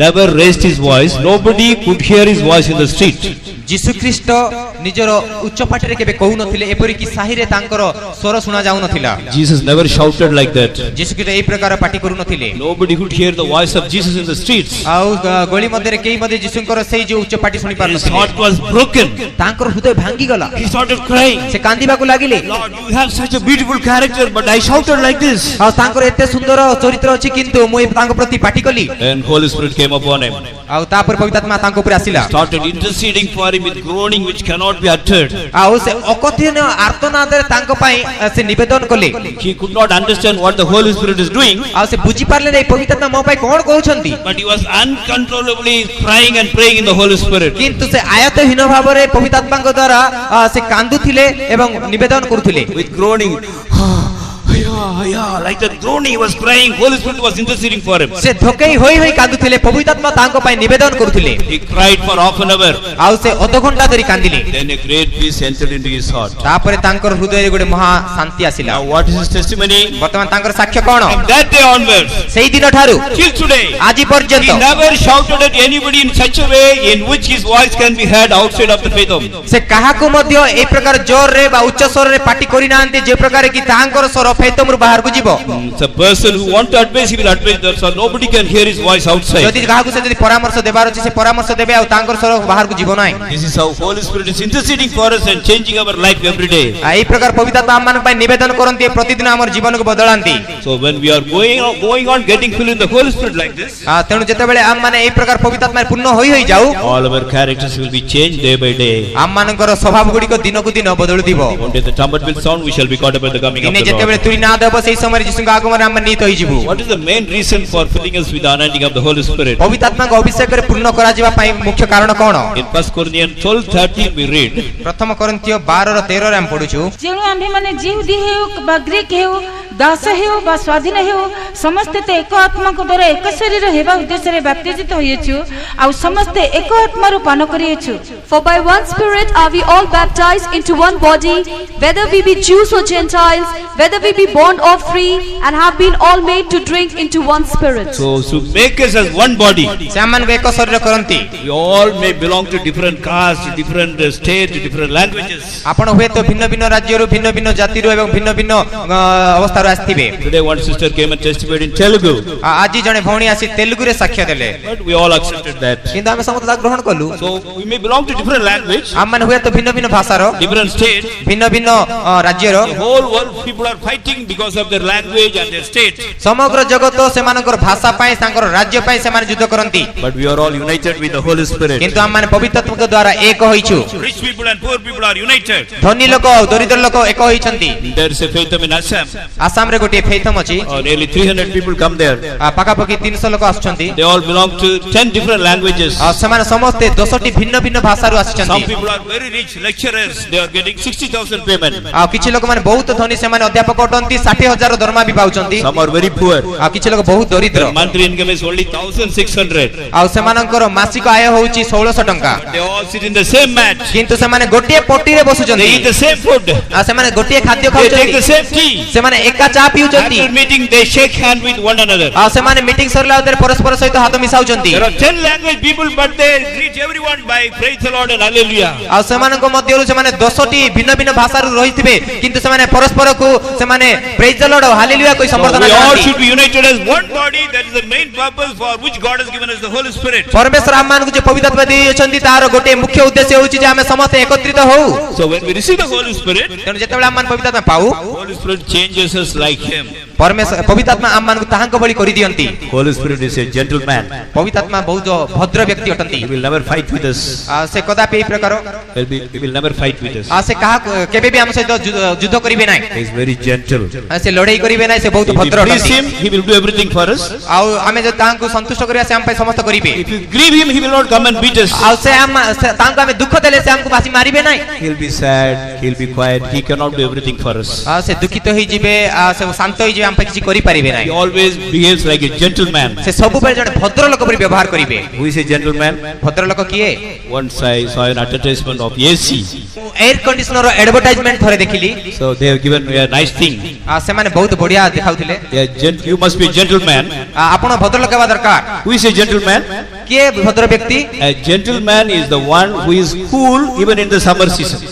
never raised his voice. Nobody could hear his voice in the street. ଯୀଶୁ ଖ୍ରୀଷ୍ଟ ନିଜର ଉଚ୍ଚ ପାଟିରେ କେବେ କହୁନଥିଲେ, ଏପରିକି ସାହିରେ ତାଙ୍କର ସ୍ୱର ଶୁଣା ଯାଉନଥିଲା। Jesus never shouted like that. ଯୀଶୁ ଖ୍ରୀଷ୍ଟ ଏହି ପ୍ରକାର ପାଟି କରୁନଥିଲେ। Nobody could hear the voice of Jesus in the streets. ଆଉ ଗଳି ମଧ୍ୟରେ କେହି ମଧ୍ୟ ଯୀଶୁଙ୍କର ସେଇ ଯୋଉ ଉଚ୍ଚ ପାଟି ଶୁଣି His ପାରୁନଥିଲେ। heart was broken. ତାଙ୍କର ହୃଦୟ ଭାଙ୍ଗିଗଲା। He started crying. ସେ କାନ୍ଦିବାକୁ ଲାଗିଲେ। Lord, you have such a beautiful character, but I shouted like this. ଆଉ ତାଙ୍କର ଏତେ ସୁନ୍ଦର ଚରିତ୍ର ଅଛି, କିନ୍ତୁ ମୁଁ ତାଙ୍କ ପ୍ରତି ପାଟି କଲି। And Holy Spirit came upon him. ଆଉ ତାପରେ ପବିତ୍ର ଆତ୍ମା ତାଙ୍କ ଉପରେ ଆସିଲା। Started interceding for him with groaning which cannot be uttered. ଆଉ ସେ ଅକଥନୀୟ ଆର୍ତ୍ତନାଦରେ ତାଙ୍କ ପାଇଁ ସେ ନିବେଦନ କଲେ। He could not understand what the Holy Spirit is doing, ଆଉ ସେ ବୁଝି ପାରିଲେ ନାହିଁ ପବିତ୍ର ଆତ୍ମା ମୋ ପାଇଁ କ'ଣ କହୁଛନ୍ତି। but he was uncontrollably crying and praying in the Holy Spirit. କିନ୍ତୁ ସେ ଆୟତ୍ତହୀନ ଭାବରେ ପବିତ୍ର ଆତ୍ମାଙ୍କ ଦ୍ୱାରା ସେ କାନ୍ଦୁଥିଲେ ଏବଂ ନିବେଦନ କରୁଥିଲେ। With groaning, like that groaning, he was crying. Holy Spirit was interceding for him. ସେ ଧକେଇ ହୋଇ ହୋଇ କାନ୍ଦୁଥିଲେ, ପବିତ୍ର ଆତ୍ମା ତାଙ୍କ ପାଇଁ ନିବେଦନ କରୁଥିଲେ। He cried for half an hour. ଆଉ ସେ ଅଧଘଣ୍ଟା ଧରି କାନ୍ଦିଲେ। Then a great peace entered into his heart. ତାପରେ ତାଙ୍କର ହୃଦୟରେ ଗୋଟେ ମହା ଶାନ୍ତି ଆସିଲା। Now what is his testimony? ବର୍ତ୍ତମାନ ତାଙ୍କର ସାକ୍ଷ୍ୟ କ'ଣ? From that day onwards, ସେଇ ଦିନ ଠାରୁ till today, ଆଜି ପର୍ଯ୍ୟନ୍ତ he never shouted at anybody in such a way in which his voice can be heard outside of the faith home. ସେ କାହାକୁ ମଧ୍ୟ এই ପ୍ରକାର ଜୋରରେ ବା ଉଚ୍ଚ ସ୍ୱରରେ ପାଟି କରିନାହାନ୍ତି, ଯେ ପ୍ରକାର କି ତାଙ୍କର ସ୍ୱର ଫେତମରୁ ବାହାରକୁ ଯିବ। It's a person who want to advise, he will advise that, so nobody can hear his voice outside. ଯଦି କାହାକୁ ସେ ଯଦି ପରାମର୍ଶ ଦେବାର ଅଛି, ସେ ପରାମର୍ଶ ଦେବେ, ଆଉ ତାଙ୍କର ସ୍ୱର ବାହାରକୁ ଯିବ ନାହିଁ। This is how Holy Spirit is interceding for us and changing our life every day. ଏହି ପ୍ରକାର ପବିତ୍ର ଆତ୍ମା ଆମମାନଙ୍କ ପାଇଁ ନିବେଦନ କରନ୍ତି, ପ୍ରତିଦିନ ଆମର ଜୀବନକୁ ବଦଳାନ୍ତି। So when we are going on getting filled in the Holy Spirit like this, ତେଣୁ ଯେତେବେଳେ ଆମମାନେ ଏହି ପ୍ରକାର ପବିତ୍ର ଆତ୍ମାରେ ପୂର୍ଣ୍ଣ ହୋଇ ହୋଇ ଯାଉ, all our characters will be changed day by day. ଆମମାନଙ୍କର ସ୍ୱଭାବ ଗୁଡ଼ିକ ଦିନକୁ ଦିନ ବଦଳୁଥିବ। One day the trumpet will sound, we shall be caught up at the coming of ଦିନେ the ଯେତେବେଳେ Lord. ତୁରୀ ନାଦ ହେବ, ସେହି ସମୟରେ ଯୀଶୁଙ୍କ ଆଗମନରେ ଆମେ ନିହିତ ହୋଇଯିବୁ। What is the main reason for filling us with the anointing of the Holy Spirit? ପବିତ୍ର ଆତ୍ମାଙ୍କ ଅଭିଷେକରେ ପୂର୍ଣ୍ଣ କରାଯିବା ପାଇଁ ମୁଖ୍ୟ କାରଣ କ'ଣ? In 1 Corinthians 12:13 we read, ପ୍ରଥମ କରିନ୍ଥିୟ 12:13 ଆମେ ପଢୁଛୁ, ଯେଣୁ ଆମ୍ଭେମାନେ ଯିହୁଦୀ ହେଉ ବା ଗ୍ରୀକ ହେଉ, ଦାସ ହେଉ ବା ସ୍ୱାଧୀନ ହେଉ, ସମସ୍ତେ ତ ଏକ ଆତ୍ମାଙ୍କ ଦ୍ୱାରା ଏକ ଶରୀର ହେବା ଉଦ୍ଦେଶ୍ୟରେ ବାପ୍ତିଜିତ ହୋଇଅଛୁ, ଆଉ ସମସ୍ତେ ଏକ ଆତ୍ମାରୁ ପାନ କରିଅଛୁ। For by one Spirit are we all baptized into one body, whether we be Jews or Gentiles, whether we be bond or free, and have been all made to drink into one Spirit. so to make us as one body. ସେ ଆମମାନଙ୍କୁ ଏକ ଶରୀର କରନ୍ତି। We all may belong to different castes, different states, different languages. ଆପଣ ହୁଏତ ଭିନ୍ନ ଭିନ୍ନ ରାଜ୍ୟରୁ, ଭିନ୍ନ ଭିନ୍ନ ଜାତିରୁ ଏବଂ ଭିନ୍ନ ଭିନ୍ନ ଅବସ୍ଥାରୁ ଆସିଥିବେ। Today one sister came and testified in Telugu, ଆଜି ଜଣେ ଭଉଣୀ ଆସି ତେଲୁଗୁରେ ସାକ୍ଷ୍ୟ ଦେଲେ, but we all accepted that. କିନ୍ତୁ ଆମେ ସମସ୍ତେ ତାକୁ ଗ୍ରହଣ କଲୁ। So we may belong to different language, ଆମମାନେ ହୁଏତ ଭିନ୍ନ ଭିନ୍ନ ଭାଷାର, different states. ଭିନ୍ନ ଭିନ୍ନ ରାଜ୍ୟର, The whole world people are fighting because of their language and their state. ସମଗ୍ର ଜଗତ ସେମାନଙ୍କର ଭାଷା ପାଇଁ, ତାଙ୍କର ରାଜ୍ୟ ପାଇଁ ସେମାନେ ଯୁଦ୍ଧ କରନ୍ତି। But we are all united with the Holy Spirit. କିନ୍ତୁ ଆମମାନେ ପବିତ୍ର ଆତ୍ମାଙ୍କ ଦ୍ୱାରା ଏକ ହୋଇଛୁ। Rich people and poor people are united. ଧନୀ ଲୋକ ଆଉ ଦରିଦ୍ର ଲୋକ ଏକ ହୋଇଛନ୍ତି। There is a faithum in Assam. ଆସାମରେ ଗୋଟିଏ ଫେଇଥମ ଅଛି, Nearly 300 people come there. ପାଖାପାଖି 300 ଲୋକ ଆସୁଛନ୍ତି। They all belong to 10 different languages. ଆଉ ସେମାନେ ସମସ୍ତେ 10ଟି ଭିନ୍ନ ଭିନ୍ନ ଭାଷାରୁ ଆସିଛନ୍ତି। Some people are very rich lecturers. They are getting 60,000 payment. ଆଉ କିଛି ଲୋକମାନେ ବହୁତ ଧନୀ, ସେମାନେ ଅଧ୍ୟାପକ ଅଟନ୍ତି, 60,000 ଦରମା ବି ପାଉଛନ୍ତି। Some are very poor. ଆଉ କିଛି ଲୋକ ବହୁତ ଦରିଦ୍ର, Their monthly income is only 1,600. ଆଉ ସେମାନଙ୍କର ମାସିକ ଆୟ ହେଉଛି 1600 ଟଙ୍କା। They all sit in the same mat. କିନ୍ତୁ ସେମାନେ ଗୋଟିଏ ପଟିରେ ବସୁଛନ୍ତି, They eat the same food. ଆଉ ସେମାନେ ଗୋଟିଏ ଖାଦ୍ୟ They take ଖାଉଛନ୍ତି, the same tea. ସେମାନେ ଏକା ଚା ପିଉଛନ୍ତି, After meeting, they shake hand with one another. ଆଉ ସେମାନେ ମିଟିଂ ସରିଲା ଭିତରେ ପରସ୍ପର ସହିତ ହାତ ମିଶାଉଛନ୍ତି। There are 10 language people, but they greet everyone by praise the Lord and hallelujah. ଆଉ ସେମାନଙ୍କ ମଧ୍ୟରୁ ସେମାନେ 10ଟି ଭିନ୍ନ ଭିନ୍ନ ଭାଷାରୁ ରହିଥିବେ, କିନ୍ତୁ ସେମାନେ ପରସ୍ପରକୁ ସେମାନେ ପ୍ରେଜ୍ ଦ ଲର୍ଡ ଆଉ ହାଲେଲୁୟା କହି So ସମ୍ବର୍ଦ୍ଧନା we all ଜଣାନ୍ତି। should be united as one body. That is the main purpose for which God has given us the Holy Spirit. ପରମେଶ୍ୱର ଆମମାନଙ୍କୁ ଯେ ପବିତ୍ର ଆତ୍ମା ଦେଇଛନ୍ତି, ତାର ଗୋଟିଏ ମୁଖ୍ୟ ଉଦ୍ଦେଶ୍ୟ ହେଉଛି ଯେ ଆମେ ସମସ୍ତେ ଏକତ୍ରିତ ହଉ। So when we receive the Holy Spirit, ତେଣୁ ଯେତେବେଳେ ଆମମାନେ ପବିତ୍ର ଆତ୍ମା ପାଉ, Holy Spirit changes us like Him. परमेश्वर पवित्र आत्मा आम मानकु ताहांक भली करि दियंती Holy Spirit is a gentleman. पवित्र आत्मा बहुत भद्र व्यक्ति अटंती He will never fight with us. से कदापि एई प्रकार He will never fight with us. से कहा केबे भी हम सहित युद्ध करिवे नै He is very gentle. से लड़ाई करिवे नै से बहुत If we भद्र please अटंती him, he will do everything for us. आउ आमे जो ताहांकु संतुष्ट करिया से हम पय समस्त करिवे If we grieve him, he will not come and beat us. आउ से हम ताहांकु आमे दुख देले से हमकु बासी मारिबे नै He will be sad, he will be quiet. He cannot do everything for us. से दुखित होई जिवे से शांत होई जिवे हम पय किछि करि परिबे नै He always behaves like a gentleman. से सब बेले जने भद्र लोक परि व्यवहार करिवे Who is a gentleman? भद्र लोक किए Once I saw an advertisement of AC. Air conditioner advertisement थरे देखिली So they have given me a nice thing. से माने बहुत बढ़िया दिखाउथिले You must be a gentleman. आपण भद्र लोक हेबा दरकार Who is a gentleman? किए भद्र व्यक्ति A gentleman is the one who is cool even in the summer season.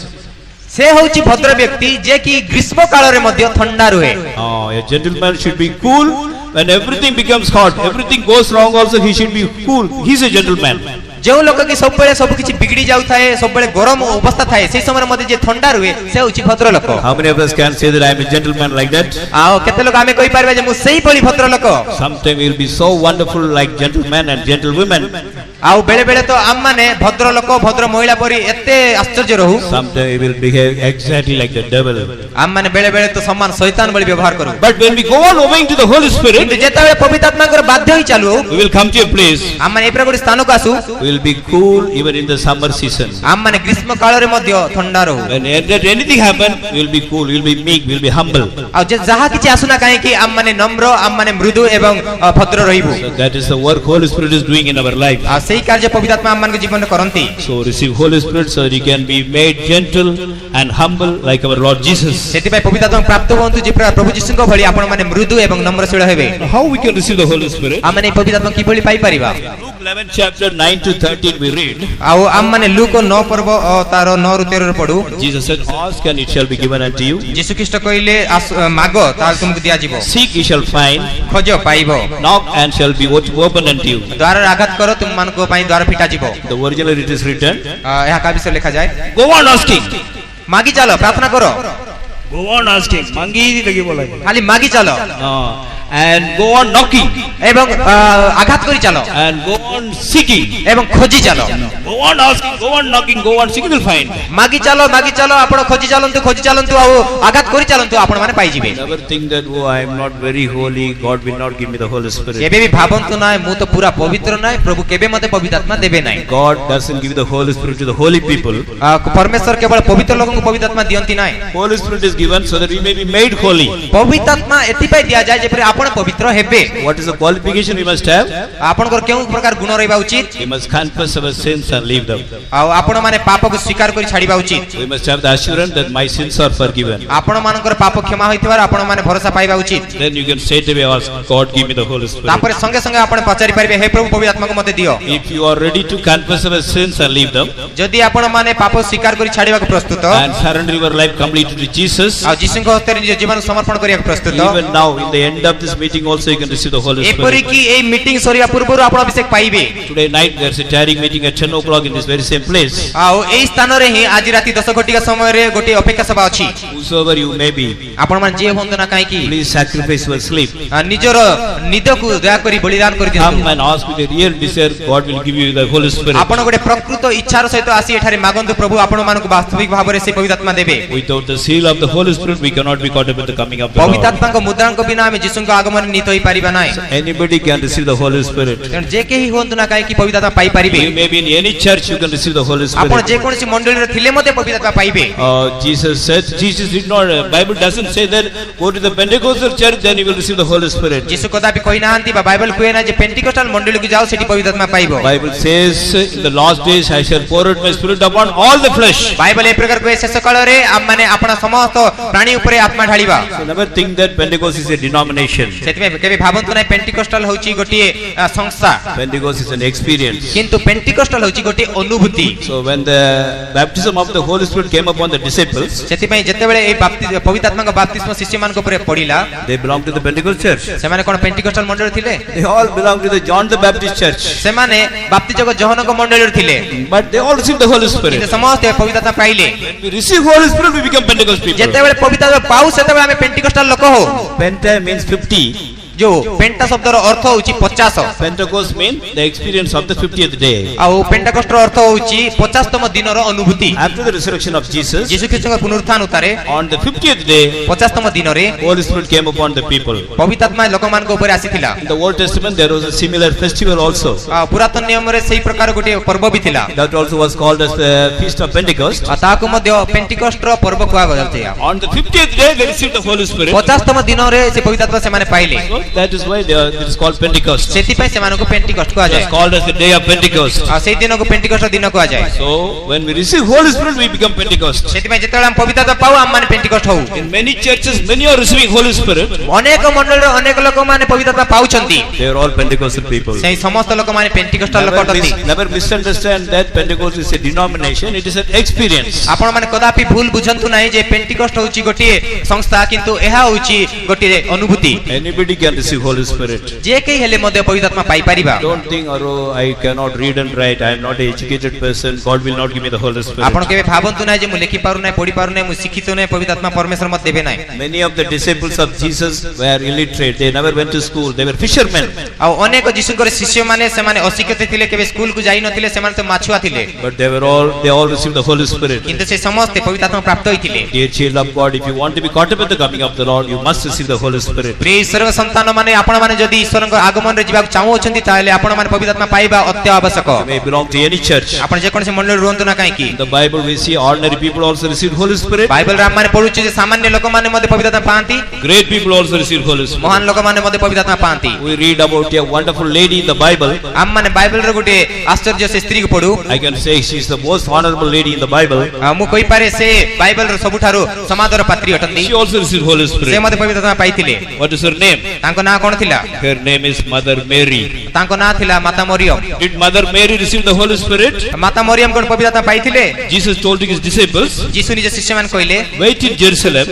से होची भद्र व्यक्ति जे कि ग्रीष्म काल रे मध्य ठंडा रहे Oh, a gentleman should be cool when everything becomes hot. Everything goes wrong also he should be cool. He is a gentleman. जो लोक कि सब बेले सब किछि बिगड़ी जाउ थाए सब बेले गरम अवस्था थाए से समय मध्य जे ठंडा रहे से होची भद्र लोक How many of us can say that I am a gentleman like that? आओ केते लोक आमे कहि पारबे जे मु सेही पळी भद्र लोक Sometime we will be so wonderful like gentlemen and gentlewomen. आओ बेले बेले तो आम माने भद्र लोक भद्र महिला परि एते आश्चर्य रहू Sometime we will behave exactly like the devil. आम माने बेले बेले तो समान शैतान भली व्यवहार करू But when we go on obeying to the Holy Spirit, किंतु जेतेबेले पवित्र आत्मा कर बाध्य होई चालू we will come to a place. आम माने ए प्रकार स्थान को आसु We will be cool even in the summer season. आम माने ग्रीष्म काल रे मध्य ठंडा रहू When anything happen, we will be cool, we will be meek, we will be humble. आ जे जहा किछि आसुना काहे कि आम माने नम्र आम माने मृदु एवं भद्र रहिबु So that is the work Holy Spirit is doing in our life. आ सेही कार्य पवित्र आत्मा आम मान के जीवन में करंती So receive Holy Spirit so that you can be made gentle and humble like our Lord Jesus. सेति पय पवित्र आत्मा प्राप्त होंतु जे प्रभु यीशु को भली आपण माने मृदु एवं नम्रशील हेबे How we can receive the Holy Spirit? आम माने पवित्र आत्मा की भली पाई परिबा Luke 11 chapter 9 to 13 we read. आउ आम माने लूक 9 पर्व तार 9 रु 13 पढु Jesus said, ask and it shall be given unto you. यीशु ख्रीष्ट कहिले मागो ताल तुमको दिया जिवो Seek ye shall find. खोजो पाइबो Knock and shall be opened unto you. द्वार आघात करो तुम मान को पाई द्वार फिटा जिवो The original it is written. यहाँ का विषय लिखा जाए Go on asking. मागी चलो प्रार्थना करो Go on asking. मांगी लगी बोला. खाली मागी चलो And go on knocking. एवं आघात करी चलो And go on seeking. एवं खोजी चलो Go on asking. Go on knocking. Go on seeking. You will find. मागी चलो आपण खोजी चलंतु आ आघात करी चलंतु आपण माने पाई जिवे Never think that oh I am not very holy. God will not give me the Holy Spirit. केबे भी भाबंतु ना मु तो पूरा पवित्र ना प्रभु केबे मते पवित्र आत्मा देबे नाही God doesn't give the Holy Spirit to the holy people. परमेश्वर केवल पवित्र लोगन को पवित्र आत्मा दियंती नाही Holy Spirit is given so that we may be made holy. पवित्र आत्मा एति पय दिया जाय जे पर आपण पवित्र हेबे What is the qualification we must have? आपण को केउ प्रकार गुण रहबा उचित We must confess our sins and leave them. आ आपण माने पाप को स्वीकार करी छाड़ीबा उचित We must have the assurance that my sins are forgiven. आपण मानकर पाप क्षमा होइतबार आपण माने भरोसा पाइबा उचित Then you can say to me, ask God, give me the Holy Spirit. तापर संगे संगे आपण पचारि परिबे हे प्रभु पवित्र आत्मा को मते दियो If you are ready to confess our sins and leave them, जदि आपण माने पाप स्वीकार करी छाड़ीबा को प्रस्तुत and surrender your life completely to Jesus, आ यीशु को हस्ते निज जीवन समर्पण करिया को प्रस्तुत even now in the end of this meeting also you can receive the Holy एपरि Spirit. कि एई मीटिंग सरिया पूर्वरु आपण अभिषेक पाइबे Today night there is a tarrying meeting at 10 o'clock in this very same place. आउ एई स्थान रे ही आज राती 10 घटिका समय रे गोटे अपेक्षा सभा अछि Whosoever you may be, आपण मान जे होंद ना काहे कि please sacrifice your sleep. निजर निद को दया करी बलिदान करि Come दियंतु and ask with a real desire, God will give you the Holy Spirit. आपण गोटे प्रकृत इच्छार सहित आसी एठारे मागंतु प्रभु आपण मानको वास्तविक भाबरे से पवित्र आत्मा देबे Without the seal of the Holy Spirit, we cannot be caught up with the coming of the पवित्र Lord. आत्मा को मुद्रांक बिना हमें यीशु को आगमन नित होई परिबा नाही Anybody can receive the Holy Spirit. तेन जे केही होंद ना काहे कि पवित्र आत्मा पाई परिबे You may be in any church, you can receive the Holy आपण Spirit. जे कोनसी मंडली रे थिले मते पवित्र आत्मा पाइबे Jesus said, Jesus did not, Bible doesn't say that go to the Pentecostal church, then you will receive the Holy Spirit. यीशु कदापि कहि नाहंती बा बाइबल कुए ना जे पेंटिकोस्टल मंडली को जाओ सेठी पवित्र आत्मा पाइबो Bible says, in the last days I shall pour out my spirit upon all the flesh. Bible ए प्रकार कहे शेष काल रे हम माने आपण समस्त प्राणी ऊपर आत्मा ढाळीबा So never think that Pentecost is a denomination. सेति में केबे भाबंतु नै पेंटिकोस्टल होची गोटी संस्था Pentecost is an experience. किंतु पेंटिकोस्टल होची गोटी अनुभूति So when the baptism of the Holy Spirit came upon the disciples, सेति में जते बेले ए पवित्र आत्मा को बपतिस्मा शिष्य मान को ऊपर पड़ीला they belonged to the Pentecost church. से माने कोन पेंटिकोस्टल मंडली थिले They all belonged to the John the Baptist church. से माने बपतिस्मा को जोहन को मंडली रे थिले But they all received the Holy किंतु Spirit. समस्त पवित्र आत्मा पाइले When we receive Holy Spirit, we become Pentecost people. जते ଯେତେବେଳେ ପବିତ୍ର ଆତ୍ମା ପାଉ ସେତେବେଳେ ଆମେ ପେଣ୍ଟିକଷ୍ଟାଲ ଲୋକ ହଉ। Penta means 50. जो पेंटा शब्दर अर्थ होउची 50। Pentecost means the experience of the 50th day. आउ पेंटाकस्ट अर्थ होउची 50तम दिनर अनुभूति। After the resurrection of Jesus, यीशु ख्रीष्टଙ୍କ पुनरुत्थान उतारे on the 50th day, 50तम दिनरे Holy Spirit came upon the people. पवित्र आत्मा लोकमान को ऊपर आसीथिला। In the Old Testament, there was a similar festival also. पुरातन नियम रे सेही प्रकार गोटे पर्व भी थिला। That also was called as the Feast of Pentecost. ताको मध्य पेंटिकस्ट रो पर्व कुआ गलते। On the 50th day, they received the Holy Spirit. 50तम दिनरे से पवित्र आत्मा से माने पाइले। So that is why it is called Pentecost. सेति पे से मानो को पेंटिकस्ट कुआ It जाय। is called as the day of Pentecost. सेही दिन को पेंटिकस्ट दिन कुआ जाय। So when we receive Holy Spirit, we become Pentecost. सेति पे जेतेला हम पवित्र आत्मा पाऊ हम माने पेंटिकस्ट होऊ। In many churches, many are receiving Holy Spirit. अनेक मंडल रे अनेक लोक माने पवित्र आत्मा पाउछंती। They are all Pentecostal people. सेही समस्त लोक माने पेंटिकस्टाल लोक अटंती। Never misunderstand that Pentecost is a denomination. It is an experience. आपण माने कदापि भूल बुझंतु नाही जे पेंटिकस्ट होउची गोटे संस्था किंतु एहा होउची गोटे अनुभूति। Anybody can receive Holy Spirit. जे केही हेले मध्ये पवित्र आत्मा पाई परिबा। Don't think, oh, I cannot read and write. I am not an educated person. God will not give me the Holy Spirit. आपण केबे भाबंतु नाही जे मु लेखि पारु नाही पढि पारु नाही मु शिक्षित नाही पवित्र आत्मा परमेश्वर मत देबे नाही। Many of the disciples of Jesus were illiterate. They never went to school. They were fishermen. आ अनेक यीशुଙ୍କର शिष्य माने से माने अशिक्षित थिले केबे स्कूल को जाई नथिले से माने तो माछुआ थिले। But they all received the Holy Spirit. किंतु से समस्त पवित्र आत्मा प्राप्त होइथिले। Dear child of God, if you want to be caught up with the coming of the Lord, you must receive the Holy Spirit. प्रिय ईश्वर संतान माने आपण माने जदि ईश्वरଙ୍କ आगमन रे जिबाक चाहू अछंती ताले आपण माने पवित्र आत्मा पाइबा अत्य आवश्यक। You may belong to any church. आपण जे कोनसे मंडल रुहंतु ना काहे की। In the Bible, we see ordinary people also receive Holy Spirit. Bible रे माने पढुची जे सामान्य लोक माने मध्ये पवित्र आत्मा पांती। Great people also receive Holy Spirit. महान लोक माने मध्ये पवित्र आत्मा पांती। We read about a wonderful lady in the Bible. हम माने बाइबल रे गोटे आश्चर्य से स्त्री को पढु। I can say she is the most honorable lady in the Bible. मु कहि पारे से बाइबल रे सबुठारो समादर पात्री अटंती। She also received Holy से Spirit. मध्ये पवित्र आत्मा पाइथिले। What is her name? तांको ना कोन थिला? Her name is Mother Mary. तांको ना थिला माता Maryam. Did Mother Mary receive the Holy Spirit? माता मरियम कोन पवित्र आत्मा पाइथिले? Jesus told his disciples, यीशु निज शिष्य मान कहिले wait in Jerusalem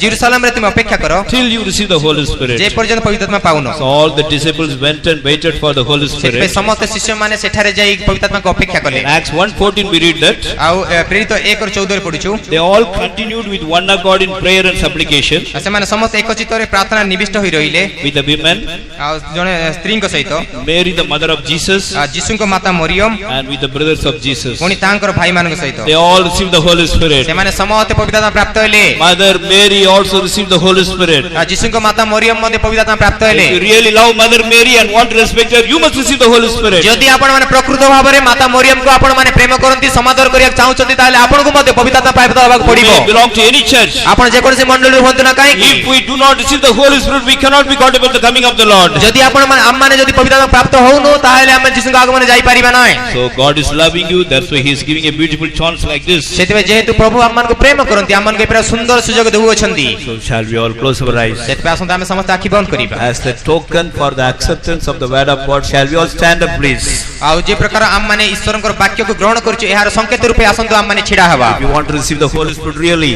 जेरूशलेम रे तुम अपेक्षा करो till you receive the Holy J Spirit. पर्यंत पवित्र आत्मा पाउनो। So all the disciples went and waited for the Holy सेते Spirit. समस्त शिष्य माने सेठारे जाई पवित्र आत्मा को अपेक्षा कले। In Acts 1:14 we read that आउ प्रेरित 1 और 14 रे पढुछु। they all continued with one accord in prayer and supplication से माने समस्त एक चित्त रे प्रार्थना निविष्ट होई रहिले। with the women, आ जने स्त्री को सहित Mary the mother of Jesus, यीशु को माता Maryam and with the brothers of Jesus. पुनी तांकर भाई मान को सहित They all received the Holy Spirit. से माने समस्त पवित्र आत्मा प्राप्त होइले। Mother Mary also received the Holy Spirit. यीशु को माता मरियम मध्ये पवित्र आत्मा प्राप्त होइले। If you really love Mother Mary and want to respect her, you must receive the Holy Spirit. यदि आपण माने प्रकृत भाव रे माता मरियम को आपण माने प्रेम करंती समादर करिया चाहउचंती ताले आपण को मध्ये पवित्र आत्मा प्राप्त होबाक You पड़िबो। may belong to any church. आपण जे कोनसे मंडल होंतु ना काहे की। If we do not receive the Holy Spirit, we cannot be caught up with the coming of the Lord. यदि आपण माने हम माने यदि पवित्र आत्मा प्राप्त होउनो ताले हम यीशु को आगमन जाई परिबा नाही। So God is loving you. That's why He is giving a beautiful chance like this. सेतबे जेहेतु प्रभु हम मान को प्रेम करंती हम मान को पूरा सुंदर सुजोग देउ अछंती। So shall we all close our eyes? सेतबे आसंत हम समस्त आखि बंद करिबा। As the token for the acceptance of the word of God, shall we all stand up, please? आउ जे प्रकार हम माने ईश्वरଙ୍କର वाक्य को ग्रहण करछु एहार संकेत रूपे आसंत हम माने छिडा हवा। If you want to receive the Holy Spirit really,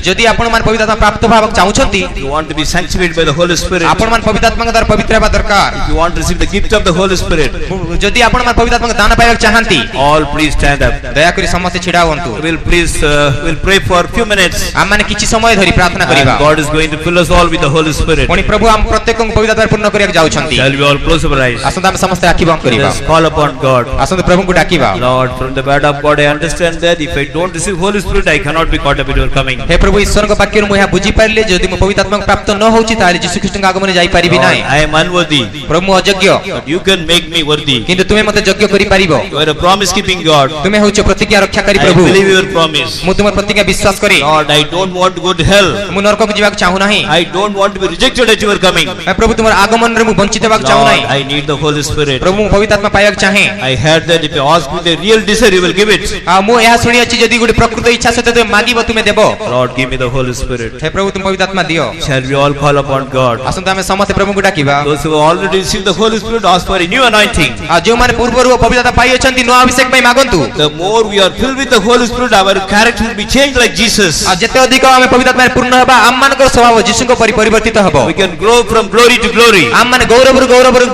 यदि आपण मान पवित्र आत्मा प्राप्त होबाक चाहउछंती you want to be sanctified by the Holy Spirit, आपण मान पवित्र आत्मा द्वारा पवित्र हेबा दरकार। if you want to receive the gift of the Holy Spirit, यदि आपण मान पवित्र आत्मा दान पाइबाक चाहंती all please stand up. दया करी समस्त छिडा हुंतु। We'll pray for a few minutes. हम माने किछि समय धरि प्रार्थना And करिबा। God is going to fill us all with the Holy Spirit. पुनी प्रभु हम प्रत्येक को पवित्र आत्मा पूर्ण करिया जाउछंती। Shall we all close our eyes? आसंत हम समस्त आखि बंद करिबा। Let's call upon God. आसंत प्रभु को डाकिबा। Lord, from the word of God, I understand that if I don't receive Holy Spirit, I cannot be caught up with your coming. हे प्रभु ईश्वरଙ୍କ वाक्य मु या बुझी पारले जदि मु पवित्र आत्मा प्राप्त न होउची ताले यीशु ख्रीष्टଙ୍କ आगमन जाई परिबि Lord, नाही। I am unworthy, प्रभु मु अयोग्य but you can make me worthy. किंतु तुमे मते योग्य करि पारिबो। You are a promise-keeping God. तुमे होउछ प्रतिज्ञा रक्षाकारी I Prabhu. believe your promise. मु तुम प्रतिज्ञा विश्वास करी। Lord, I don't want to go to hell. मु नरक को जीवाक चाहू नाही। I don't want to be rejected at your coming. मैं प्रभु तुमर आगमन रे मु वंचित हेबाक चाहू Lord, नाही। I need the Holy Spirit. प्रभु मु पवित्र आत्मा पाइबाक चाहे। I heard that if you ask me the real desire, you will give it. आ मु या सुनी अछि जदि गुडी प्रकृत इच्छा सहित तुमे मागिबो तुमे देबो। Lord, give me the Holy Spirit. हे प्रभु तुम पवित्र आत्मा दियो। Shall we all call upon God? आसंत हमें समस्त ସମସ୍ତେ ପ୍ରଭୁଙ୍କୁ ଡାକିବା। Those who have already received the Holy Spirit, ask for a new anointing. ଆଉ ଯେଉଁମାନେ ପୂର୍ବରୁ ପବିତ୍ରତା ପାଇ ଅଛନ୍ତି ନୂଆ ଅଭିଷେକ ପାଇଁ ମାଗନ୍ତୁ। The more we are filled with the Holy Spirit, our character will be changed like Jesus. ଆଉ ଯେତେ ଅଧିକ ଆମେ ପବିତ୍ରତାରେ ପୂର୍ଣ୍ଣ ହେବା ଆମମାନଙ୍କର ସ୍ୱଭାବ ଯୀଶୁଙ୍କ ପରି ପରିବର୍ତ୍ତିତ ହେବ। We can grow from glory to glory. ଆମମାନେ ଗୌରବରୁ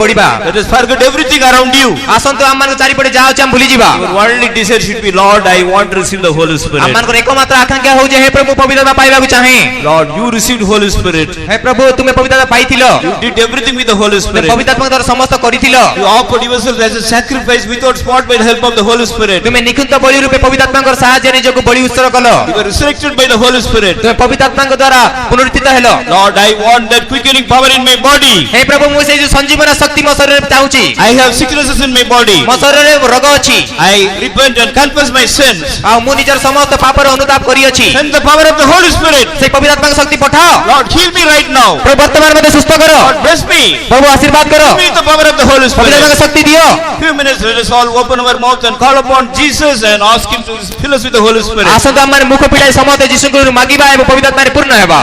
ବଢିବା। Let us forget everything around you. ଆସନ୍ତୁ ଆମମାନଙ୍କ ଚାରିପଟେ ଯାହା ଅଛି ଆମେ ଭୁଲିଯିବା। Your only desire should be, Lord, I want to receive the Holy Spirit. ଆମମାନଙ୍କର ଏକମାତ୍ର ଆକାଂକ୍ଷା ହଉଛି ହେ ପ୍ରଭୁ ପବିତ୍ରତା ପାଇବାକୁ ଚାହେଁ। Lord, you received Holy Spirit. ହେ ପ୍ରଭୁ ତୁମେ ପବିତ୍ରତା ପାଇଥିଲ। You did everything with the Holy Spirit. ପବିତ୍ରାତ୍ମାଙ୍କ ଦ୍ୱାରା ସମସ୍ତ କରିଥିଲ। You offered yourself as a sacrifice without spot by the help of the Holy Spirit. ତୁମେ ନିଖୁନ୍ତ ବଳି ରୂପେ ପବିତ୍ରାତ୍ମାଙ୍କର ସାହାଯ୍ୟରେ ନିଜକୁ ବଳି ଉତ୍ସର୍ଗ କଲ। You were resurrected by the Holy Spirit. ତୁମେ ପବିତ୍ରାତ୍ମାଙ୍କ ଦ୍ୱାରା ପୁନରୁତ୍ଥିତ ହେଲ। Lord, I want that quickening power in my body. ହେ ପ୍ରଭୁ ମୁଁ ସେଇ ଯୋଉ ସଞ୍ଜୀବନ ଶକ୍ତି ମୋ ଶରୀରରେ ଚାହୁଁଛି। I have sicknesses in my body. ମୋ ଶରୀରରେ ରୋଗ ଅଛି। I repent and confess my sins. ଆଉ ମୁଁ ନିଜର ସମସ୍ତ ପାପର ଅନୁତାପ କରିଅଛି। Send the power of the Holy Spirit. ସେଇ ପବିତ୍ରାତ୍ମାଙ୍କ ଶକ୍ତି ପଠାଅ। Lord, heal me right now. ପ୍ରଭୁ ବର୍ତ୍ତମାନ ମୋତେ ସୁସ୍ଥ କର। Lord, bless me. ପ୍ରଭୁ ଆଶୀର୍ବାଦ କର। Give me the power of the Holy ପବିତ୍ରାତ୍ମାଙ୍କ Spirit. ଶକ୍ତି ଦିଅ। Few minutes, let us all open our mouth and call upon Jesus and ask Him to fill us with the Holy Spirit. ଆସନ୍ତୁ ଆମମାନେ ମୁଖ ପିଡ଼ାଇ ସମସ୍ତେ ଯୀଶୁଙ୍କୁ ମାଗିବା ଏବଂ ପବିତ୍ରାତ୍ମାରେ ପୂର୍ଣ୍ଣ ହେବା।